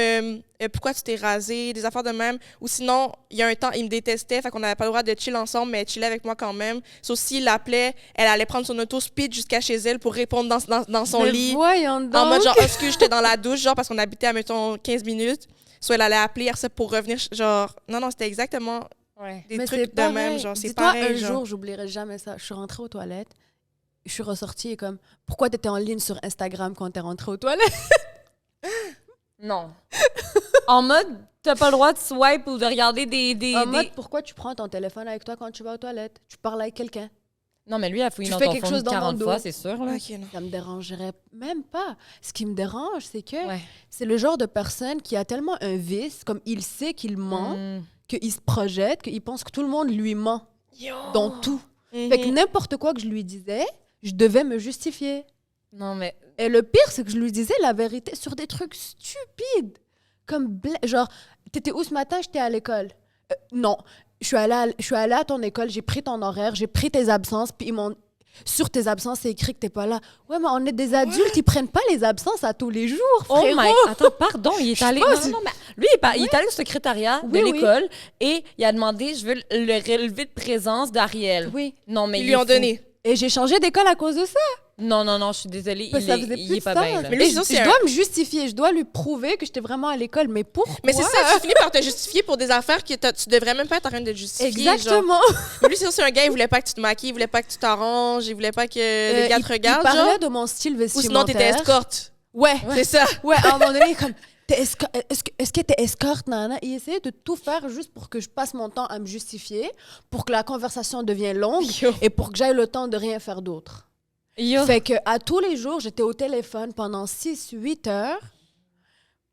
pourquoi tu t'es rasée, des affaires de même. Ou sinon, il y a un temps, il me détestait, fait qu'on n'avait pas le droit de chill ensemble, mais elle chillait avec moi quand même. Sauf s'il l'appelait, elle allait prendre son auto speed jusqu'à chez elle pour répondre dans son Mais lit. voyons donc. En mode genre, excuse, j'étais dans la douche, genre parce qu'on habitait à, mettons, 15 minutes. Soit elle allait appeler ça pour revenir, genre, non, c'était exactement Ouais. des Mais trucs c'est de pareil. même, genre, c'est Dis-toi, pareil. un genre. jour, j'oublierai jamais ça. Je suis rentrée aux toilettes. Je suis ressortie et comme, pourquoi t'étais en ligne sur Instagram quand t'es rentrée aux toilettes? Non. En mode, t'as pas le droit de swipe ou de regarder des... En mode, pourquoi tu prends ton téléphone avec toi quand tu vas aux toilettes? Tu parles avec quelqu'un. Non, mais lui, il a fouillé Tu dans fais ton quelque phone chose dans mon 40 dos. fois, c'est sûr. Là. Ok, non. Ça me dérangerait même pas. Ce qui me dérange, c'est que Ouais. c'est le genre de personne qui a tellement un vice, comme il sait qu'il ment, Mm. qu'il se projette, qu'il pense que tout le monde lui ment Yo. dans tout. Mhm. Fait que n'importe quoi que je lui disais, je devais me justifier. Non, mais... Et le pire, c'est que je lui disais la vérité sur des trucs stupides. Comme, genre, t'étais où ce matin? J'étais à l'école. Non, je suis allée à ton école, j'ai pris ton horaire, j'ai pris tes absences, puis ils m'ont... Sur tes absences, c'est écrit que t'es pas là. Ouais, mais on est des adultes, ils prennent pas les absences à tous les jours, Oh frérot. my... Attends, pardon, il est allé... pas Non, si- non, mais lui, il est allé au secrétariat de Oui, oui. l'école et il a demandé, je veux le relevé de présence d'Ariel. Oui. Non, mais Ils il lui est ont fou. donné. Et j'ai changé d'école à cause de ça. Non, je suis désolée. Parce que ça faisait Il plus est de pas sens. bien, là. Mais lui, Et sinon, je c'est dois me justifier, je dois lui prouver que j'étais vraiment à l'école. Mais pourquoi? Mais c'est ça, tu finis par te justifier pour des affaires que tu devrais même pas être en train de te justifier. Genre. Exactement. Mais lui, sinon, c'est un gars, il voulait pas que tu te maquilles, il voulait pas que tu t'arranges, il voulait pas que les gars te Il regardent. parlait genre. de mon style Ou vestimentaire. sinon, t'étais escorte. Ouais. C'est ça. Ouais, à un moment donné, comme, est-ce que t'es escorte, nana? Il essayait de tout faire juste pour que je passe mon temps à me justifier, pour que la conversation devienne longue Yo. et pour que j'aie le temps de rien faire d'autre. Yo. Fait que à tous les jours, j'étais au téléphone pendant 6-8 heures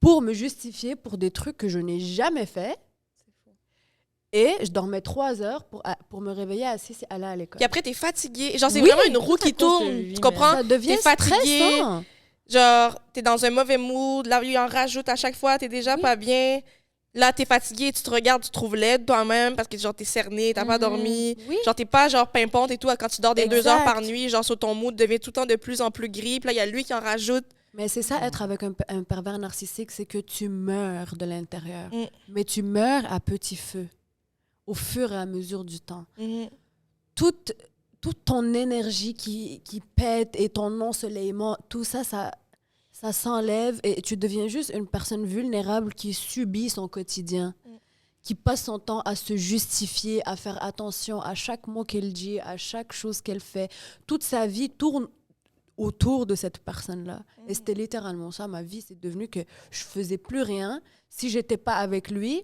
pour me justifier pour des trucs que je n'ai jamais fait. Et je dormais 3 heures pour me réveiller à 6 et aller à l'école. Puis après, t'es fatigué. Genre, c'est Oui, vraiment une roue tout à qui cause de tourne. lui, Tu man. comprends? Ça devient T'es fatigué. stressant. Genre, t'es dans un mauvais mood. Là, il en rajoute à chaque fois. T'es déjà pas bien. Là, t'es fatigué. Tu te regardes, tu te trouves laide toi-même parce que, genre, t'es cerné, t'as pas dormi. Oui. Genre, t'es pas, genre, pimpante et tout. Quand tu dors des 2 heures Exact. par nuit, genre, sur ton mood devient tout le temps de plus en plus gris. Puis là, il y a lui qui en rajoute. Mais c'est ça, être avec un pervers narcissique, c'est que tu meurs de l'intérieur. Mm. Mais tu meurs à petit feu, au fur et à mesure du temps. Mhm. Toute ton énergie qui pète et ton ensoleillement, tout ça, ça s'enlève et tu deviens juste une personne vulnérable qui subit son quotidien, qui passe son temps à se justifier, à faire attention à chaque mot qu'elle dit, à chaque chose qu'elle fait. Toute sa vie tourne autour de cette personne-là. Et c'était littéralement ça, ma vie. C'est devenu que je faisais plus rien si j'étais pas avec lui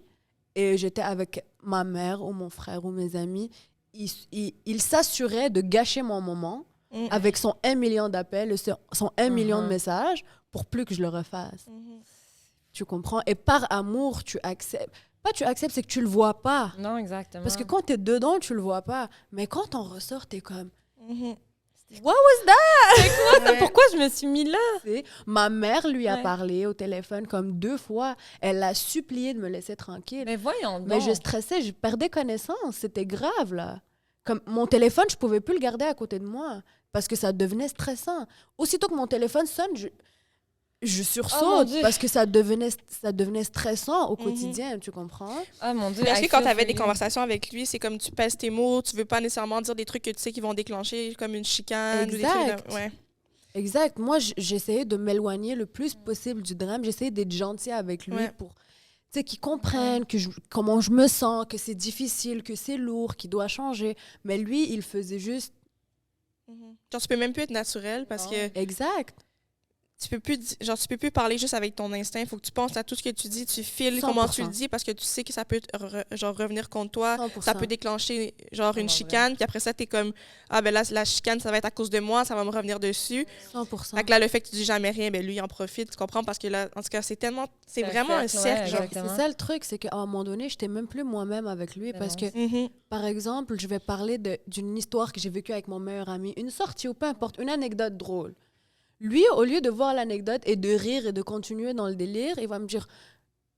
et j'étais avec ma mère ou mon frère ou mes amis. Il s'assurait de gâcher mon moment Mhm. avec son 1 million d'appels, son 1 million de Mhm. messages pour plus que je le refasse. Mhm. Tu comprends? Et par amour, tu acceptes. Pas tu acceptes, c'est que tu le vois pas. Non, exactement. Parce que quand t'es dedans, tu le vois pas. Mais quand on ressort, t'es comme... Mhm. What was that? Ouais. Pourquoi je me suis mis là? sais. Ma mère lui a Ouais. parlé au téléphone comme 2 fois. Elle l'a supplié de me laisser tranquille. Mais voyons donc. Mais je stressais, je perdais connaissance. C'était grave, là. Comme mon téléphone, je pouvais plus le garder à côté de moi parce que ça devenait stressant. Aussitôt que mon téléphone sonne, je Oh mon sursaute Dieu. parce que ça devenait stressant au quotidien, tu comprends? Ah mon Dieu. Mais est-ce I que quand feel tu avais for des you. conversations avec lui, c'est comme tu pèses tes mots, tu veux pas nécessairement dire des trucs que tu sais qui vont déclencher comme une chicane ou des Exact. trucs de... Ouais. Exact. Moi, j'essayais de m'éloigner le plus possible du drame. J'essayais d'être gentille avec lui Ouais. pour... sais, qui comprennent comment je me sens, que c'est difficile, que c'est lourd, qu'il doit changer. Mais lui, il faisait juste... Genre, tu peux même plus être naturel parce que Exact. tu peux plus parler juste avec ton instinct. Il faut que tu penses à tout ce que tu dis, tu files comment tu le 100%. dis parce que tu sais que ça peut genre revenir contre toi. 100%. Ça peut déclencher genre une chicane. Puis après ça, t'es comme, ah ben là, la chicane, ça va être à cause de moi, ça va me revenir dessus. 100%. Fait que là, le fait que tu dis jamais rien, ben lui, il en profite, tu comprends? Parce que là, en tout cas, c'est un vraiment un cercle, ouais, cercle. Genre. exactement. C'est ça le truc, c'est qu'à un moment donné, j'étais même plus moi-même avec lui Mais parce non, que, Mhm. par exemple, je vais parler d'une histoire que j'ai vécue avec mon meilleur ami, une sortie ou peu importe, une anecdote drôle. Lui, au lieu de voir l'anecdote et de rire et de continuer dans le délire, il va me dire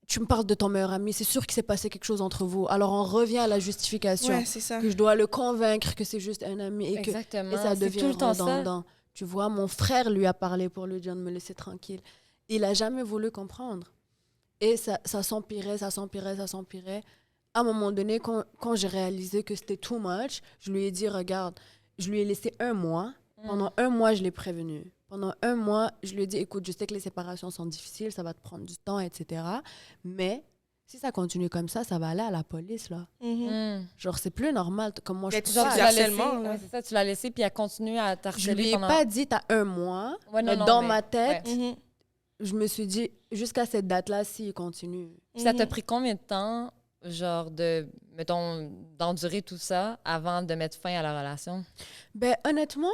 tu me parles de ton meilleur ami, c'est sûr qu'il s'est passé quelque chose entre vous. Alors on revient à la justification, Ouais, c'est ça. que je dois le convaincre que c'est juste un ami et Exactement. et ça C'est devient tout le temps ça. redondant. Tu vois, mon frère lui a parlé pour lui dire de me laisser tranquille. Il a jamais voulu comprendre. Et ça s'empirait, ça s'empirait, ça s'empirait. À un moment donné, quand j'ai réalisé que c'était too much, je lui ai dit, regarde, je lui ai laissé 1 mois. Pendant 1 mois, je l'ai prévenu. Pendant 1 mois, je lui ai dit, écoute, je sais que les séparations sont difficiles, ça va te prendre du temps, etc. Mais si ça continue comme ça va aller à la police, là. Mhm. Mm. Genre, c'est plus normal. Comment je Mais peux Genre, faire? tu l'as laissé, harcèlement, là. ouais, c'est ça, tu l'as laissé, puis elle continue à Je t'harceler lui ai pendant... pas dit, t'as 1 mois. Ouais, non, mais non, dans mais- ma tête, Mhm. je me suis dit, jusqu'à cette date-là, s'il continue. Puis ça t'a Mhm. pris combien de temps, genre, mettons, d'endurer tout ça avant de mettre fin à la relation? Ben, honnêtement,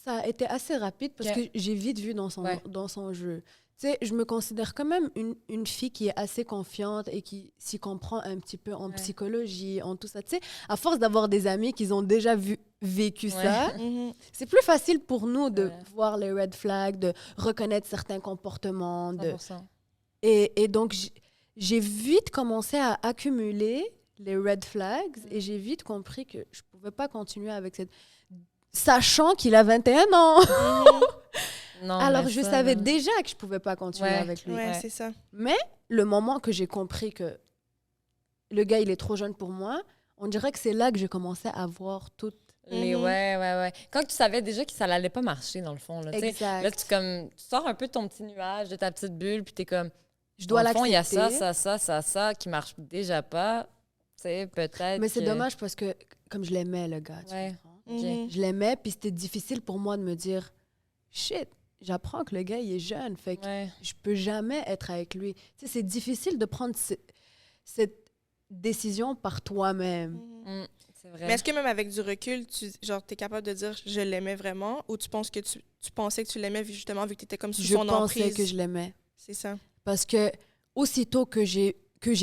ça a été assez rapide parce Ok. que j'ai vite vu dans Ouais. son jeu. Tu sais, je me considère quand même une fille qui est assez confiante et qui s'y comprend un petit peu en Ouais. psychologie, en tout ça. Tu sais, à force d'avoir des amis qui ont déjà vécu Ouais. ça, Mhm. c'est plus facile pour nous de Ouais. voir les red flags, de reconnaître certains comportements. 100%. Et donc, j'ai vite commencé à accumuler les red flags et j'ai vite compris que je pouvais pas continuer avec cette... Sachant qu'il a 21 ans. Non, Alors, mais je ça, savais là. déjà que je pouvais pas continuer Ouais. avec lui. Ouais, Ouais. c'est ça. Mais le moment que j'ai compris que le gars, il est trop jeune pour moi, on dirait que c'est là que j'ai commencé à voir tout. Les, Mhm. ouais. Quand tu savais déjà que ça n'allait pas marcher, dans le fond, là, tu sais. Exact. Là, tu sors un peu de ton petit nuage, de ta petite bulle, puis t'es comme, Je dois dans le fond, il y a l'accepter. ça qui marche déjà pas. Tu sais, peut-être Mais c'est que- dommage parce que, comme je l'aimais, le gars, tu Ouais. comprends? Ok. Mhm. Je l'aimais, puis c'était difficile pour moi de me dire, shit, j'apprends que le gars, il est jeune, fait que Ouais. je peux jamais être avec lui. Tu sais, c'est difficile de prendre cette décision par toi-même. Mhm. Mm, c'est vrai. Mais est-ce que même avec du recul, tu es capable de dire je l'aimais vraiment ou tu penses que tu pensais que tu l'aimais justement vu que tu étais comme sous Je son pensais emprise? que je l'aimais. C'est ça. Parce que aussitôt que j'ai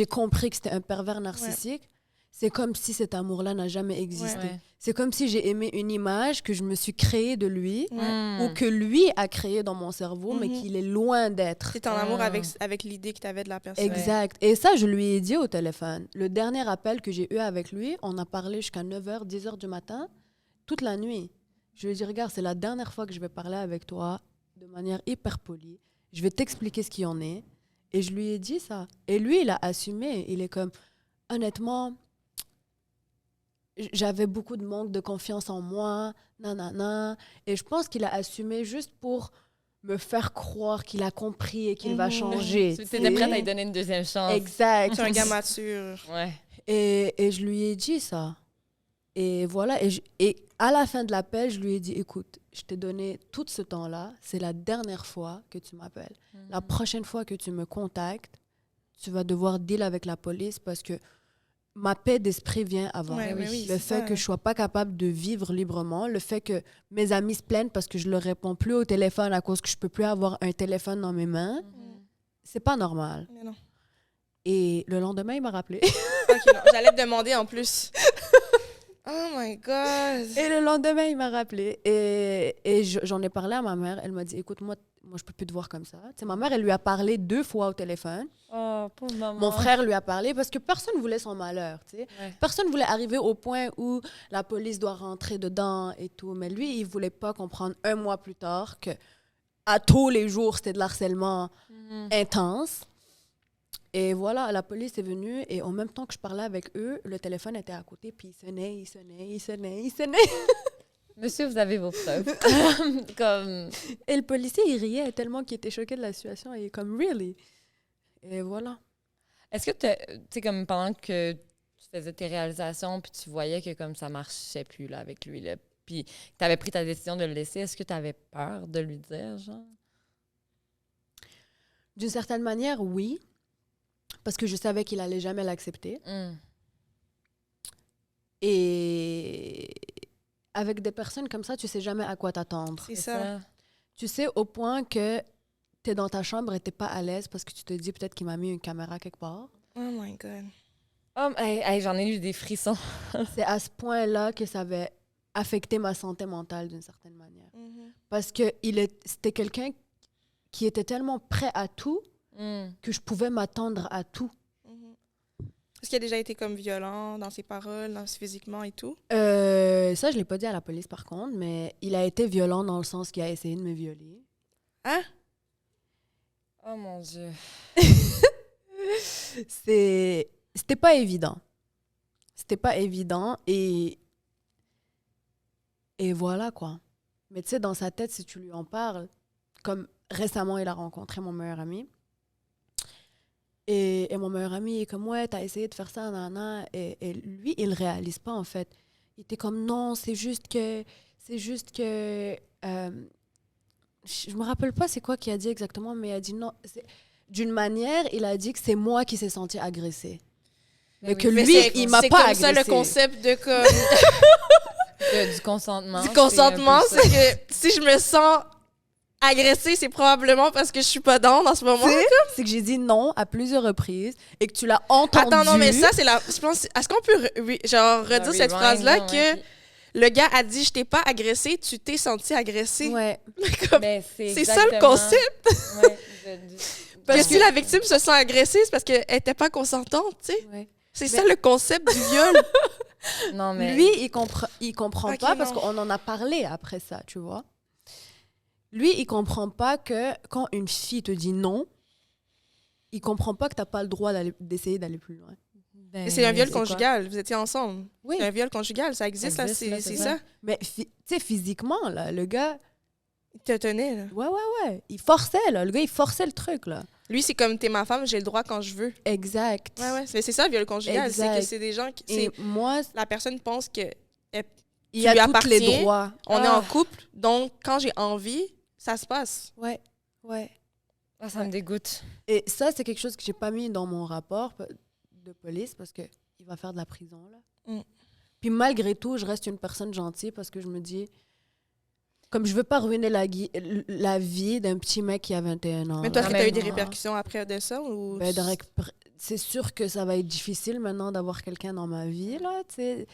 compris que c'était un pervers narcissique, c'est comme si cet amour-là n'a jamais existé. Ouais. C'est comme si j'ai aimé une image que je me suis créée de lui Mm. ou que lui a créée dans mon cerveau, mais Mhm. qu'il est loin d'être. Tu es en amour Ah. avec l'idée que tu avais de la personne. Exact. Et ça, je lui ai dit au téléphone. Le dernier appel que j'ai eu avec lui, on a parlé jusqu'à 9h, 10h du matin, toute la nuit. Je lui ai dit, regarde, c'est la dernière fois que je vais parler avec toi de manière hyper polie. Je vais t'expliquer ce qu'il en est. Et je lui ai dit ça. Et lui, il a assumé. Il est comme, honnêtement, j'avais beaucoup de manque de confiance en moi, nanana. Et je pense qu'il a assumé juste pour me faire croire qu'il a compris et qu'il va Mhm. changer. Tu tu étais sais. prête à lui donner une deuxième chance. Exact. Tu es un gars mature. Ouais. Et je lui ai dit ça. Et voilà. Et à la fin de l'appel, je lui ai dit, écoute, je t'ai donné tout ce temps-là. C'est la dernière fois que tu m'appelles. La prochaine fois que tu me contactes, tu vas devoir deal avec la police parce que ma paix d'esprit vient avant. Ouais, oui. mais oui, Le c'est fait ça. que je sois pas capable de vivre librement, le fait que mes amis se plaignent parce que je leur réponds plus au téléphone à cause que je peux plus avoir un téléphone dans mes mains, c'est pas normal. Mais non. Et le lendemain, il m'a rappelé. Ok, non, j'allais te demander en plus. Oh my God. Et le lendemain, il m'a rappelé. Et j'en ai parlé à ma mère. Elle m'a dit, écoute, moi, je peux plus te voir comme ça. Tu sais, ma mère, elle lui a parlé 2 fois au téléphone. Oh, pauvre maman. Mon frère lui a parlé parce que personne voulait son malheur. Tu sais. Ouais. Personne voulait arriver au point où la police doit rentrer dedans et tout. Mais lui, il voulait pas comprendre 1 mois plus tard que à tous les jours, c'était de l'harcèlement Mhm. intense. Et voilà, la police est venue et en même temps que je parlais avec eux, le téléphone était à côté, puis il sonnait. Monsieur, vous avez vos preuves. Comme... Et le policier, il riait tellement qu'il était choqué de la situation. Et il est comme, really? Et voilà. Est-ce que tu sais, comme pendant que tu faisais tes réalisations, puis tu voyais que comme ça marchait plus là, avec lui, là, puis tu avais pris ta décision de le laisser, est-ce que tu avais peur de lui dire, genre? D'une certaine manière, oui, parce que je savais qu'il allait jamais l'accepter. Et avec des personnes comme ça, tu sais jamais à quoi t'attendre. C'est ça. Tu sais au point que tu es dans ta chambre et t'es pas à l'aise parce que tu te dis peut-être qu'il m'a mis une caméra quelque part. Oh my God. Oh, j'en ai eu des frissons. C'est à ce point-là que ça avait affecté ma santé mentale d'une certaine manière. Parce que c'était quelqu'un qui était tellement prêt à tout que je pouvais m'attendre à tout. Est-ce qu'il a déjà été comme violent dans ses paroles, physiquement et tout? Ça, je l'ai pas dit à la police par contre, mais il a été violent dans le sens qu'il a essayé de me violer. Hein? Oh mon Dieu. C'était pas évident. C'était pas évident et voilà quoi. Mais tu sais, dans sa tête, si tu lui en parles, comme récemment, il a rencontré mon meilleur ami. Et mon meilleur ami est comme, ouais, t'as essayé de faire ça, nana. Et lui, il réalise pas, en fait. Il était comme, non, c'est juste que... je me rappelle pas c'est quoi qu'il a dit exactement, mais il a dit non. D'une manière, il a dit que c'est moi qui s'est senti agressé. Mais que lui, il m'a pas agressé. C'est comme ça le concept de comme... Du consentement. Du consentement, c'est que si je me sens agressée, c'est probablement parce que je suis pas down en ce moment. C'est que j'ai dit non à plusieurs reprises et que tu l'as entendu. Attends, non, mais ça, c'est la... Je pense... Est-ce qu'on peut redire cette phrase-là que le gars a dit « Je t'ai pas agressé, tu t'es senti agressé. » Ouais. C'est ça le concept. Ouais, parce que si la victime se sent agressée, c'est parce qu'elle était pas consentante, tu sais. Ouais. C'est ça le concept du viol. Non, mais... Lui, il comprend Ok, pas non. parce qu'on en a parlé après ça, tu vois. Lui, il comprend pas que quand une fille te dit non, il comprend pas que t'as pas le droit d'essayer d'aller plus loin. Mais c'est un viol c'est conjugal. Vous étiez ensemble. Oui. C'est un viol conjugal. Ça existe, là. C'est ça. Mais tu sais, physiquement, là, le gars... Il te tenait, là. Ouais. Il forçait, là. Le gars, il forçait le truc, là. Lui, c'est comme t'es ma femme, j'ai le droit quand je veux. Exact. Ouais. Mais c'est ça, le viol conjugal. C'est que c'est des gens qui... Et moi, La personne pense que il y a lui tous les appartiens. droits. On est en couple, donc quand j'ai envie, ça se passe. Ouais. Ah, ça me dégoûte. Et ça, c'est quelque chose que j'ai pas mis dans mon rapport de police parce que il va faire de la prison, là. Puis malgré tout, je reste une personne gentille parce que je me dis, comme je veux pas ruiner la vie d'un petit mec qui a 21 ans. Mais toi, est-ce que tu as eu des là. répercussions après de ça? Ou... Ben, c'est sûr que ça va être difficile maintenant d'avoir quelqu'un dans ma vie, là, tu sais.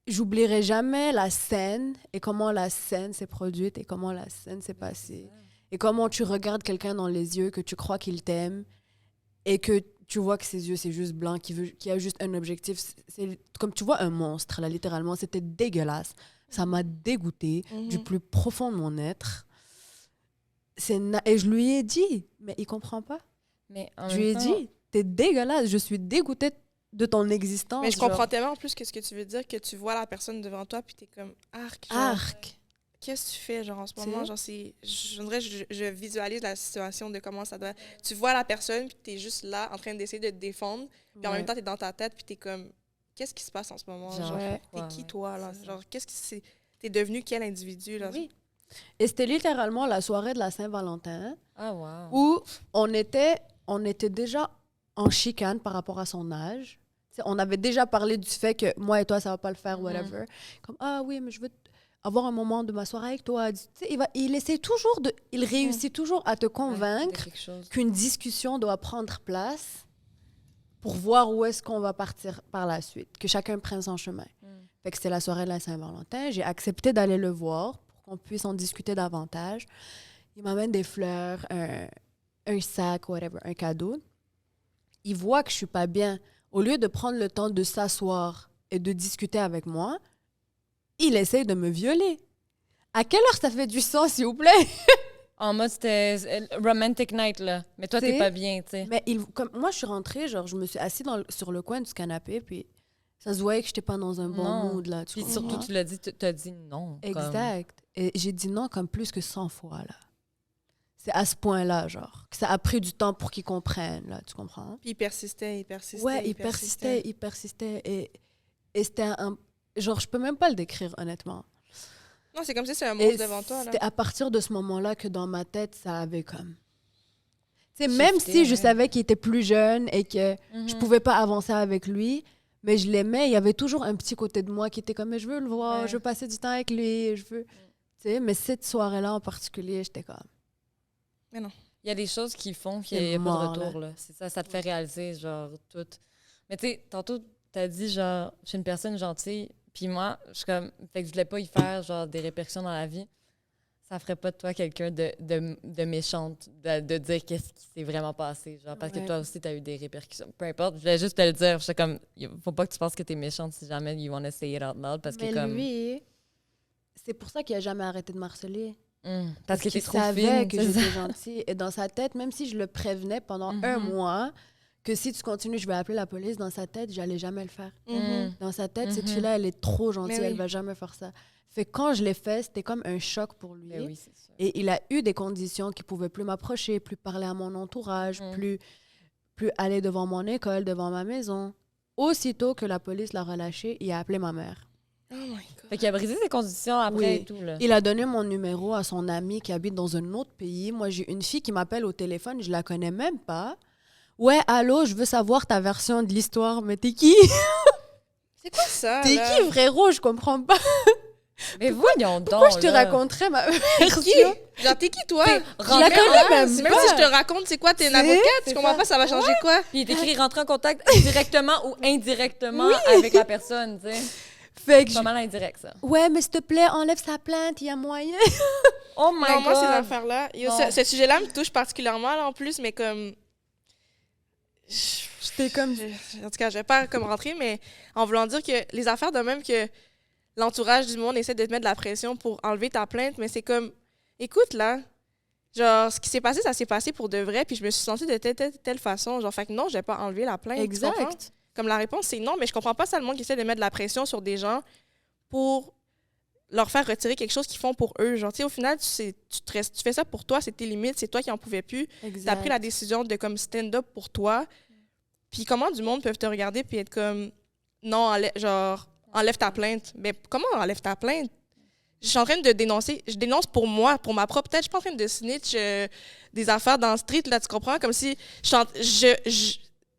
J'oublierai jamais la scène et comment la scène s'est produite et comment la scène s'est passée. Et comment tu regardes quelqu'un dans les yeux, que tu crois qu'il t'aime et que tu vois que ses yeux, c'est juste blanc, qui a juste un objectif. C'est comme tu vois un monstre, là, littéralement. C'était dégueulasse. Ça m'a dégoûtée du plus profond de mon être. Et je lui ai dit, mais il comprend pas. Mais Je lui ai dit, t'es dégueulasse, je suis dégoûtée de ton existence. Mais je comprends tellement plus que ce que tu veux dire, que tu vois la personne devant toi, puis t'es comme arc. Arc. Qu'est-ce que tu fais, genre, en ce moment? Genre, je visualise la situation de comment ça doit... Tu vois la personne, puis t'es juste là, en train d'essayer de te défendre, puis en même temps, t'es dans ta tête, puis t'es comme... Qu'est-ce qui se passe en ce moment? Genre, t'es qui, toi, là? Genre, qu'est-ce qui c'est... T'es devenu quel individu, là? Oui. Et c'était littéralement la soirée de la Saint-Valentin, où où on était déjà en chicane par rapport à son âge. T'sais, on avait déjà parlé du fait que moi et toi, ça va pas le faire, whatever. Comme, ah oui, mais je veux avoir un moment de m'asseoir avec toi. Il essaie toujours il réussit toujours à te convaincre qu'une discussion doit prendre place pour voir où est-ce qu'on va partir par la suite, que chacun prenne son chemin. Fait que c'était la soirée de la Saint-Valentin. J'ai accepté d'aller le voir pour qu'on puisse en discuter davantage. Il m'amène des fleurs, un sac, whatever, un cadeau. Il voit que je suis pas bien. Au lieu de prendre le temps de s'asseoir et de discuter avec moi, il essaye de me violer. À quelle heure ça fait du sens, s'il vous plaît? En mode, c'était romantic night, là. Mais toi, t'es pas bien, tu sais. Mais comme moi, je suis rentrée, genre, je me suis assise sur le coin du canapé, puis ça se voyait que j'étais pas dans un bon mood, là. Puis surtout, tu l'as dit, t'as dit non. Exact. Et j'ai dit non comme plus que 100 fois, là. c'est à ce point-là, genre. Que ça a pris du temps pour qu'ils comprennent, là, tu comprends? Puis il persistait. Ouais, il persistait. Et c'était un... Genre, je peux même pas le décrire, honnêtement. Non, c'est comme si c'est un Et monstre devant toi, là. c'était à partir de ce moment-là que dans ma tête, ça avait comme... Tu sais, même Shifté, si je ouais. savais qu'il était plus jeune et que je pouvais pas avancer avec lui, mais je l'aimais, il y avait toujours un petit côté de moi qui était comme, mais je veux le voir, Ouais. je veux passer du temps avec lui, je veux... Tu sais, mais cette soirée-là en particulier, j'étais comme... Il y a des choses qui font qu'il C'est n'y a pas mort, de retour, là. C'est ça, ça te fait réaliser, genre, tout. Mais tu sais, tantôt, t'as dit, genre, je suis une personne gentille, puis moi, je suis comme, fait que je voulais pas y faire, genre, des répercussions dans la vie. Ça ferait pas de toi quelqu'un de méchante, de dire qu'est-ce qui s'est vraiment passé, genre, parce que Ouais. toi aussi, t'as eu des répercussions. Peu importe, je voulais juste te le dire. J'étais comme, faut pas que tu penses que t'es méchante si jamais you wanna say it out loud, parce Mais que comme... lui, c'est pour ça qu'il a jamais arrêté de me harceler. parce que qu'il t'es trop savait fine, que c'est ça. j'étais gentille. Et dans sa tête, même si je le prévenais pendant un mois, que si tu continues, je vais appeler la police, dans sa tête, j'allais jamais le faire. Dans sa tête, cette fille-là, elle est trop gentille, Mais oui. elle va jamais faire ça. Fait que quand je l'ai fait, c'était comme un choc pour lui. Ben oui, c'est ça. Et il a eu des conditions qu'il pouvait plus m'approcher, plus parler à mon entourage, plus aller devant mon école, devant ma maison. Aussitôt que la police l'a relâché, il a appelé ma mère. Oh my God. Fait qu'il a brisé ses conditions après Oui. et tout, là. Il a donné mon numéro à son ami qui habite dans un autre pays. Moi, j'ai une fille qui m'appelle au téléphone, je la connais même pas. Ouais, allô, je veux savoir ta version de l'histoire. Mais t'es qui? C'est quoi ça, T'es là? qui, frérot? Je comprends pas. Mais voyons donc, Pourquoi je te là. raconterais ma Qui? version? Genre, t'es qui, toi? Je la connais même Même pas. si je te raconte, c'est quoi, t'es une C'est- avocate, tu c'est comprends ça. pas, ça va changer quoi? Puis il est écrit rentrer en contact directement ou indirectement avec la personne, tu sais. Fait que C'est pas mal indirect, ça. ouais, mais s'il te plaît, enlève sa plainte, il y a moyen. Oh my Non, God! moi, ces affaires-là, Non. ce sujet-là me touche particulièrement, là, en plus, mais comme... J'étais comme... En tout cas, je vais pas comme rentrer, mais en voulant dire que les affaires de même que l'entourage du monde essaie de te mettre de la pression pour enlever ta plainte, mais c'est comme, écoute, là, genre, ce qui s'est passé, ça s'est passé pour de vrai, puis je me suis sentie de telle façon, genre, fait que non, je vais pas enlever la plainte, tu comprends? Exact. Comme la réponse, c'est non, mais je comprends pas ça, le monde qui essaie de mettre de la pression sur des gens pour leur faire retirer quelque chose qu'ils font pour eux. Genre, tu sais, au final, tu fais ça pour toi, c'est tes limites, c'est toi qui en pouvais plus. Tu as pris la décision de comme stand-up pour toi. Puis comment du monde peuvent te regarder puis être comme non, enlève ta plainte. Mais comment enlève ta plainte? Je suis en train de dénoncer, je dénonce pour moi, pour ma propre tête. Je suis pas en train de snitch des affaires dans le street, là, tu comprends? Comme si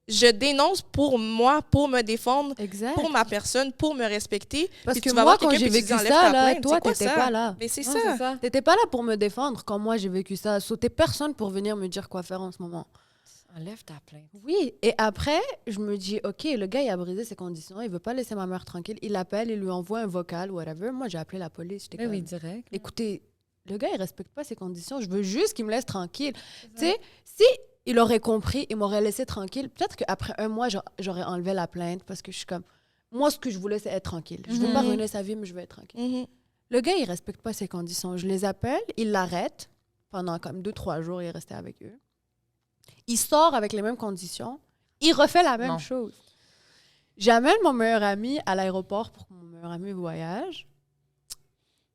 je dénonce pour moi, pour me défendre, Exact. pour ma personne, pour me respecter. Parce Puis que tu vas moi, voir quand quelqu'un, j'ai puis tu vécu dis, enlève ça, ta là, plainte. toi, C'est quoi t'étais ça? pas là. Mais c'est Non, ça. c'est ça. T'étais pas là pour me défendre quand moi j'ai vécu ça. T'es personne pour venir me dire quoi faire en ce moment. Enlève ta plainte. Oui, et après, je me dis, OK, le gars, il a brisé ses conditions, il veut pas laisser ma mère tranquille. Il appelle, il lui envoie un vocal, whatever. Moi, j'ai appelé la police. J'étais Mais comme, oui, direct. écoutez, le gars, il respecte pas ses conditions. Je veux juste qu'il me laisse tranquille. Tu sais, si il aurait compris, il m'aurait laissé tranquille. Peut-être qu'après un mois, j'aurais enlevé la plainte parce que je suis comme, moi, ce que je voulais, c'est être tranquille. Je veux pas ruiner sa vie, mais je veux être tranquille. Mhm. Le gars, il respecte pas ses conditions. Je les appelle, il l'arrête. Pendant comme 2-3 jours, il est resté avec eux. Il sort avec les mêmes conditions. Il refait la même Non. chose. J'amène mon meilleur ami à l'aéroport pour que mon meilleur ami voyage.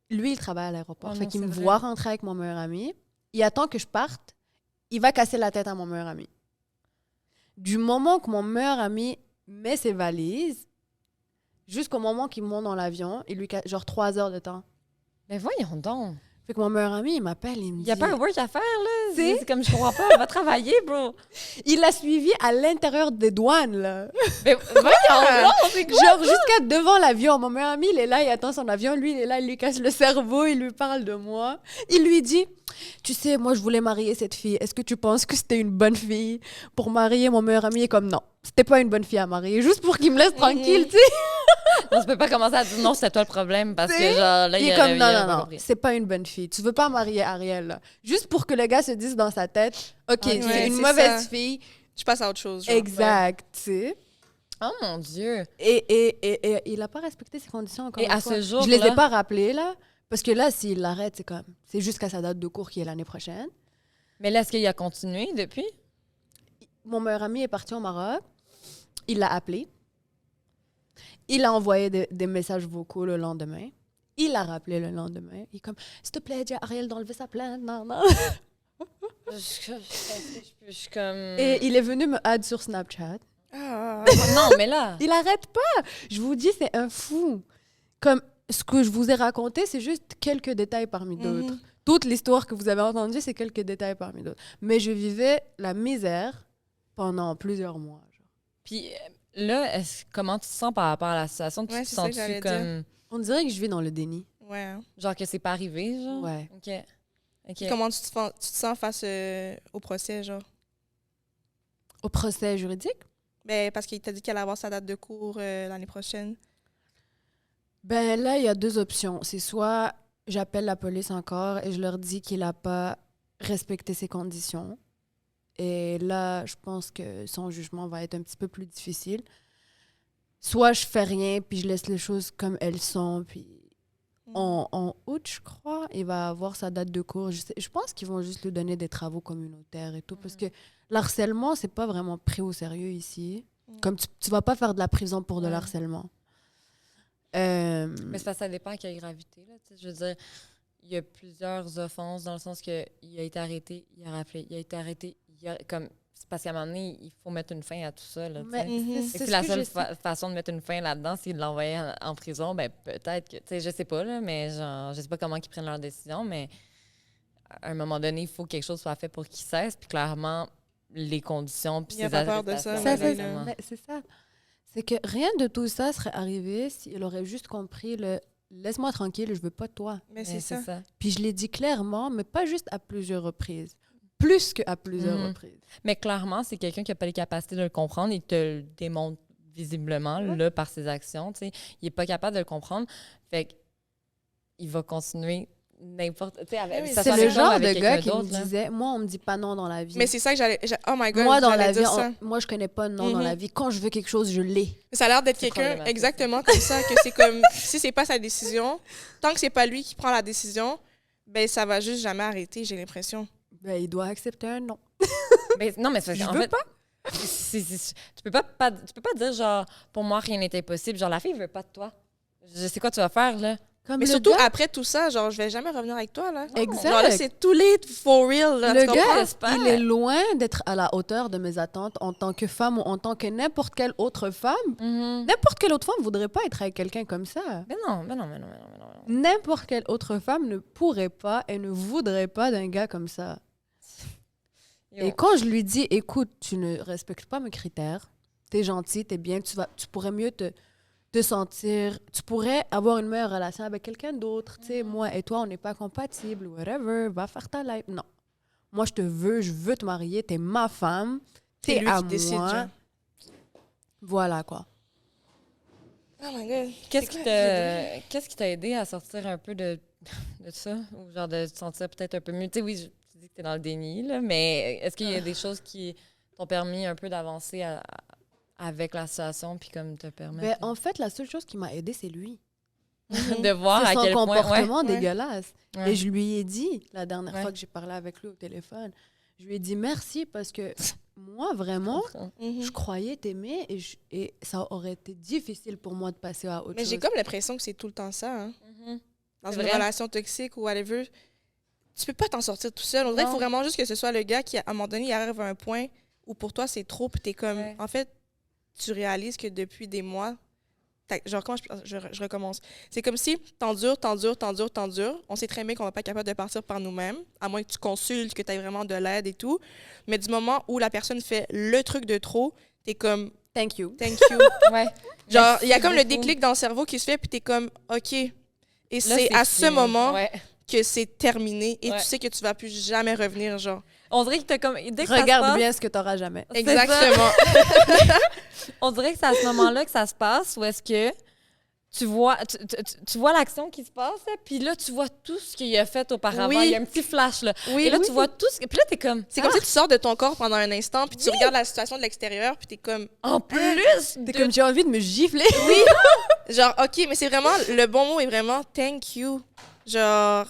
Lui, il travaille à l'aéroport. Oh fait non, qu'il me c'est vrai. voit rentrer avec mon meilleur ami. Il attend que je parte. Il va casser la tête à mon meilleur ami. Du moment que mon meilleur ami met ses valises, jusqu'au moment qu'il monte dans l'avion, il lui genre 3 heures de temps. Mais voyons donc. Fait que mon meilleur ami, il m'appelle, il me Il dit... n'y a pas un work à faire, là. C'est- C'est comme je comprends pas. Va travailler, bro. Il l'a suivi à l'intérieur des douanes, là. Mais voyons donc, c'est quoi? Genre jusqu'à devant l'avion. Mon meilleur ami, il est là, il attend son avion. Lui, il est là, il lui casse le cerveau, il lui parle de moi. Il lui dit, tu sais, moi, je voulais marier cette fille. Est-ce que tu penses que c'était une bonne fille pour marier? Mon meilleur ami est comme, non, c'était pas une bonne fille à marier. Juste pour qu'il me laisse tranquille, tu sais. On se peut pas commencer à dire non, c'est toi le problème parce que, C'est- genre, là, Il est aurait- comme, non, aurait non, pas non, compris. c'est pas une bonne fille. Tu veux pas marier Ariel, là. Juste pour que le gars se dise dans sa tête, OK, Ah, c'est ouais, une c'est mauvaise ça. fille. Je passe à autre chose. genre. Exact, tu sais. Oh mon Dieu. Et il a pas respecté ses conditions encore Et une à fois. ce jour, Je les ai là- pas rappelés, là. Parce que là, s'il l'arrête, c'est jusqu'à sa date de cours qui est l'année prochaine. Mais là, est-ce qu'il a continué depuis? Mon meilleur ami est parti au Maroc. Il l'a appelé. Il a envoyé des messages vocaux le lendemain. Il l'a rappelé le lendemain. Il est comme, s'il te plaît, dis à Ariel d'enlever sa plainte. Non, non. Je suis comme... Et il est venu me add sur Snapchat. Ah. Non, mais là... Il arrête pas. Je vous dis, c'est un fou. Comme ce que je vous ai raconté, c'est juste quelques détails parmi d'autres. Toute l'histoire que vous avez entendue, c'est quelques détails parmi d'autres. Mais je vivais la misère pendant plusieurs mois. Genre. Puis là, comment tu te sens par rapport à la situation? Tu Ouais, te c'est ça que sens-tu j'allais comme... On dirait que je vis dans le déni. Ouais. Hein. Genre que c'est pas arrivé, genre? Ouais. OK. Comment tu te sens face au procès, genre? Au procès juridique? Ben, parce qu'il t'a dit qu'elle allait avoir sa date de cours l'année prochaine. Ben là, il y a deux options. C'est soit j'appelle la police encore et je leur dis qu'il n'a pas respecté ses conditions. Et là, je pense que son jugement va être un petit peu plus difficile. Soit je fais rien, puis je laisse les choses comme elles sont, puis en août, je crois, il va avoir sa date de cours. Je pense qu'ils vont juste lui donner des travaux communautaires et tout, parce que l'harcèlement, c'est pas vraiment pris au sérieux ici. Comme tu vas pas faire de la prison pour de l'harcèlement. Mais ça dépend à quelle gravité, là. Je veux dire, il y a plusieurs offenses dans le sens qu'il a été arrêté, il a rappelé, il a été arrêté, comme... C'est parce qu'à un moment donné, il faut mettre une fin à tout ça. Là, c'est si la seule façon de mettre une fin là-dedans, c'est de l'envoyer en prison, ben peut-être que... Tu sais, je sais pas, là, mais genre, je sais pas comment ils prennent leur décision, mais à un moment donné, il faut que quelque chose soit fait pour qu'il cesse. Puis clairement, les conditions, puis ses arrestations... C'est ça. C'est que rien de tout ça serait arrivé s'il aurait juste compris le « laisse-moi tranquille, je veux pas de toi ». Mais c'est ça. Puis je l'ai dit clairement, mais pas juste à plusieurs reprises. Plus qu'à plusieurs reprises. Mais clairement, c'est quelqu'un qui n'a pas les capacités de le comprendre. Il te le démontre visiblement là, par ses actions. T'sais. Il n'est pas capable de le comprendre. Fait qu'il va continuer n'importe... C'est le genre de gars qui me disait, moi, on me dit pas non dans la vie. Mais c'est ça que j'allais... Oh my God, moi, dans la vie, ça. Moi, je connais pas non dans la vie. Quand je veux quelque chose, je l'ai. Ça a l'air d'être quelqu'un exactement comme ça, que c'est comme... Si c'est pas sa décision, tant que c'est pas lui qui prend la décision, ben ça va juste jamais arrêter, j'ai l'impression. Ben, il doit accepter un non. Mais, non, mais c'est je en veux fait, pas. Tu peux pas dire, genre, pour moi, rien n'était possible. Genre, la fille veut pas de toi. Je sais quoi tu vas faire, là. Mais surtout, après tout ça, genre, je vais jamais revenir avec toi, là. Exact. Genre, là, c'est too late for real, là. Le gars, il est loin d'être à la hauteur de mes attentes en tant que femme ou en tant que n'importe quelle autre femme. N'importe quelle autre femme voudrait pas être avec quelqu'un comme ça. Mais non. N'importe quelle autre femme ne pourrait pas et ne voudrait pas d'un gars comme ça. Et quand je lui dis, écoute, tu ne respectes pas mes critères, t'es gentil, t'es bien, tu pourrais mieux te sentir, tu pourrais avoir une meilleure relation avec quelqu'un d'autre. Tu sais, moi et toi, on n'est pas compatibles, whatever, va faire ta life. Non. Moi, je veux te marier, t'es ma femme, t'es à moi. Voilà, quoi. Oh my God. Qu'est-ce qui t'a aidé à sortir un peu de ça? Ou genre de te sentir peut-être un peu mieux? Tu sais, oui, tu dis que t'es dans le déni, là, mais est-ce qu'il y a des choses qui t'ont permis un peu d'avancer avec la situation, puis comme te permettre... Ben, en fait, la seule chose qui m'a aidée, c'est lui. De voir à quel point... son comportement dégueulasse. Ouais. Et je lui ai dit, la dernière fois que j'ai parlé avec lui au téléphone, je lui ai dit merci parce que moi, vraiment, je croyais t'aimer et ça aurait été difficile pour moi de passer à autre chose. Mais j'ai comme l'impression que c'est tout le temps ça. Hein? Dans une relation toxique ou whatever, tu peux pas t'en sortir tout seul. On dirait qu'il faut vraiment juste que ce soit le gars qui, à un moment donné, il arrive à un point où pour toi, c'est trop, puis t'es comme... En fait, tu réalises que depuis des mois, genre, comment je recommence? C'est comme si t'endures. On sait très bien qu'on va pas être capable de partir par nous-mêmes, à moins que tu consultes, que tu aies vraiment de l'aide et tout. Mais du moment où la personne fait le truc de trop, t'es comme... Thank you. Ouais. Genre, il y a comme le déclic dans le cerveau qui se fait, puis t'es comme, OK. Et là, c'est à ce moment que c'est terminé et tu sais que tu vas plus jamais revenir, genre. On dirait que t'as comme... Dès que regarde ça se bien ce que t'auras jamais. Exactement. On dirait que c'est à ce moment-là que ça se passe, où est-ce que tu vois l'action qui se passe, puis là, tu vois tout ce qu'il a fait auparavant. Oui. Il y a un petit flash, là. Oui, et là, tu vois tout ce... Puis là, t'es comme... C'est comme si tu sors de ton corps pendant un instant, puis tu regardes la situation de l'extérieur, puis t'es comme... En plus! T'es comme, j'ai envie de me gifler. Oui! Genre, OK, mais c'est vraiment... Le bon mot est vraiment « thank you ». Genre...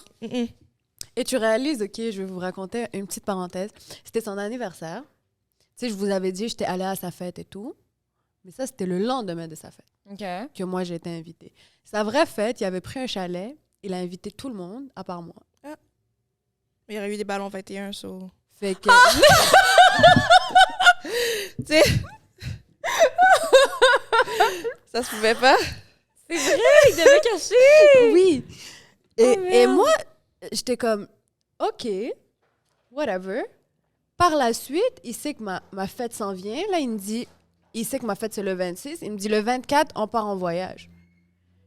Et tu réalises, OK, je vais vous raconter une petite parenthèse. C'était son anniversaire. Tu sais, je vous avais dit, j'étais allée à sa fête et tout. Mais ça, c'était le lendemain de sa fête que moi, j'ai été invitée. Sa vraie fête, il avait pris un chalet. Il a invité tout le monde, à part moi. Il y aurait eu des ballons 21, so... Fait que... Tu sais... Ça se pouvait pas. C'est vrai, il devait cacher! Oui. Et merde. moi, j'étais comme, OK, whatever. Par la suite, il sait que ma fête s'en vient. Là, il me dit, il sait que ma fête, c'est le 26. Il me dit, le 24, on part en voyage.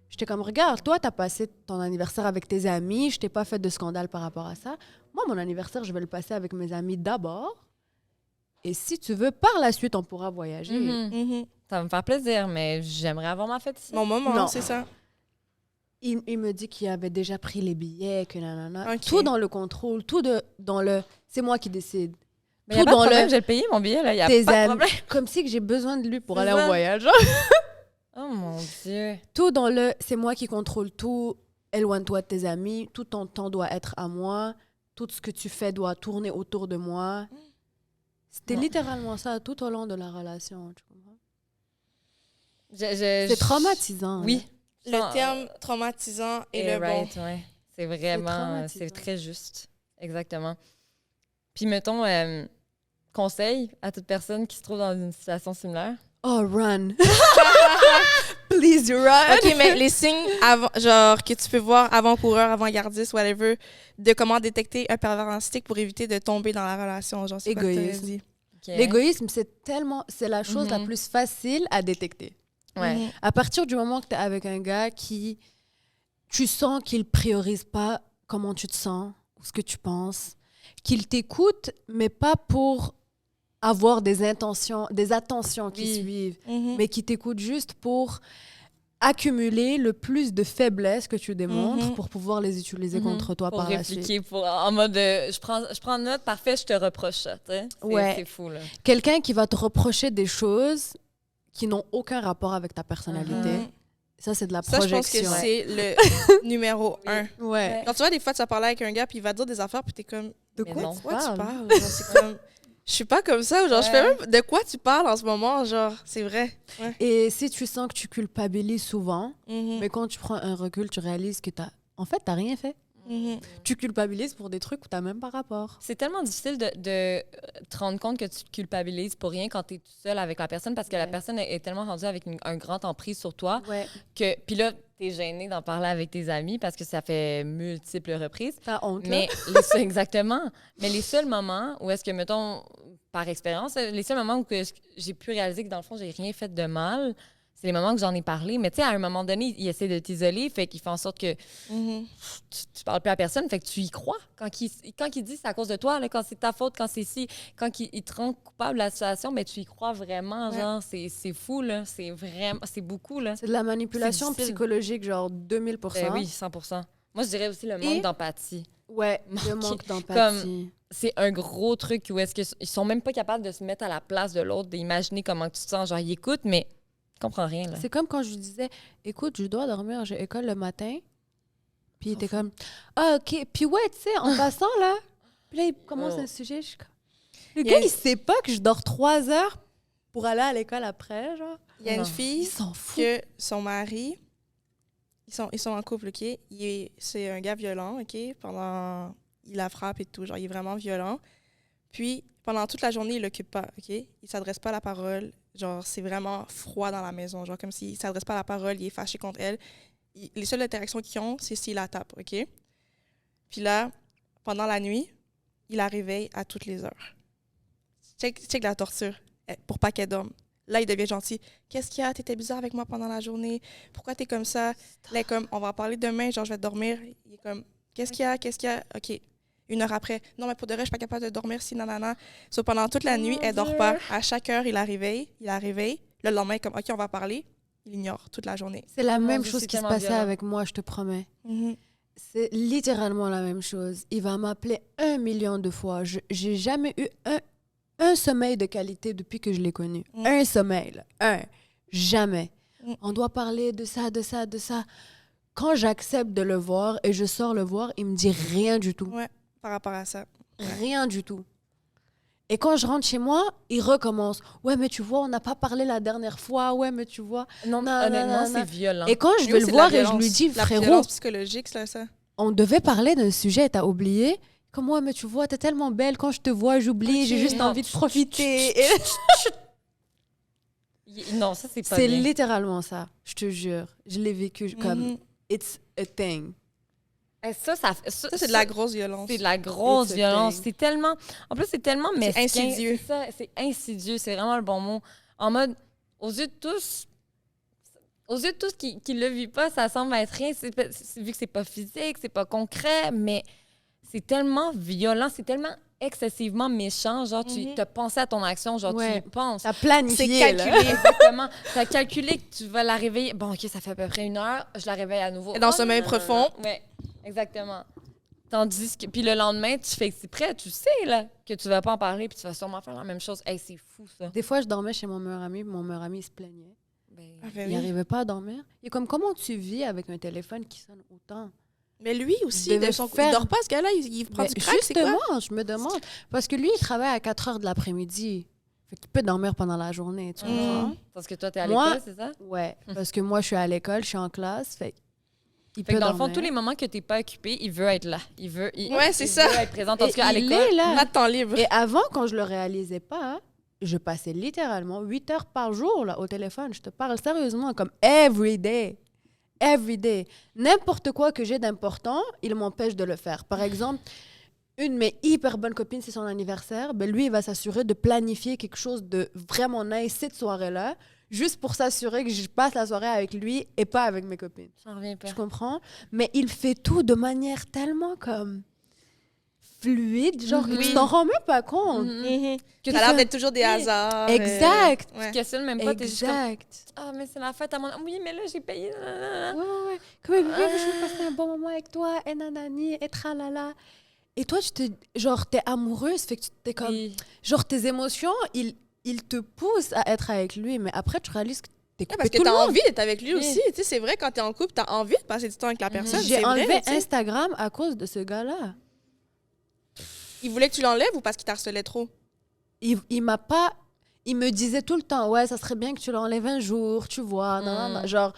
J'étais comme, regarde, toi, t'as passé ton anniversaire avec tes amis. Je t'ai pas fait de scandale par rapport à ça. Moi, mon anniversaire, je vais le passer avec mes amis d'abord. Et si tu veux, par la suite, on pourra voyager. Mhm. Ça va me faire plaisir, mais j'aimerais avoir ma fête ici. Mon moment, Non. c'est ça. Il me dit qu'il avait déjà pris les billets, que nanana. Ok. Tout dans le contrôle, dans le... C'est moi qui décide. Mais y a tout pas de dans problème, le- j'ai payé mon billet, là. Y a Tes pas de amis. problème. Comme si que j'ai besoin de lui pour C'est aller ça. au voyage. Oh mon Dieu. Tout dans le... C'est moi qui contrôle tout. Éloigne-toi de tes amis. Tout ton temps doit être à moi. Tout ce que tu fais doit tourner autour de moi. C'était Ouais. littéralement ça tout au long de la relation. Tu comprends? C'est C'est traumatisant. Oui. Le terme traumatisant est le right, bon. ouais. C'est vraiment, traumatisant. c'est très juste. Exactement. Puis, mettons, conseil à toute personne qui se trouve dans une situation similaire. Oh, run. Please, you run. OK, mais les signes avant, genre que tu peux voir avant-coureur, avant-gardiste, whatever, de comment détecter un pervers narcissique pour éviter de tomber dans la relation. Genre, c'est quoi que t'avais Égoïsme. dit? Ok. L'égoïsme, c'est la chose la Mhm. plus facile à détecter. Ouais. Mhm. À partir du moment que tu es avec un gars qui, tu sens qu'il priorise pas comment tu te sens ou ce que tu penses, qu'il t'écoute, mais pas pour avoir des intentions, des attentions qui Oui. suivent, Mhm. mais qui t'écoute juste pour accumuler le plus de faiblesses que tu démontres Mhm. pour pouvoir les utiliser Mhm. contre toi Pour par la suite. répliquer, en mode je prends note, parfait, je te reproche ça. Tu sais. Ouais. C'est fou, là. Quelqu'un qui va te reprocher des choses qui n'ont aucun rapport avec ta personnalité. Mhm. Ça, c'est de la Ça, je pense projection. que c'est le numéro 1. Ouais. Quand tu vois, des fois, tu vas parler avec un gars, puis il va te dire des affaires, puis t'es comme, De Mais quoi non. tu quoi tu parles? parles? Genre, c'est comme, je suis pas comme ça. Genre, je fais Ouais. même, de quoi tu parles en ce moment? Genre, c'est vrai. Ouais. Et si tu sens que tu culpabilises souvent, Mhm. mais quand tu prends un recul, tu réalises que en fait, t'as rien fait. Mhm. Tu culpabilises pour des trucs où t'as même pas rapport. C'est tellement difficile de te rendre compte que tu te culpabilises pour rien quand tu es tout seul avec la personne parce que la Ouais. personne est tellement rendue avec un grand emprise sur toi Ouais. que. Puis là, tu es gêné d'en parler avec tes amis parce que ça fait multiples reprises. T'as honte, Mais exactement. Mais les seuls moments où est-ce que, mettons, par expérience, les seuls moments où que j'ai pu réaliser que dans le fond, j'ai rien fait de mal, c'est les moments que j'en ai parlé. Mais tu sais, à un moment donné, il essaie de t'isoler, fait qu'il fait en sorte que Mhm. tu parles plus à personne, fait que tu y crois. Quand il dit c'est à cause de toi, là, quand c'est ta faute, quand c'est si, quand il te rend coupable de la situation, ben tu y crois vraiment, Ouais. genre, c'est fou, là. C'est vraiment, c'est beaucoup, là. C'est de la manipulation C'est difficile. psychologique, genre 2000%. Ben oui, 100%. Moi, je dirais aussi le manque Et- d'empathie. Ouais, le Manquer. manque d'empathie. C'est un gros truc où est-ce qu'ils sont même pas capables de se mettre à la place de l'autre, d'imaginer comment tu te sens. Genre, ils écoutent, mais ils comprennent rien, là. C'est comme quand je lui disais, écoute, je dois dormir, j'ai école le matin. Puis il était comme, ah, OK. Puis ouais, tu sais, en passant, là, puis là, il commence Oh. un sujet, je suis comme... Le Il y gars, a- il sait pas que je dors 3 heures pour aller à l'école après, genre. Il y a une Non. fille Il s'en fout. que son mari, ils sont en couple, OK? C'est un gars violent, OK? Il la frappe et tout, genre, il est vraiment violent. Puis, pendant toute la journée, il l'occupe pas, OK? Il s'adresse pas à la parole. Genre, c'est vraiment froid dans la maison. Genre, comme s'il s'adresse pas à la parole, il est fâché contre elle. Les seules interactions qu'ils ont, c'est s'il la tape, OK? Puis là, pendant la nuit, il la réveille à toutes les heures. Check la torture, pour pas qu'elle dorme. Là, il devient gentil. Qu'est-ce qu'il y a? T'étais bizarre avec moi pendant la journée. Pourquoi t'es comme ça? Là, il est comme, on va en parler demain, genre, je vais dormir. Il est comme, qu'est-ce qu'il y a? Qu'est-ce qu'il y a? OK. 1 heure après, non, mais pour de vrai, je suis pas capable de dormir si nanana. So, pendant toute la nuit, elle dort pas. À chaque heure, il la réveille. Le lendemain, comme, OK, on va parler. Il ignore toute la journée. C'est la Mon même Dieu, chose c'est qui se tellement passait violent. avec moi, je te promets. Mhm. C'est littéralement la même chose. Il va m'appeler 1 million de fois. J'ai jamais eu un sommeil de qualité depuis que je l'ai connu. Mm. Un sommeil, là. Un. Jamais. Mm. On doit parler de ça, de ça, de ça. Quand j'accepte de le voir et je sors le voir, il me dit rien du tout. Ouais, par rapport à ça. Rien du tout. Et quand je rentre chez moi, il recommence. Ouais, mais tu vois, on n'a pas parlé la dernière fois. Ouais, mais tu vois. Non, Non, honnêtement, non, non, c'est non. violent. Et quand je Mais vais oui, le c'est de la voir et je lui violence. dis, La frérot, violence psychologique, c'est ça. on devait parler d'un sujet, t'as oublié. Comme moi, mais tu vois, t'es tellement belle. Quand je te vois, j'oublie. J'ai juste Non. envie de profiter. Et Non, ça, c'est pas c'est bien. littéralement ça. Je te jure. Je l'ai vécu comme it's a thing. Ça, Ça, c'est de la grosse violence. C'est de la grosse It's a violence. thing. C'est tellement... En plus, c'est tellement mesquin. insidieux. C'est ça, c'est insidieux. C'est vraiment le bon mot. En mode, aux yeux de tous qui le vivent pas, ça semble être rien. Vu que c'est pas physique, c'est pas concret, mais c'est tellement violent, c'est tellement excessivement méchant. Genre, tu as pensé à ton action, genre, tu y penses. T'as planifié, C'est là. calculé. Exactement. Tu as calculé que tu vas la réveiller. Bon, OK, ça fait à peu près 1 heure. Je la réveille à nouveau. Dans le sommeil profond. Oui, exactement. Tandis que... Puis le lendemain, tu fais exprès, tu sais, là, que tu vas pas en parler, puis tu vas sûrement faire la même chose. Hey, c'est fou, ça. Des fois, je dormais chez mon meilleur ami, puis mon meilleur ami il se plaignait. Ben, Ah, ben Il oui. n'arrivait pas à dormir. Il est comme, comment tu vis avec un téléphone qui sonne autant? Mais lui aussi, devait de son faire- il dort pas, ce gars-là. Il prend Mais du crack, c'est quoi? justement, je me demande. Parce que lui, il travaille à 4 heures de l'après-midi. Fait qu'il peut dormir pendant la journée, tu comprends? Parce que toi, t'es à Moi- l'école, c'est ça? Ouais, parce que moi, je suis à l'école, je suis en classe, fait il Fait peut que dans le fond, dormir. tous les moments que t'es pas occupé, il veut être là. Ouais, c'est il ça. veut être présent. Tandis Et qu'à il l'école, est là. Pas de temps libre. Et avant, quand je le réalisais pas, je passais littéralement 8 heures par jour là, au téléphone. Je te parle sérieusement, comme every day. Every day. N'importe quoi que j'ai d'important, il m'empêche de le faire. Par exemple, une de mes hyper bonnes copines, c'est son anniversaire. Ben lui, il va s'assurer de planifier quelque chose de vraiment nice cette soirée-là, juste pour s'assurer que je passe la soirée avec lui et pas avec mes copines. j'en reviens pas. Tu comprends? Mais il fait tout de manière tellement comme fluide, genre que tu t'en rends même pas compte. Mhm. Que Ça a l'air tu- d'être toujours des hasards. Exact. Ouais. Tu questionnes même pas, t'es juste comme, Exact. ah, mais c'est la fête à mon... Oui, mais là, j'ai payé. Ouais, ouais, ouais. Comme bébé, je veux passer un bon moment avec toi, et nanani, et tralala. Et toi, genre, t'es amoureuse, fait que t'es comme, Oui. genre, tes émotions, il te pousse à être avec lui, mais après, tu réalises que t'es coupé Parce que tout le t'as monde. envie d'être avec lui Oui. aussi. Tu sais, c'est vrai, quand t'es en couple, t'as envie de passer du temps avec la personne. J'ai c'est enlevé vrai, tu sais. Instagram à cause de ce gars-là. Il voulait que tu l'enlèves ou parce qu'il t'harcelait trop? Il m'a pas... Il me disait tout le temps, ouais, ça serait bien que tu l'enlèves un jour, tu vois, nanana. Genre,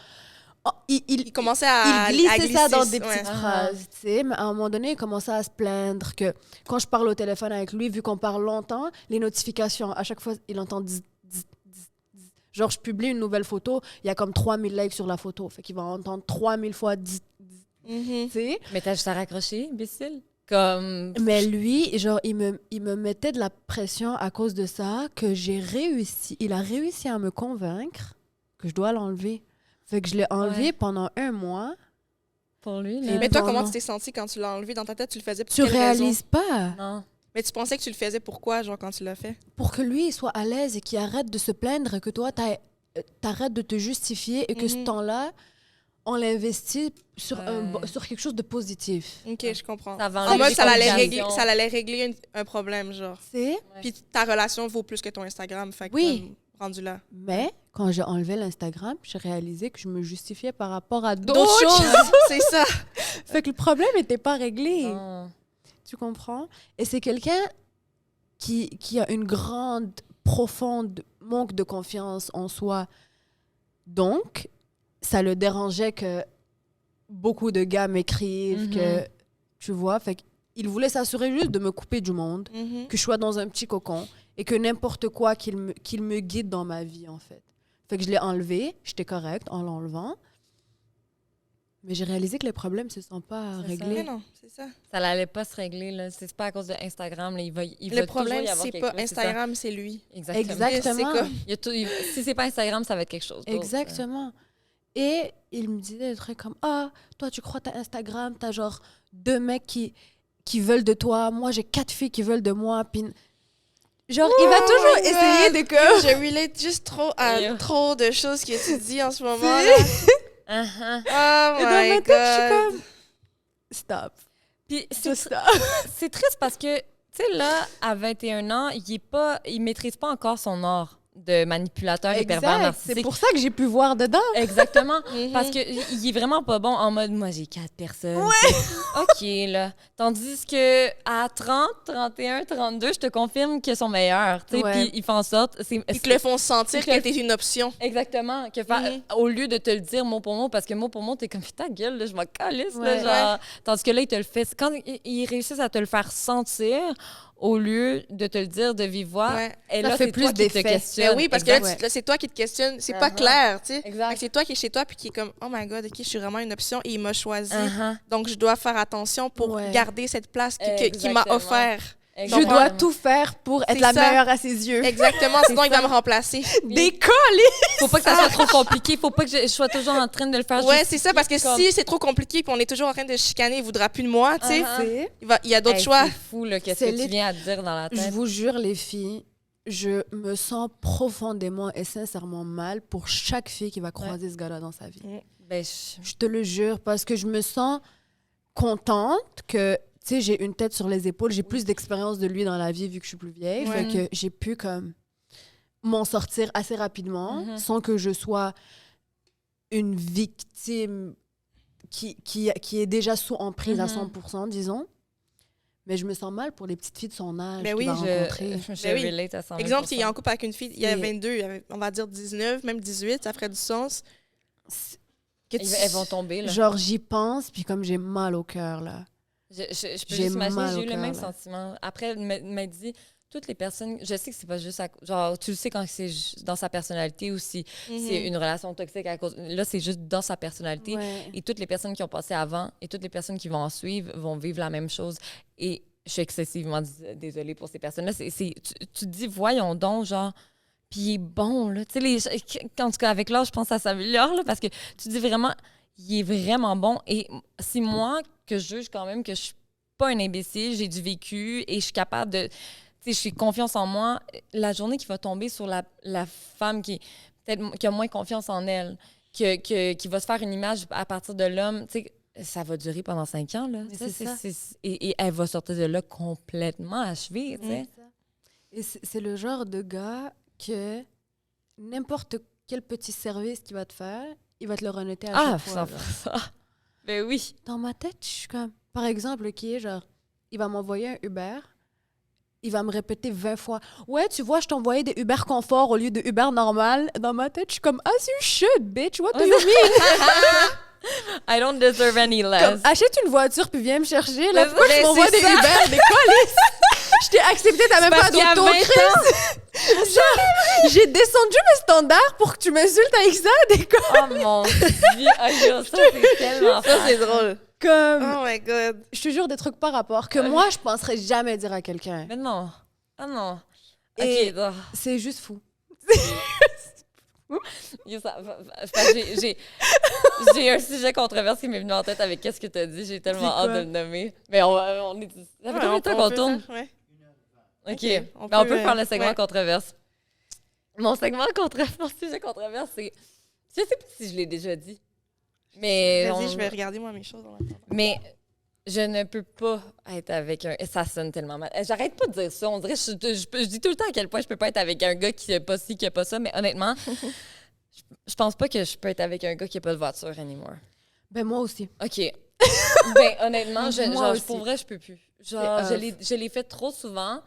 oh, Il commençait à il glissait à glisser, ça dans des ouais. petites phrases, tu sais. Mais à un moment donné, il commençait à se plaindre que quand je parle au téléphone avec lui, vu qu'on parle longtemps, les notifications, à chaque fois, il entend zzz, zzz, zzz, zzz. Genre, je publie une nouvelle photo, il y a comme 3000 likes sur la photo. Fait qu'il va entendre 3000 fois zzz, zzz, Mhm. tu sais. Mais t'as juste à raccrocher, imbécile. Comme... Mais lui, genre, il me mettait de la pression à cause de ça, que j'ai réussi. Il a réussi à me convaincre que je dois l'enlever. Fait que je l'ai enlevé Ouais. pendant 1 mois. Pour lui, Et là. Mais toi, Non, comment non. tu t'es sentie quand tu l'as enlevé dans ta tête? Tu le faisais pour Tu quelle raison? réalises pas. Non. Mais tu pensais que tu le faisais pourquoi, genre, quand tu l'as fait? Pour que lui il soit à l'aise et qu'il arrête de se plaindre, que toi, t'arrêtes de te justifier et que ce Mhm. temps-là, on l'investit sur, Ouais. sur quelque chose de positif. OK, je comprends. Ça va En enlever mode, des ça allait complications. régler un problème, genre. C'est. Ouais. Puis ta relation vaut plus que ton Instagram. Fait que Oui. comme, rendu là. Mais quand j'ai enlevé l'Instagram, j'ai réalisé que je me justifiais par rapport à D'autres d'autres choses. choses, c'est ça. Fait que le problème n'était pas réglé. Non. Tu comprends? Et c'est quelqu'un qui a une grande, profonde manque de confiance en soi. Donc, ça le dérangeait que beaucoup de gars m'écrivent, que, tu vois, fait qu'il voulait s'assurer juste de me couper du monde, Mhm. que je sois dans un petit cocon et que n'importe quoi qu'il me guide dans ma vie, en fait. Fait que je l'ai enlevé, j'étais correcte en l'enlevant. Mais j'ai réalisé que les problèmes se sont pas C'est ça. réglés. Mais non, c'est ça. Ça n'allait pas se régler, là. C'est pas à cause de Instagram, là. Il va Le toujours problème, y avoir c'est quelque pas chose, c'est ça. Instagram, c'est lui. Exactement. Exactement. C'est comme- Il y a si c'est pas Instagram, ça va être quelque chose d'autre. Exactement. Et il me disait des trucs comme, ah, toi, tu crois t'as Instagram, t'as genre 2 mecs qui veulent de toi, moi, j'ai 4 filles qui veulent de moi, puis... Genre, il va toujours my essayer God. de que... Je relate juste trop à Yeah. trop de choses que tu dis en ce moment. C'est- Là. Uh-huh. Oh Et dans ma my tête, je suis God. comme... Stop. Puis Just stop. c'est triste parce que, tu sais, là, à 21 ans, il maîtrise pas encore son art. de manipulateurs et pervers Exact. narcissiques. C'est pour ça que j'ai pu voir dedans. Exactement. Parce qu'il est vraiment pas bon en mode, moi, j'ai 4 personnes. OK, là. Tandis que à 30, 31, 32, je te confirme qu'ils sont meilleurs. Tu sais, Ouais. puis ils font en sorte... Ils te le font sentir Ils te le- que t'es une option. Exactement. Au lieu de te le dire mot pour mot, parce que mot pour mot, t'es comme, ta gueule, là, je m'en calisse. Ouais. Là, genre. Tandis que là, ils te le fait. Quand ils réussissent à te le faire sentir, au lieu de te le dire de vive voix, Ouais. et Ça là, fait c'est plus toi qui te d'effet. questionne. Ben oui, parce que là, Exact. là, c'est toi qui te questionnes. C'est pas Uh-huh. clair, tu sais. Exact. Fait que c'est toi qui es chez toi puis qui est comme, oh my God, OK, je suis vraiment une option et il m'a choisi. Uh-huh. Donc, je dois faire attention pour Ouais. garder cette place qu'il m'a Exactement. offert. Je Exactement. dois tout faire pour être C'est la ça. meilleure à ses yeux. Exactement, sinon il va me remplacer. Décoller! Faut pas que ça soit trop compliqué. Faut pas que je sois toujours en train de le faire. Ouais, juste c'est ça, parce que comme- si c'est trop compliqué puis on est toujours en train de chicaner, il voudra plus de moi, tu sais. Uh-huh. Il y a d'autres Hey, choix. C'est fou, là, qu'est-ce C'est que tu lit. viens à te dire dans la Je tête. vous jure, les filles, je me sens profondément et sincèrement mal pour chaque fille qui va croiser ce gars-là dans sa vie. Ben, je- Je te le jure, parce que je me sens contente que, tu sais, j'ai une tête sur les épaules, j'ai plus d'expérience de lui dans la vie vu que je suis plus vieille, Ouais. fait que j'ai pu comme m'en sortir assez rapidement Mhm. sans que je sois une victime qui est déjà sous emprise à Mhm. 100%, disons. Mais je me sens mal pour les petites filles de son âge Ben qu'il oui, va rencontrer. je Ben oui. relate à 100 000%. Exemple, s'il est en couple avec une fille, il y a C'est- 22, il y avait, on va dire 19, même 18, ça ferait du sens. Que Elles vont tomber, là. Genre, j'y pense, puis comme j'ai mal au cœur, là. Je peux J'ai juste imaginer, mal j'ai au eu le cœur, même là. sentiment. Après, elle m'a dit, toutes les personnes, je sais que c'est pas juste, genre, tu le sais quand c'est dans sa personnalité ou si c'est une relation toxique à cause, là, c'est juste dans sa personnalité. Ouais. Et toutes les personnes qui ont passé avant et toutes les personnes qui vont en suivre vont vivre la même chose. Et je suis excessivement désolée pour ces personnes-là. Tu te dis, voyons donc, genre, puis il est bon, là. Tu sais, en tout cas, avec l'âge, je pense que ça s'améliore, là, parce que tu dis vraiment, il est vraiment bon. Et c'est moi que je juge quand même que je suis pas un imbécile, j'ai du vécu et je suis capable de... Tu sais, je suis confiance en moi. La journée qui va tomber sur la femme peut-être qui a moins confiance en elle, qui va se faire une image à partir de l'homme, tu sais, ça va durer pendant 5 ans, là. Mais Ça, c'est ça. et elle va sortir de là complètement achevée, tu sais. Et c'est le genre de gars que n'importe quel petit service qu'il va te faire, il va te le renoter à chaque fois. là. ça. Ben oui. Dans ma tête, je suis comme... Par exemple, qui est genre, il va m'envoyer un Uber, il va me répéter 20 fois « Ouais, tu vois, je t'envoyais des Uber confort au lieu de Uber normal. » Dans ma tête, je suis comme « As you should, bitch, what do you mean? I don't deserve any » Comme, less. achète une voiture puis viens me chercher. Là, Mais pourquoi tu m'envoies des c'est ça. Uber, des colis? Je t'ai accepté, t'as même pas Parce qu'il y a 20 d'auto. ans. Genre, j'ai descendu mes standards pour que tu m'insultes avec ça, des colis. Oh mon Dieu. Ah, yo, ça, c'est tellement Ça, fort. c'est drôle. Comme, Oh my God. je te jure des trucs par rapport que moi, je penserais jamais dire à quelqu'un. Mais non. Ah non. Et- OK. Oh. C'est juste fou. Yo, j'ai un sujet controversé qui m'est venu en tête avec qu'est-ce que tu as dit. J'ai tellement C'est hâte quoi? de le nommer. Mais on est... Ça fait combien de temps qu'on tourne? Ouais. OK. on Mais on peut, peut faire le segment ouais. controverse. Mon sujet controverse, c'est... Je sais pas si je l'ai déjà dit. Mais... Vas-y, je vais regarder moi mes choses en attendant. Mais je ne peux pas être avec un... Ça sonne tellement mal. J'arrête pas de dire ça. On dirait je dis tout le temps à quel point je peux pas être avec un gars qui a pas ci, qui a pas ça. Mais honnêtement, je pense pas que je peux être avec un gars qui a pas de voiture anymore. Ben, moi aussi. OK. Ben honnêtement, Moi genre, aussi. pour vrai, je peux plus. Genre, C'est je l'ai fait trop souvent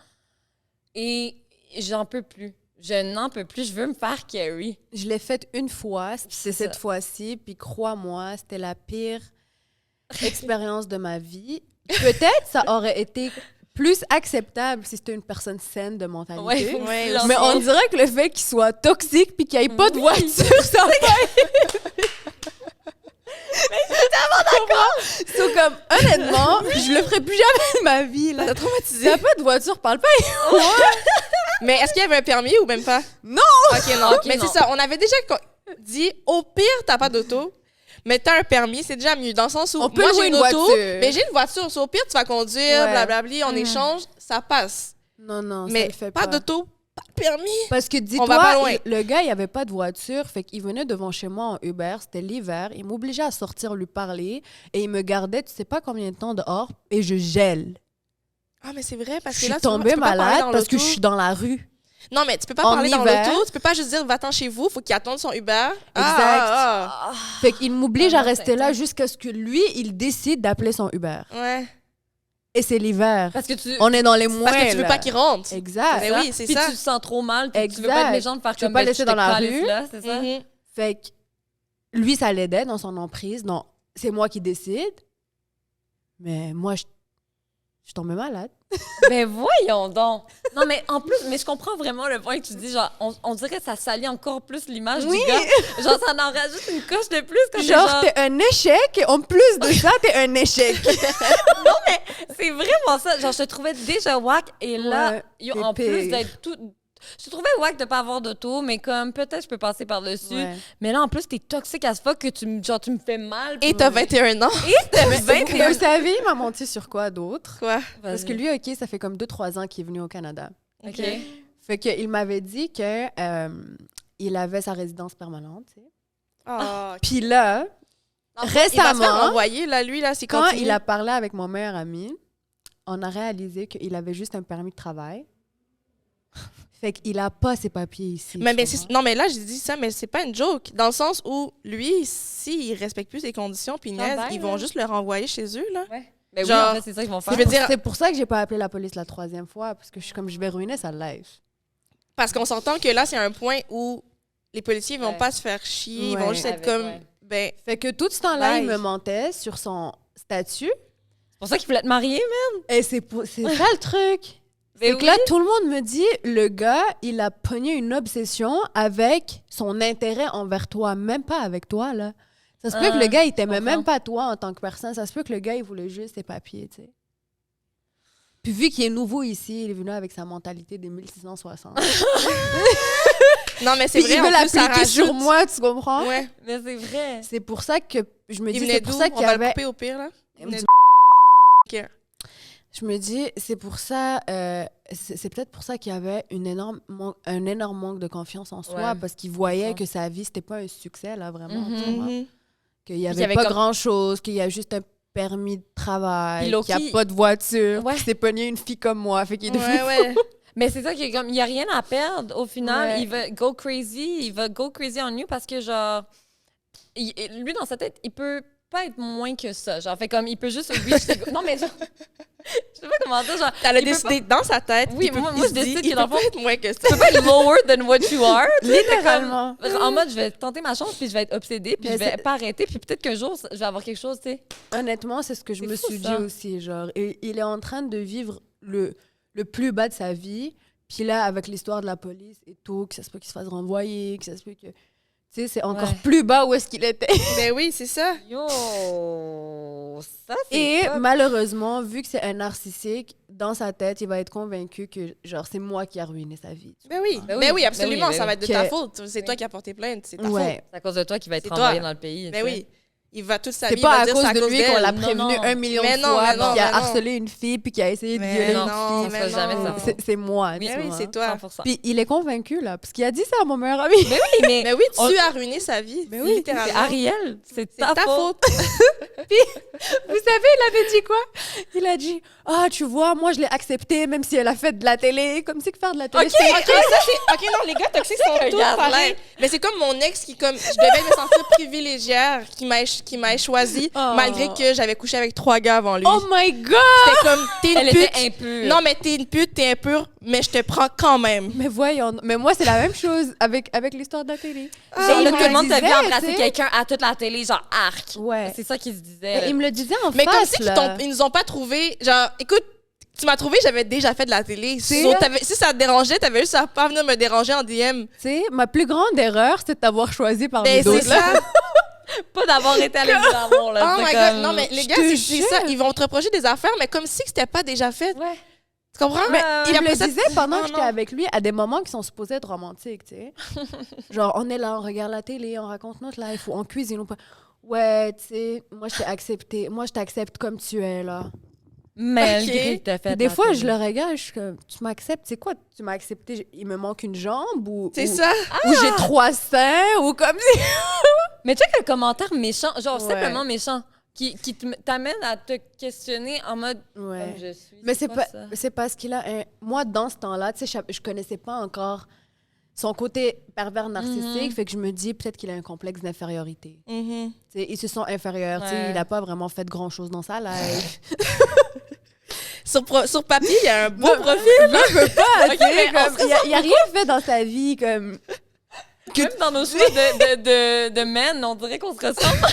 et j'en peux plus. Je n'en peux plus. Je veux me faire carry. Je l'ai faite une fois, c'est C'est cette ça. fois-ci, puis crois-moi, c'était la pire expérience de ma vie. Peut-être ça aurait été plus acceptable si c'était une personne saine de mentalité. Ouais, faut Ouais, se Mais lancer. on dirait que le fait qu'il soit toxique puis qu'il n'y ait pas de Oui. voiture, ça va pas. So, comme, honnêtement, je le ferai plus jamais de ma vie. Là. Ça t'a Si traumatisé. t'as pas de voiture, parle pas. Mais est-ce qu'il y avait un permis ou même pas? Non! OK, non. Ok, Mais non. c'est ça, on avait déjà dit, au pire, t'as pas d'auto, mais t'as un permis, c'est déjà mieux. Dans le sens où, On peut moi, louer j'ai une une auto, voiture. mais j'ai une voiture. So, au pire, tu vas conduire, Ouais. blablabli, on échange, ça passe. Non, non, ça Mais le fait pas d'auto, pas de permis. Parce que On va pas dis-toi, loin. le gars, il avait pas de voiture, fait qu'il venait devant chez moi en Uber, c'était l'hiver, il m'obligeait à sortir lui parler et il me gardait, tu sais pas combien de temps dehors, et je gèle. Ah, mais c'est vrai, parce Je que suis là, tombée tu peux pas parler malade dans parce que l'auto. je suis dans la rue. Non, mais tu peux pas En parler dans hiver. l'auto. Tu peux pas juste dire va-t'en chez vous. Faut qu'il attende son Uber. Exact. Fait qu'il m'oblige Ah à non, rester c'est là intense. jusqu'à ce que lui, il décide d'appeler son Uber. Ouais. Et c'est l'hiver. Parce que tu... On est dans les mois. Parce que tu veux pas qu'il rentre. Exact. Mais oui, c'est puis ça. tu te sens trop mal, puis tu veux Exact. pas être méchant de faire Tu veux comme pas ben, laisser je dans te la calisse rue. là, c'est ça? Mhm. Fait que lui, ça l'aidait dans son emprise. Non, c'est moi qui décide. Mais moi, je suis tombée malade. Ben voyons donc. Non, mais en plus, mais je comprends vraiment le point que tu dis. Genre, on dirait que ça salit encore plus l'image Oui. du gars. Genre, ça en rajoute une coche de plus. Quand Genre, t'es un échec et en plus de ça, t'es un échec. c'est vraiment ça. Genre, je te trouvais déjà whack et là, Ouais, yo, t'es en plus pire. d'être tout. Je te trouvais whack de pas avoir d'auto, mais comme peut-être je peux passer par-dessus. Ouais. Mais là, en plus, t'es toxique as fuck que tu me fais mal. Et t'as 21 ans. Mais vous savez, il m'a menti sur quoi d'autre? Quoi? Parce que lui, OK, ça fait comme 2-3 ans qu'il est venu au Canada. OK. Fait qu'il m'avait dit que il avait sa résidence permanente, tu sais. Ah, Puis là, il va se faire récemment, renvoyer, là, lui, là, c'est quand il a parlé avec mon meilleur ami, on a réalisé qu'il avait juste un permis de travail. Fait qu'il a pas ses papiers ici. Mais, tu mais comprends? non, mais là, j'ai dit ça, mais c'est pas une joke. Dans le sens où, lui, s'il respecte plus ses conditions, puis Ça niaise, va, ils vont là. juste le renvoyer chez eux, là. Ouais. Ben oui, Genre, en fait, c'est ça qu'ils vont faire. je veux dire, C'est pour ça que j'ai pas appelé la police la 3e fois, parce que je suis comme, je vais ruiner sa life. parce qu'on s'entend que là, c'est un point où les policiers vont Ouais. pas se faire chier, ils vont Ouais. juste être Avec, comme, ouais. ben, Fait que tout ce temps-là, il Bye. me mentait sur son statut. C'est pour ça qu'il voulait te marier, mais. Et c'est ça le truc. Ben Fait que là, tout le monde me dit, le gars, il a pogné une obsession avec son intérêt envers toi, même pas avec toi, là. Ça se peut que le gars, il t'aimait comprends. même pas toi en tant que personne. Ça se peut que le gars, il voulait juste ses papiers, tu sais. Puis vu qu'il est nouveau ici, il est venu avec sa mentalité des 1660. non, mais c'est Puis vrai, il veut en plus, ça l'appliquer sur rajoute. moi, tu comprends? Ouais. Mais c'est vrai. C'est pour ça que je me Il dis, venait c'est pour d'où? ça On qu'il y va le avait... couper au pire, là. Il venait du- Ok. Je me dis, c'est pour ça, c'est peut-être pour ça qu'il y avait un énorme manque de confiance en soi, Ouais. parce qu'il voyait comprends. que sa vie, c'était pas un succès, là, vraiment. Mhm. tu vois. Mhm. Qu'il y qu'il y avait avait pas comme- grand-chose, qu'il y a juste un permis de travail, Puis Loki- qu'il n'y a pas de voiture, Ouais. qu'il s'est pogné une fille comme moi, fait qu'il est devenu Ouais, ouais. Mais c'est ça qu'il comme il y a rien à perdre au final, Ouais. il va go crazy on you parce que genre lui dans sa tête, il peut pas être moins que ça. Genre fait comme il peut juste non mais genre je sais pas comment dire genre Elle a il peut décidé dans sa tête. Oui, il peut- moi, il je se dit, décide il que dans peut le fond- pas être moins que ça. tu peux pas être lower than what you are. tu sais, littéralement. t'es comme- en mode je vais tenter ma chance puis je vais être obsédée puis Mais je vais c'est- pas arrêter puis peut-être qu'un jour je vais avoir quelque chose, tu sais. Honnêtement, c'est ce que je C'est me fou, suis ça. dit aussi, genre, il est en train de vivre le plus bas de sa vie, puis là, avec l'histoire de la police et tout, que ça se peut qu'il se fasse renvoyer, que ça se peut que... Tu sais, c'est encore Ouais. plus bas où est-ce qu'il était. Ben oui, c'est ça. Yo, ça c'est Et top. malheureusement, vu que c'est un narcissique, dans sa tête, il va être convaincu que, genre, c'est moi qui a ruiné sa vie. Ben oui. Ben Ben oui, oui, absolument. ben oui. Ça va être de Que- ta faute. C'est Oui. toi qui as porté plainte. C'est ta Ouais. faute. C'est à cause de toi qu'il va être C'est renvoyé toi. dans le pays. Ben tu sais. oui. Il va toute sa C'est vie. pas il va à dire cause c'est de lui qu'on d'elle. l'a Non, prévenu non. 1 million Mais de non, fois, mais puis non, qu'il a mais non. harcelé une fille, puis qu'il a essayé de Mais violer non, une Ça fille. se fera jamais ça. C'est moi. Oui, tu oui, vois. c'est toi. 100%. Puis il est convaincu, là, parce qu'il a dit ça à mon meilleur ami. Mais oui, mais Mais oui, tu On- as ruiné sa vie. Mais oui, c'est littéralement. Ariel, c'est C'est ta faute. Vous savez, il avait dit quoi? Il a dit, ah, tu vois, moi, je l'ai accepté, même si elle a fait de la télé. Comme si que faire de la télé, Ok, c'est... OK, ça, c'est... OK, non, les gars toxiques sont un tous gaslight. pareils. Mais c'est comme mon ex qui, comme, je devais me sentir privilégiée, qui m'a choisi, Oh. malgré que j'avais couché avec 3 gars avant lui. Oh my God! C'était comme, t'es une Elle pute. était impure. Non, mais t'es une pute, t'es impure, mais je te prends quand même. Mais voyons, mais moi, c'est la même chose avec l'histoire de la télé. Ah, Genre, Et là, il tout me le monde t'a vu disait, embrasser tu sais. quelqu'un à toute la télé, genre arc. Ouais. C'est ça qu'il se disait. Mais là. il me le disait en Mais face, comme si qu'ils là. ils nous ont pas trouvé, genre, écoute, tu m'as trouvé, j'avais déjà fait de la télé. C'est So, ça. si ça te dérangeait, t'avais juste à pas venir me déranger en DM. Tu sais, ma plus grande erreur, c'est de t'avoir choisi parmi Ben, c'est d'autres. là. ça. Pas d'avoir été à l'amour, là. Oh c'est my comme- God. Non, mais les Je gars, te c'est jure. ça. Ils vont te reprocher des affaires, mais comme si c'était pas déjà fait. Ouais. Tu comprends? Mais Puis il me après le ça, disait pendant non, que j'étais non. avec lui, à des moments qui sont supposés être romantiques, tu sais. Genre, on est là, on regarde la télé, on raconte notre life, ou on cuisine, ou pas. Ouais, tu sais, moi, je t'ai accepté. Moi, je t'accepte comme tu es, là. Malgré Ok. que t'as fait. Des la fois, télé. je le regarde, je suis comme, tu m'acceptes, c'est quoi? Tu m'as accepté, il me manque une jambe, ou... C'est ou- ça. Ou j'ai 3 seins, ou comme si... Mais tu sais, quel commentaire méchant, genre Ouais. simplement méchant. qui t'amène à te questionner en mode Ouais. comme je suis. Mais c'est quoi pas, ça? c'est parce qu'il a un... Moi, dans ce temps-là, tu sais, je connaissais pas encore son côté pervers narcissique, fait que je me dis peut-être qu'il a un complexe d'infériorité. Mhm. Tu sais, ils se sont inférieurs, tu sais, Ouais. il a pas vraiment fait grand-chose dans sa life. Sur papier, il y a un beau profil. Je veux pas, tu sais, mais on comme, il a rien fait dans sa vie, comme... Même dans nos choix de men, on dirait qu'on se ressemble.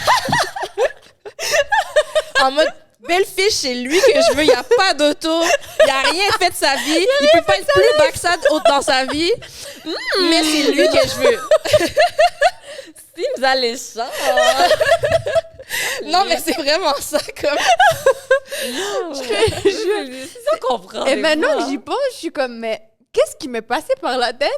En mode, belle fiche, c'est lui que je veux. Il n'y a pas d'auto. Il n'a rien fait de sa vie. Il peut pas être plus backside dans sa vie. Mais c'est lui que je veux. Sims alléchant. Non, mais c'est vraiment ça. Comme... C'est ça qu'on prend. Et des maintenant fois. que j'y pense, je suis comme, mais qu'est-ce qui m'est passé par la tête?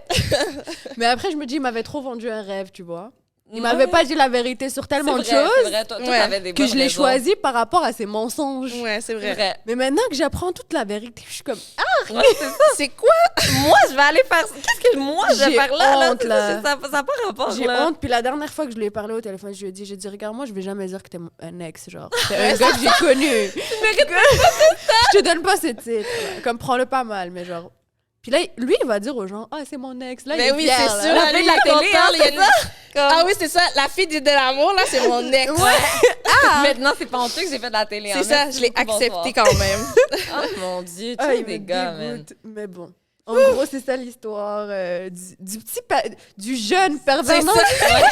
Mais après, je me dis, il m'avait trop vendu un rêve, tu vois. Il m'avait pas dit la vérité sur tellement de C'est vrai, c'est choses vrai. Toi, Ouais. t'avais des que bonnes je l'ai raisons. choisi par rapport à ses mensonges. Ouais, c'est C'est vrai. vrai. Mais maintenant que j'apprends toute la vérité, je suis comme, Ouais, c'est ça. C'est quoi? Moi, je vais aller faire ça. Qu'est-ce que moi, je vais J'ai faire là? honte, C'est là. Ça n'a pas rapport. j'ai là. honte. Puis la dernière fois que je lui ai parlé au téléphone, je lui ai dit, regarde, moi, je vais jamais dire que t'es un ex, genre. T'es un gars que j'ai connu. Je te donne pas ce titre. là. Comme, prends-le pas mal, mais genre. Puis là, lui, il va dire aux gens, ah, c'est mon ex. Là, Mais il est oui, fier, c'est là. sûr. La là, fille lui, de la il est télé, content, hein, il y a c'est une- Ah oui, c'est ça. La fille de l'amour, là, c'est mon ex. Maintenant, c'est pas honteux que j'ai fait de la télé. C'est hein. ça, Merci je l'ai beaucoup, accepté bonsoir. quand même. Oh mon Dieu, tu Ah, es il des me gars, man. dégoûte. Mais bon. En gros, c'est ça l'histoire du jeune pervers. C'est Non, ça.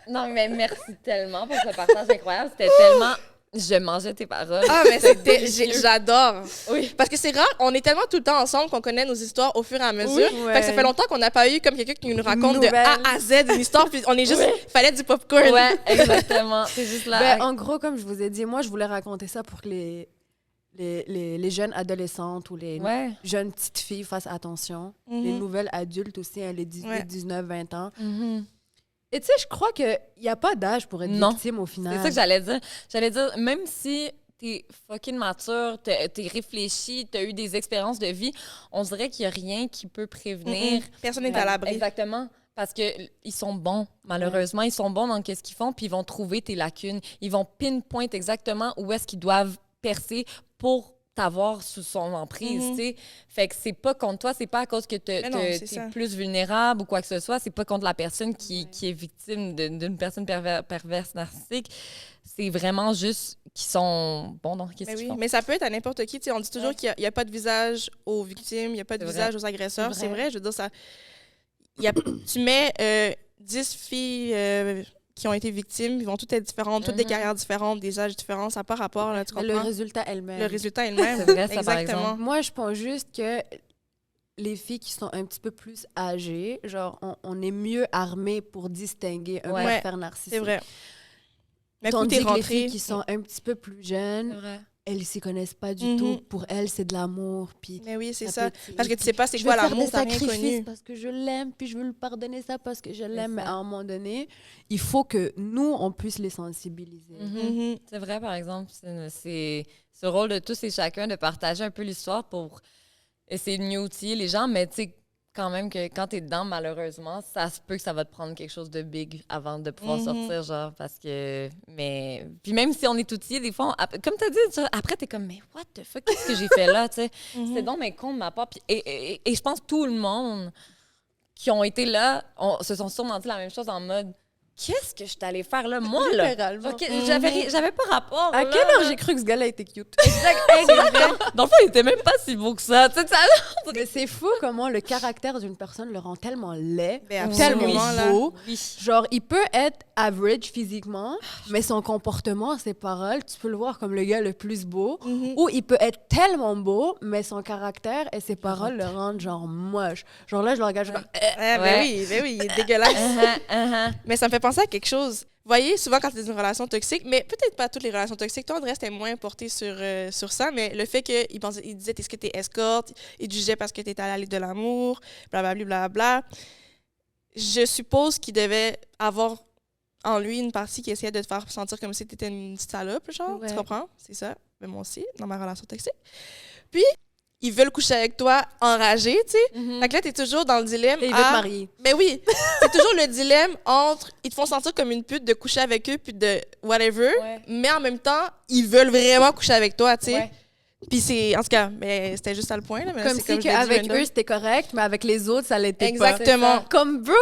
Non, mais merci tellement pour ce partage incroyable. C'était tellement... Je mangeais tes paroles. Ah, mais c'était... J'adore. Oui. Parce que c'est rare, on est tellement tout le temps ensemble qu'on connaît nos histoires au fur et à mesure. Oui, Fait que ça ouais. fait longtemps qu'on n'a pas eu comme quelqu'un qui nous raconte de Nouvelle. A à Z une histoire, puis on est juste... Fallait du popcorn. Ouais, exactement. C'est juste là. Ben, en gros, comme je vous ai dit, moi, je voulais raconter ça pour que les jeunes adolescentes ou les Ouais. jeunes petites filles fassent attention. Mhm. Les nouvelles adultes aussi, hein, les 18, Ouais. 19, 20 ans. Mhm. Et tu sais, je crois qu'il n'y a pas d'âge pour être Non. victime au final. C'est ça que j'allais dire. J'allais dire, même si t'es fucking mature, t'es réfléchi, t'as eu des expériences de vie, on dirait qu'il n'y a rien qui peut prévenir. Personne n'est à l'abri. Exactement. Parce que ils sont bons, malheureusement. Ils sont bons dans ce qu'ils font, puis ils vont trouver tes lacunes. Ils vont pinpoint exactement où est-ce qu'ils doivent percer pour t'avoir sous son emprise, Mhm. tu sais. Fait que c'est pas contre toi, c'est pas à cause que Mais non, c'est t'es ça. plus vulnérable ou quoi que ce soit, c'est pas contre la personne qui est victime d'une personne perverse narcissique. C'est vraiment juste qu'ils sont bons dans ce Mais qu'ils oui, font. mais ça peut être à n'importe qui. Tu sais, on dit toujours Ouais. qu'il n'y a pas de visage aux victimes, il n'y a pas de C'est visage aux agresseurs. C'est C'est vrai. vrai, je veux dire, ça. Tu mets 10 filles qui ont été victimes, ils vont toutes être différentes, toutes des Mhm. carrières différentes, des âges différents, ça n'a pas rapport, là, tu Mais le comprends? résultat elle-même. Le résultat est le même. C'est vrai, ça, par Exactement. exemple. Moi, je pense juste que les filles qui sont un petit peu plus âgées, genre, on est mieux armées pour distinguer un Ouais. pervers narcissique. C'est vrai. Mais quand Tandis t'es que les rentré, filles qui sont un petit peu plus jeunes, vrai. elles s'y connaissent pas du Mhm. tout. Pour elles, c'est de l'amour. Puis mais oui, c'est peut ça. être- Parce que tu sais pas c'est je quoi vais faire l'amour, des t'as rien sacrifices connu. parce que je l'aime, puis je veux lui pardonner ça parce que je l'aime. Mais ça. à un moment donné, il faut que nous, on puisse les sensibiliser. Mhm. Mhm. C'est vrai, par exemple. C'est ce rôle de tous et chacun de partager un peu l'histoire pour essayer de mieux outiller les gens. Mais tu sais, quand même, que quand t'es dedans, malheureusement, ça se peut que ça va te prendre quelque chose de big avant de pouvoir Mhm. sortir, genre, parce que... Mais... Puis même si on est outillé, des fois, comme t'as dit, après, t'es comme, mais what the fuck, qu'est-ce que j'ai fait là, tu sais? Mhm. C'est donc mais con de ma part. Puis- et je pense que tout le monde qui ont été là se sont sûrement dit la même chose en mode, qu'est-ce que je suis allée faire là, moi, là? Littéralement. Ok, j'avais pas rapport. À là. quelle heure j'ai cru que ce gars-là était cute? Exactement. Dans le fond, il était même pas si beau que ça. Tu sais, ça... Mais c'est fou comment le caractère d'une personne le rend tellement laid, Ben, tellement absolument, là. beau. Oui. Genre, il peut être average physiquement, mais son comportement, ses paroles, tu peux le voir comme le gars le plus beau. Mhm. Ou il peut être tellement beau, mais son caractère et ses paroles le rendent genre moche. Genre là, je le regarde, je suis comme, Ouais, Ouais. ben oui, il est dégueulasse. Uh-huh. Mais ça me fait penser à quelque chose. Vous voyez, souvent quand tu es dans une relation toxique, mais peut-être pas toutes les relations toxiques, toi, André, c'était moins porté sur ça, mais le fait qu'il disait est-ce que tu es escorte, il te jugeait parce que tu étais à la Ligue de l'amour, blablabla, blablabla. Je suppose qu'il devait avoir en lui une partie qui essayait de te faire sentir comme si tu étais une petite salope, genre, Ouais. tu comprends? C'est ça. Mais moi aussi, dans ma relation toxique. Puis, ils veulent coucher avec toi enragés, tu sais. Fait que là, t'es toujours dans le dilemme. Et il veut te marier. Mais oui, c'est toujours le dilemme entre ils te font sentir comme une pute de coucher avec eux puis de whatever, mais en même temps, ils veulent vraiment coucher avec toi, tu sais. Ouais. Puis c'est, en tout cas, mais c'était juste ça le point. Là, mais là, Comme c'est si je l'ai dit qu'avec random. eux, c'était correct, mais avec les autres, ça l'était Exactement. pas. Comme, bro,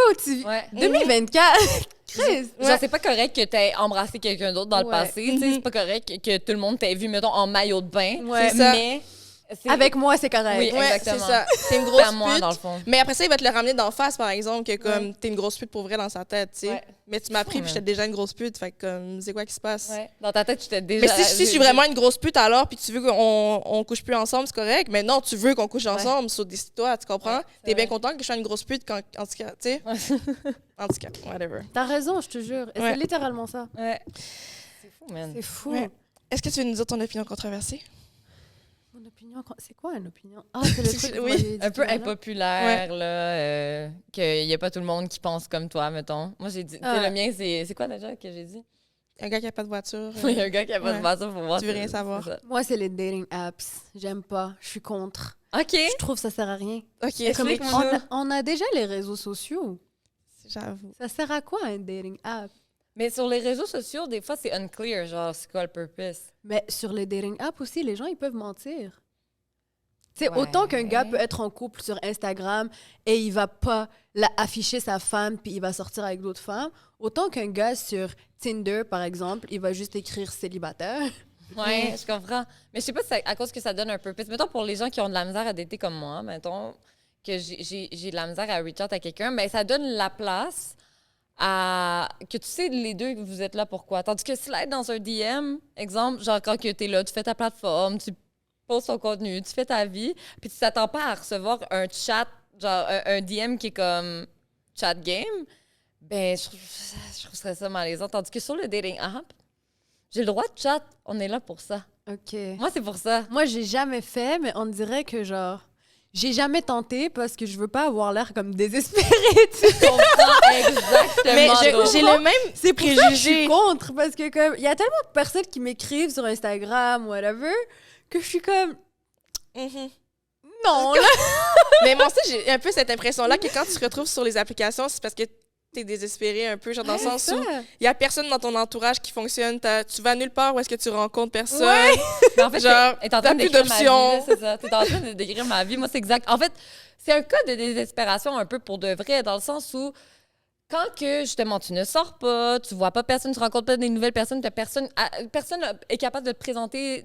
Ouais. 2024, Chris. Genre, c'est pas correct que t'aies embrassé quelqu'un d'autre dans le Ouais. passé. Tu sais, c'est pas correct que tout le monde t'ait vu, mettons, en maillot de bain. Ouais. C'est ça. Mais. Avec moi, c'est correct. Oui, Ouais, exactement. c'est ça. T'es une C'est grosse à moi, pute. dans le fond. Mais après ça, il va te le ramener d'en face, par exemple, que comme t'es une grosse pute pour vrai dans sa tête, tu sais. Ouais. Mais tu m'as pris, fou, puis j'étais déjà une grosse pute, fait que comme, c'est quoi qui se passe? Ouais. Dans ta tête, tu t'es déjà. Mais si je suis vraiment une grosse pute alors, puis tu veux qu'on couche plus ensemble, c'est correct. Mais non, tu veux qu'on couche ensemble, so décide-toi, tu comprends? Ouais, c'est T'es bien vrai. content que je sois une grosse pute quand, en tout cas, tu sais. En tout cas, whatever. T'as raison, je te jure. Et Ouais. c'est littéralement ça. Ouais. C'est fou, man. C'est fou. Ouais. Est-ce que tu veux nous dire ton opinion controversée? Mon opinion, c'est quoi une opinion? Ah, c'est le truc que vous Oui. m'aviez dit Un tout peu à l'heure. impopulaire, là, qu'il n'y a pas tout le monde qui pense comme toi, mettons. Moi, j'ai dit, tu sais, Ah. le mien, c'est quoi déjà que j'ai dit? Un gars qui a pas de voiture. Il y a un gars qui a pas de Ouais. voiture pour voir. Tu veux rien savoir. Moi, c'est les dating apps. J'aime pas. Je suis contre. OK. Je trouve que ça sert à rien. OK, Comme Explique-moi. on a déjà les réseaux sociaux. J'avoue. Ça sert à quoi un dating app? Mais sur les réseaux sociaux, des fois, c'est unclear, genre, c'est quoi le purpose? Mais sur les dating apps aussi, les gens, ils peuvent mentir. Tu sais, Ouais. autant qu'un gars peut être en couple sur Instagram et il va pas afficher sa femme puis il va sortir avec d'autres femmes, autant qu'un gars sur Tinder, par exemple, il va juste écrire célibataire. Ouais, je comprends. Mais je sais pas si c'est à cause que ça donne un purpose. Mettons, pour les gens qui ont de la misère à dater comme moi, mettons, que j'ai de la misère à reach out à quelqu'un, ben ça donne la place à que tu sais les deux que vous êtes là pourquoi. Tandis que slide dans un DM, exemple, genre quand que t'es là, tu fais ta plateforme, tu poses ton contenu, tu fais ta vie, puis tu t'attends pas à recevoir un chat, genre un DM qui est comme chat game, ben je trouverais ça malaisant. Tandis que sur le dating app, j'ai le droit de chat, on est là pour ça. OK. Moi, c'est pour ça. Moi, j'ai jamais fait, mais on dirait que genre... J'ai jamais tenté parce que je veux pas avoir l'air comme désespérée, tu sais. Je comprends exactement. Mais donc. j'ai le même C'est pour ça que je suis préjugé. contre, parce que comme il y a tellement de personnes qui m'écrivent sur Instagram, whatever, que je suis comme Mhm. non là. Mais moi aussi, j'ai un peu cette impression-là que quand tu te retrouves sur les applications, c'est parce que t'es désespéré un peu, genre dans le sens où il y a personne dans ton entourage qui fonctionne. Tu vas nulle part où est-ce que tu rencontres personne. Ouais. Mais en fait, Genre, t'es en train t'as de plus décrire ma vie, d'options. là, c'est ça. T'es en train de décrire ma vie. Moi, c'est exact. En fait, c'est un cas de désespération un peu pour de vrai, dans le sens où quand que, justement, tu ne sors pas, tu vois pas personne, tu rencontres pas des nouvelles personnes, personne est capable de te présenter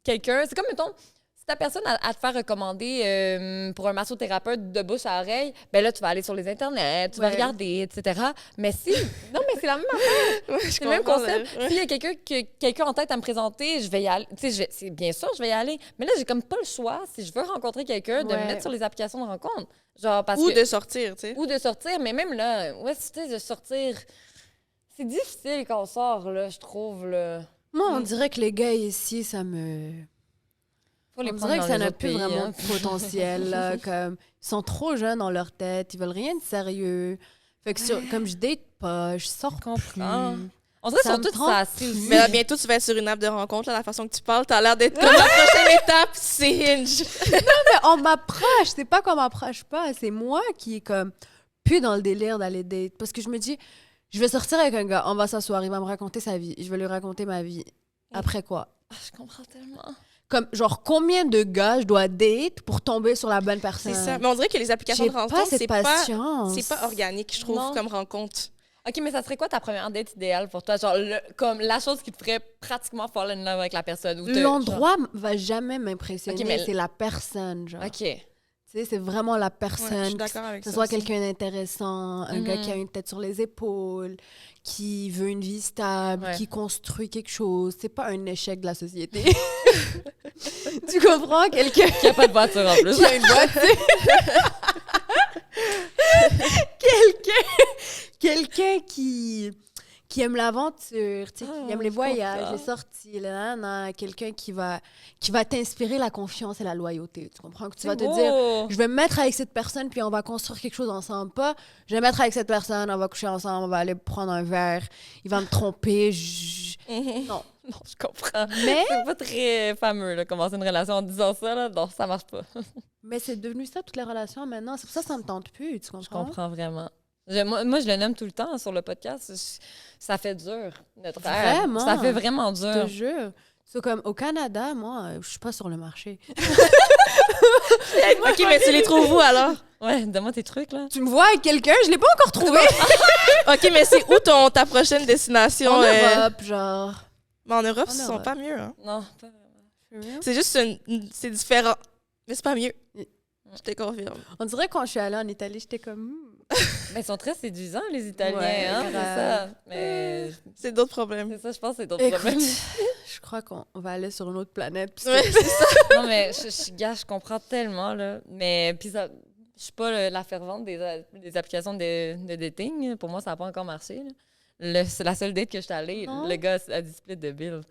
quelqu'un. C'est comme, mettons, si ta personne à te faire recommander pour un massothérapeute de bouche à oreille, ben là, tu vas aller sur les internets, tu vas Ouais. regarder, etc. Mais si... Non, mais c'est la même affaire. Ouais, je C'est le même comprends, concept. ouais. S'il y a quelqu'un en tête à me présenter, je vais y aller. Tu sais, c'est bien sûr, je vais y aller. Mais là, j'ai comme pas le choix, si je veux rencontrer quelqu'un, de me Ouais. mettre sur les applications de rencontre. Genre, parce Ou que... de sortir, tu sais. Ou de sortir. Mais même là, ouais, tu sais, de sortir... C'est difficile quand on sort, là, je trouve, là. Moi, on dirait que les gars ici, ça me Faut les on prendre dirait que dans ça les n'a autres plus pays, vraiment hein. de potentiel là, comme ils sont trop jeunes dans leur tête, ils veulent rien de sérieux. Fait que comme je date pas, je sors plus. comprends. On dirait qu'ils Ça sont me tous trompe sassés aussi. Mais là, bientôt, tu vas être sur une app de rencontre, là, la façon que tu parles. T'as l'air d'être comme la prochaine étape, c'est Hinge. Mais on m'approche, c'est pas qu'on m'approche pas, c'est moi qui est comme plus dans le délire d'aller date parce que je me dis je vais sortir avec un gars, on va s'asseoir, il va me raconter sa vie, je vais lui raconter ma vie. Après quoi? Ah, je comprends tellement. Comme genre combien de gars je dois date pour tomber sur la bonne personne? C'est ça. Mais on dirait que les applications J'ai de pas rencontre, cette c'est pas patience. organique, je trouve, Non. comme rencontre. OK, mais ça serait quoi ta première date idéale pour toi? Genre, comme la chose qui te ferait pratiquement fall in love avec la personne. Ou L'endroit va jamais m'impressionner, Ok, mais c'est la personne, genre. genre- OK. Tu sais, c'est vraiment la Ouais, je personne. suis d'accord avec que ce ça. soit aussi. quelqu'un d'intéressant, un gars qui a une tête sur les épaules, qui veut une vie stable, Ouais. qui construit quelque chose. C'est pas un échec de la société. Tu comprends? Quelqu'un Qui a pas de voiture en plus. qui a une voiture. Quelqu'un qui aime l'aventure, tu sais, Ah, qui aime les je voyages, comprends. les sorties, quelqu'un qui va t'inspirer la confiance et la loyauté. Tu comprends? Que tu vas te dire, je vais me mettre avec cette personne, puis on va construire quelque chose ensemble. Pas, je vais me mettre avec cette personne, on va coucher ensemble, on va aller prendre un verre, il va me tromper. Mhm. Non. Non, je comprends. Mais, C'est pas très fameux, là, commencer une relation en disant ça, là. Non, ça marche pas. mais c'est devenu ça, toutes les relations maintenant. C'est pour ça que ça me tente plus, tu comprends? Je comprends vraiment. Moi, je le nomme tout le temps sur le podcast. Ça fait dur, notre ère. Vraiment? Ça fait vraiment Je dur. te jure. C'est comme au Canada, moi, je suis pas sur le marché. OK, mais tu les trouves où, alors? Ouais, donne-moi tes trucs, là. Tu me vois avec quelqu'un, je l'ai pas encore trouvé. OK, mais c'est où ta prochaine destination? En Europe, genre. Mais en Europe, En ils sont Europe. pas mieux, hein? Non, pas vraiment. C'est juste, c'est différent. Mais c'est pas mieux. Je te confirme. On dirait quand je suis allée en Italie, j'étais comme... Mais ils sont très séduisants, les Italiens, Ouais, hein, c'est grave. ça. Mais C'est d'autres problèmes. c'est ça, je pense que c'est d'autres Écoute, problèmes. je crois qu'on va aller sur une autre planète. parce que- Ouais, c'est ça. Non, mais gars, je comprends tellement, là. Mais, puis ça, je suis pas la fervente des applications de dating. Pour moi, ça n'a pas encore marché, là. C'est la seule date que je suis allée. Non? Le gars a dit split de bill.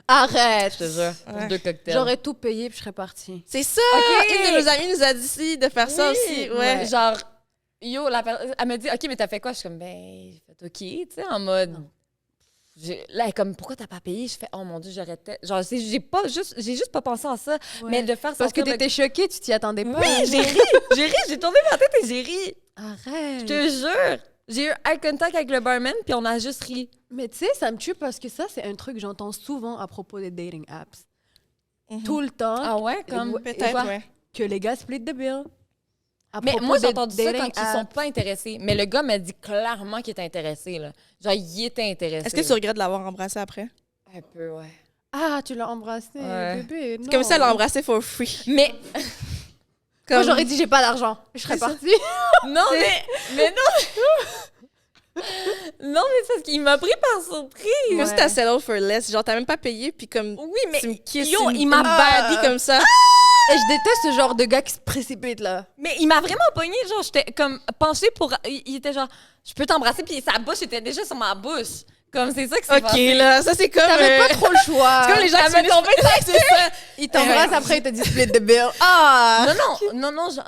Arrête! Je te jure, pour Ouais. 2 cocktails. J'aurais tout payé puis je serais partie. C'est ça! OK. Une de nos amies nous a dit de faire ça Oui, aussi. Ouais. Genre, yo, elle me dit, OK, mais t'as fait quoi? Je suis comme, ben, j'ai fait OK, tu sais, en mode. Non. Là, elle est comme, pourquoi t'as pas payé? Je fais, oh mon Dieu, j'aurais genre, j'ai juste pas pensé à ça. Mais de faire Parce que sortir le- t'étais choquée, tu t'y attendais pas. Oui, j'ai tourné ma tête et j'ai ri. Je Arrête! te jure. J'ai eu eye contact avec le barman, puis on a juste ri. Mais tu sais, ça me tue parce que ça, c'est un truc que j'entends souvent à propos des dating apps. Mhm. Tout le temps. Ah ouais, comme. Ouais, Peut-être, quoi? ouais. Que les gars split the bill. À Mais propos moi, j'ai des entendu ça dating quand ils sont apps. pas intéressés. Mais le gars m'a dit clairement qu'il était intéressé, là. Genre, il était intéressé. Est-ce que tu regrettes de l'avoir embrassé après? Un peu, ouais. Ah, tu l'as embrassé, Ouais. bébé. Non. Comme ça, elle l'a embrassé for free. Mais. Moi, j'aurais dit j'ai pas d'argent. Je serais C'est ça. partie. Non, mais non! Non, mais c'est parce qu'il m'a pris par surprise. Comme Ouais. si t'as settle for less. Genre, t'as même pas payé, puis comme Oui, mais. tu me kisses, Yo, tu me il m'a badis comme ça. Et je déteste ce genre de gars qui se précipite, là. Mais il m'a vraiment pogné, genre, j'étais comme penchée pour. Il était genre, je peux t'embrasser, puis sa bouche était déjà sur ma bouche. Comme c'est ça que c'est OK, là, ça, c'est comme... T'avais pas trop le choix. C'est comme les gens qui m'avait finissent- tombé c'est ça. Il t'embrasse, après il te dit split the bill. Ah! Non, genre,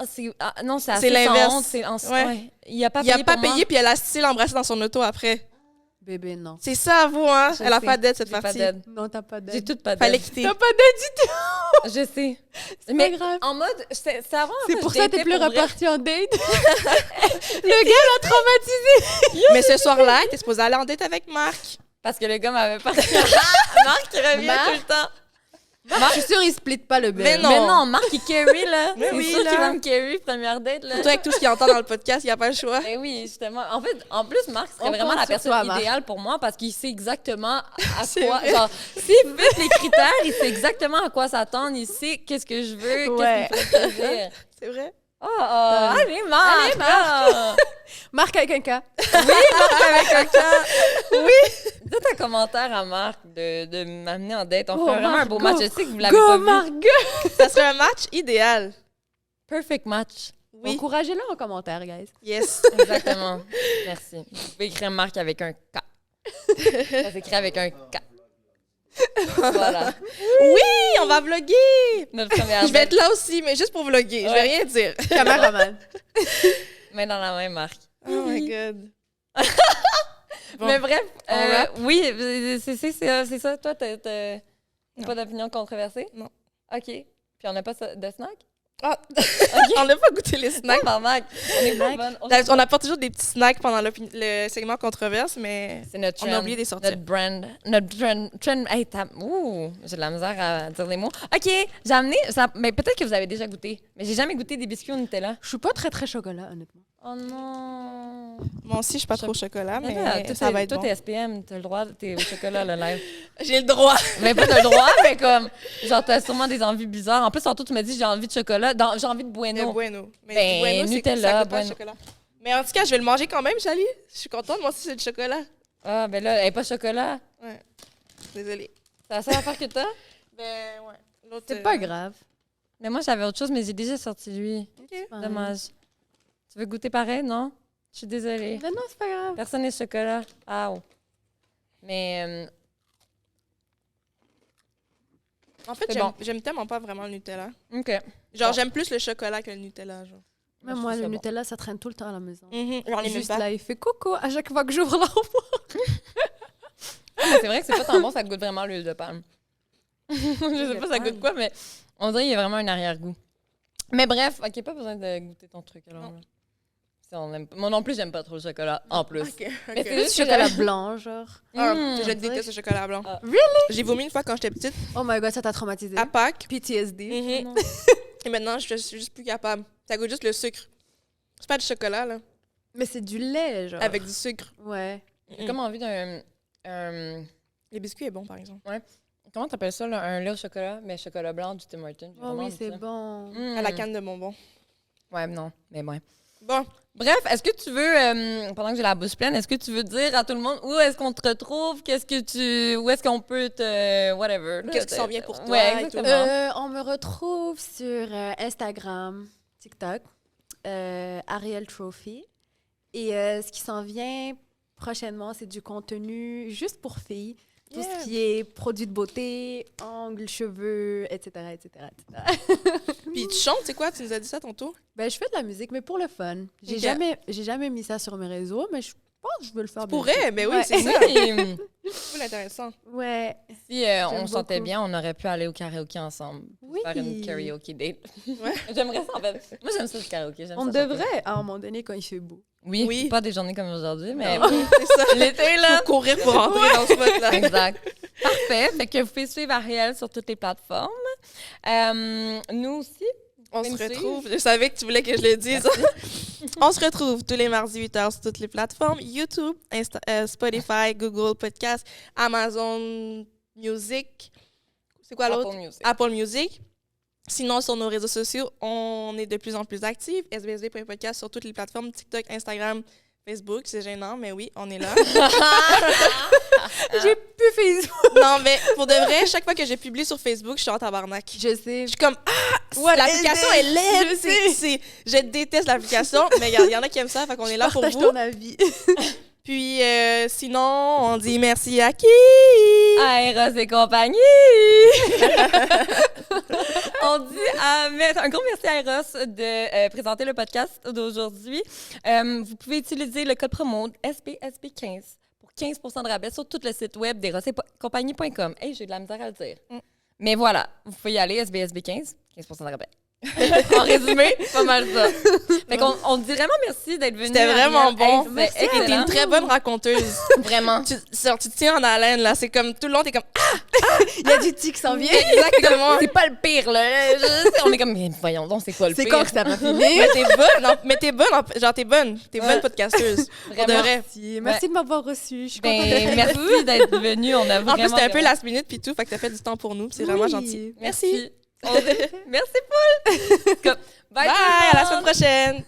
non, c'est C'est assez l'inverse. sans honte, c'est Ouais. ouais. Il a pas Il a payé pas pour moi. payé, puis elle a style embrassé dans son auto après. Bébé, non. C'est ça, vous, hein? Je Elle a sais. pas d'aide, cette J'ai pas partie. d'aide. Non, t'as pas d'aide. J'ai toute pas Fallait d'aide. quitter. T'as pas d'aide du tout. Je sais. C'est Mais pas grave. en mode, c'est avant. C'est ça, pour je ça que datais t'es plus pour vrai. reparti en date. Le gars l'a traumatisé. Mais ce soir-là, t'es supposée aller en date avec Marc. Parce que le gars m'avait pas. Marc, il revient Marc? tout le temps. Je suis sûre, il split pas le bill. Mais non. Mais non, Marc, il carry, là. Mais C'est oui, sûr là. qu'il va me carry, première date, là. Surtout avec tout ce qu'il entend dans le podcast, il n'y a pas le choix. Ben oui, justement. En fait, en plus, Marc serait On vraiment compte la sur personne toi, Marc. idéale pour moi parce qu'il sait exactement à C'est quoi. vrai. Genre, s'il fit les critères, il sait exactement à quoi s'attendre. Il sait qu'est-ce que je veux, Ouais. qu'est-ce qui me fait plaisir. C'est vrai? Allez, Marc! Allez, Marc. Ah. Marc avec un cas. Avec un cas. Oui! Dites un commentaire à Marc de m'amener en date. On Go, ferait vraiment Marc, un beau go. match. Je sais que vous l'avez Go, pas vu. Marc, go. Ça serait un match idéal. Perfect match. Oui. Encouragez-le en commentaire, guys. Yes. Exactement. Merci. Vous pouvez écrire Marc avec un K. Ça s'écrit avec un K. Voilà. Oui, on va vlogger. Notre première Je vais date. être là aussi, mais juste pour vlogger. Je vais Ouais. rien dire. Caméraman. Main dans la main, Marc. Oh my God. Bon. Mais bref, On wrap? oui, c'est ça. Toi, t'as pas d'opinion controversée? Non. OK. Puis on n'a pas de snack? Ah. On n'a pas goûté les snacks. Tabarnak. On est pas bonne. On apporte toujours des petits snacks pendant le segment controverse, mais C'est notre on a trend. oublié de les sortir. Notre brand. Notre trend. Hey, ouh, j'ai de la misère à dire les mots. OK, j'ai amené. Mais peut-être que vous avez déjà goûté. Mais j'ai jamais goûté des biscuits au Nutella. Je suis pas très, très chocolat, honnêtement. Oh non. Moi aussi, je suis pas trop au chocolat, mais là, toi, ça va être toi, bon. t'es SPM, t'as le droit, t'es au chocolat, le live. J'ai le droit. Mais pas t'as le droit, mais comme, genre, t'as sûrement des envies bizarres. En plus, tantôt, tu m'as dit, j'ai envie de chocolat, j'ai envie de Le bueno. bueno. Mais Ben, le bueno, c'est Nutella, ça goûte pas le bueno. chocolat. Mais en tout cas, je vais le manger quand même, Chali. Je suis contente. Moi aussi, c'est du chocolat. Ah, ben là, elle est pas chocolat. Ouais. Désolée. C'est la seule affaire que t'as? Ben, ouais. L'autre, C'est pas grave. Mais moi, j'avais autre chose, mais j'ai déjà sorti lui. OK. Dommage. Tu veux goûter pareil, non? Je suis désolée. Mais non, c'est pas grave. Personne n'est chocolat. Ah, oh. Mais, En fait, C'est bon. j'aime tellement pas vraiment le Nutella. OK. Genre, Bon. j'aime plus le chocolat que le Nutella, genre. Même je moi, trouve le ça bon. Nutella, ça traîne tout le temps à la maison. J'en ai même Juste pas. là, il fait coucou à chaque fois que j'ouvre l'envoi. mais c'est vrai que c'est pas tant bon, ça goûte vraiment l'huile de palme. Je sais pas ça goûte quoi, mais on dirait qu'il y a vraiment un arrière-goût. Mais bref, OK, pas besoin de goûter ton truc, alors. Non. Si on aime... Moi non plus, j'aime pas trop le chocolat, en plus. OK. Mais c'est Plus juste que chocolat j'avais- blanc, genre. Ah, Mm. je déteste le chocolat blanc. Ah. Really? J'ai vomi une fois quand j'étais petite, Oh my god, ça t'a traumatisé. à Pâques. PTSD. Mhm. Non. Et maintenant, je suis juste plus capable. Ça goûte juste le sucre. C'est pas du chocolat, là. Mais c'est du lait, genre. Avec du sucre. Ouais. J'ai comme envie d'un... Le biscuit est bon, par exemple. Comment t'appelles ça, là? Un lait au chocolat? Mais chocolat blanc du Tim Hortons. J'ai Oh vraiment oui, envie de c'est ça. bon. Mm. À la canne de bonbons. Ouais, non, mais bon. Bon, Bref, est-ce que tu veux, pendant que j'ai la bouche pleine, est-ce que tu veux dire à tout le monde où est-ce qu'on te retrouve? Où est-ce qu'on peut te... Whatever. là, qu'est-ce qui s'en vient pour toi? Ouais, et tout. exactement. On me retrouve sur Instagram, TikTok, Ariel Trophy. Et ce qui s'en vient prochainement, c'est du contenu juste pour filles. Tout Yeah. ce qui est produits de beauté, ongles, cheveux, etc., etc., etc. Puis tu chantes, c'est quoi? Tu nous as dit ça tantôt? Ben, je fais de la musique, mais pour le fun. J'ai Ok. jamais mis ça sur mes réseaux, mais je pense que je veux le faire. Pourrais, mais oui, Ouais. c'est ça. Oui, C'est intéressant. Ouais. si on J'aime sentait beaucoup. bien, on aurait pu aller au karaoké ensemble. Oui. Faire une karaoke date. Ouais. J'aimerais ça, en fait. Moi, j'aime ça, le karaoké. j'aime On ça chanter. devrait, à un moment donné, quand il fait beau. Oui, Oui. pas des journées comme aujourd'hui, mais C'est ça. l'été, là. Faut courir pour rentrer dans ce spot-là. Exact. Parfait. Fait que vous pouvez suivre Ariel sur toutes les plateformes. Nous aussi. On Vous se pouvez me retrouve. Je savais que tu voulais que je le dise. On se retrouve tous les mardis 8h sur toutes les plateformes. YouTube, Spotify, Google Podcast, Amazon Music. C'est quoi l'autre? Apple Music. Apple Music. Sinon, sur nos réseaux sociaux, on est de plus en plus actifs. sbsb.podcast sur toutes les plateformes, TikTok, Instagram, Facebook. C'est gênant, mais oui, on est là. J'ai plus Facebook. Non, mais pour de vrai, chaque fois que je publie sur Facebook, je suis en tabarnak. Je sais. Je suis comme, ouais, l'application est laide. Je sais. Je déteste l'application, mais il y en a qui aiment ça, fait qu'on est là pour Partage vous. ton avis. Puis sinon, on dit merci à qui? Eros et compagnie! On dit un gros merci à Eros de présenter le podcast d'aujourd'hui. Vous pouvez utiliser le code promo SBSB15 pour 15% de rabais sur tout le site web d'erosetcompagnie.com. Hey, j'ai de la misère à le dire. Mais voilà, vous pouvez y aller, SBSB15, 15% de rabais. En résumé, c'est pas mal ça. Fait qu'on on te dit vraiment merci d'être venu. C'était vraiment Ariel. bon. Hey, Merci, c'était T'es une excellent. très bonne raconteuse. Vraiment. tu te tiens en haleine, là. C'est comme, tout le long, t'es comme, Il y a du tic qui s'en vient. exactement. C'est pas le pire, là. On est comme, mais voyons donc, c'est quoi le C'est pire? quand que ça va finir? Mais t'es bonne, mais t'es bonne, genre t'es bonne podcasteuse. Pour de Vraiment. vrai. Merci de m'avoir reçu. Je suis contente. Ben, merci d'être venu. On a vraiment... En plus, c'était un peu vraiment- last minute puis tout, fait que t'as fait du temps pour nous, puis c'est vraiment Oui. gentil. Merci. Merci, Paul. Bye, Bye, tout le à la monde. semaine prochaine.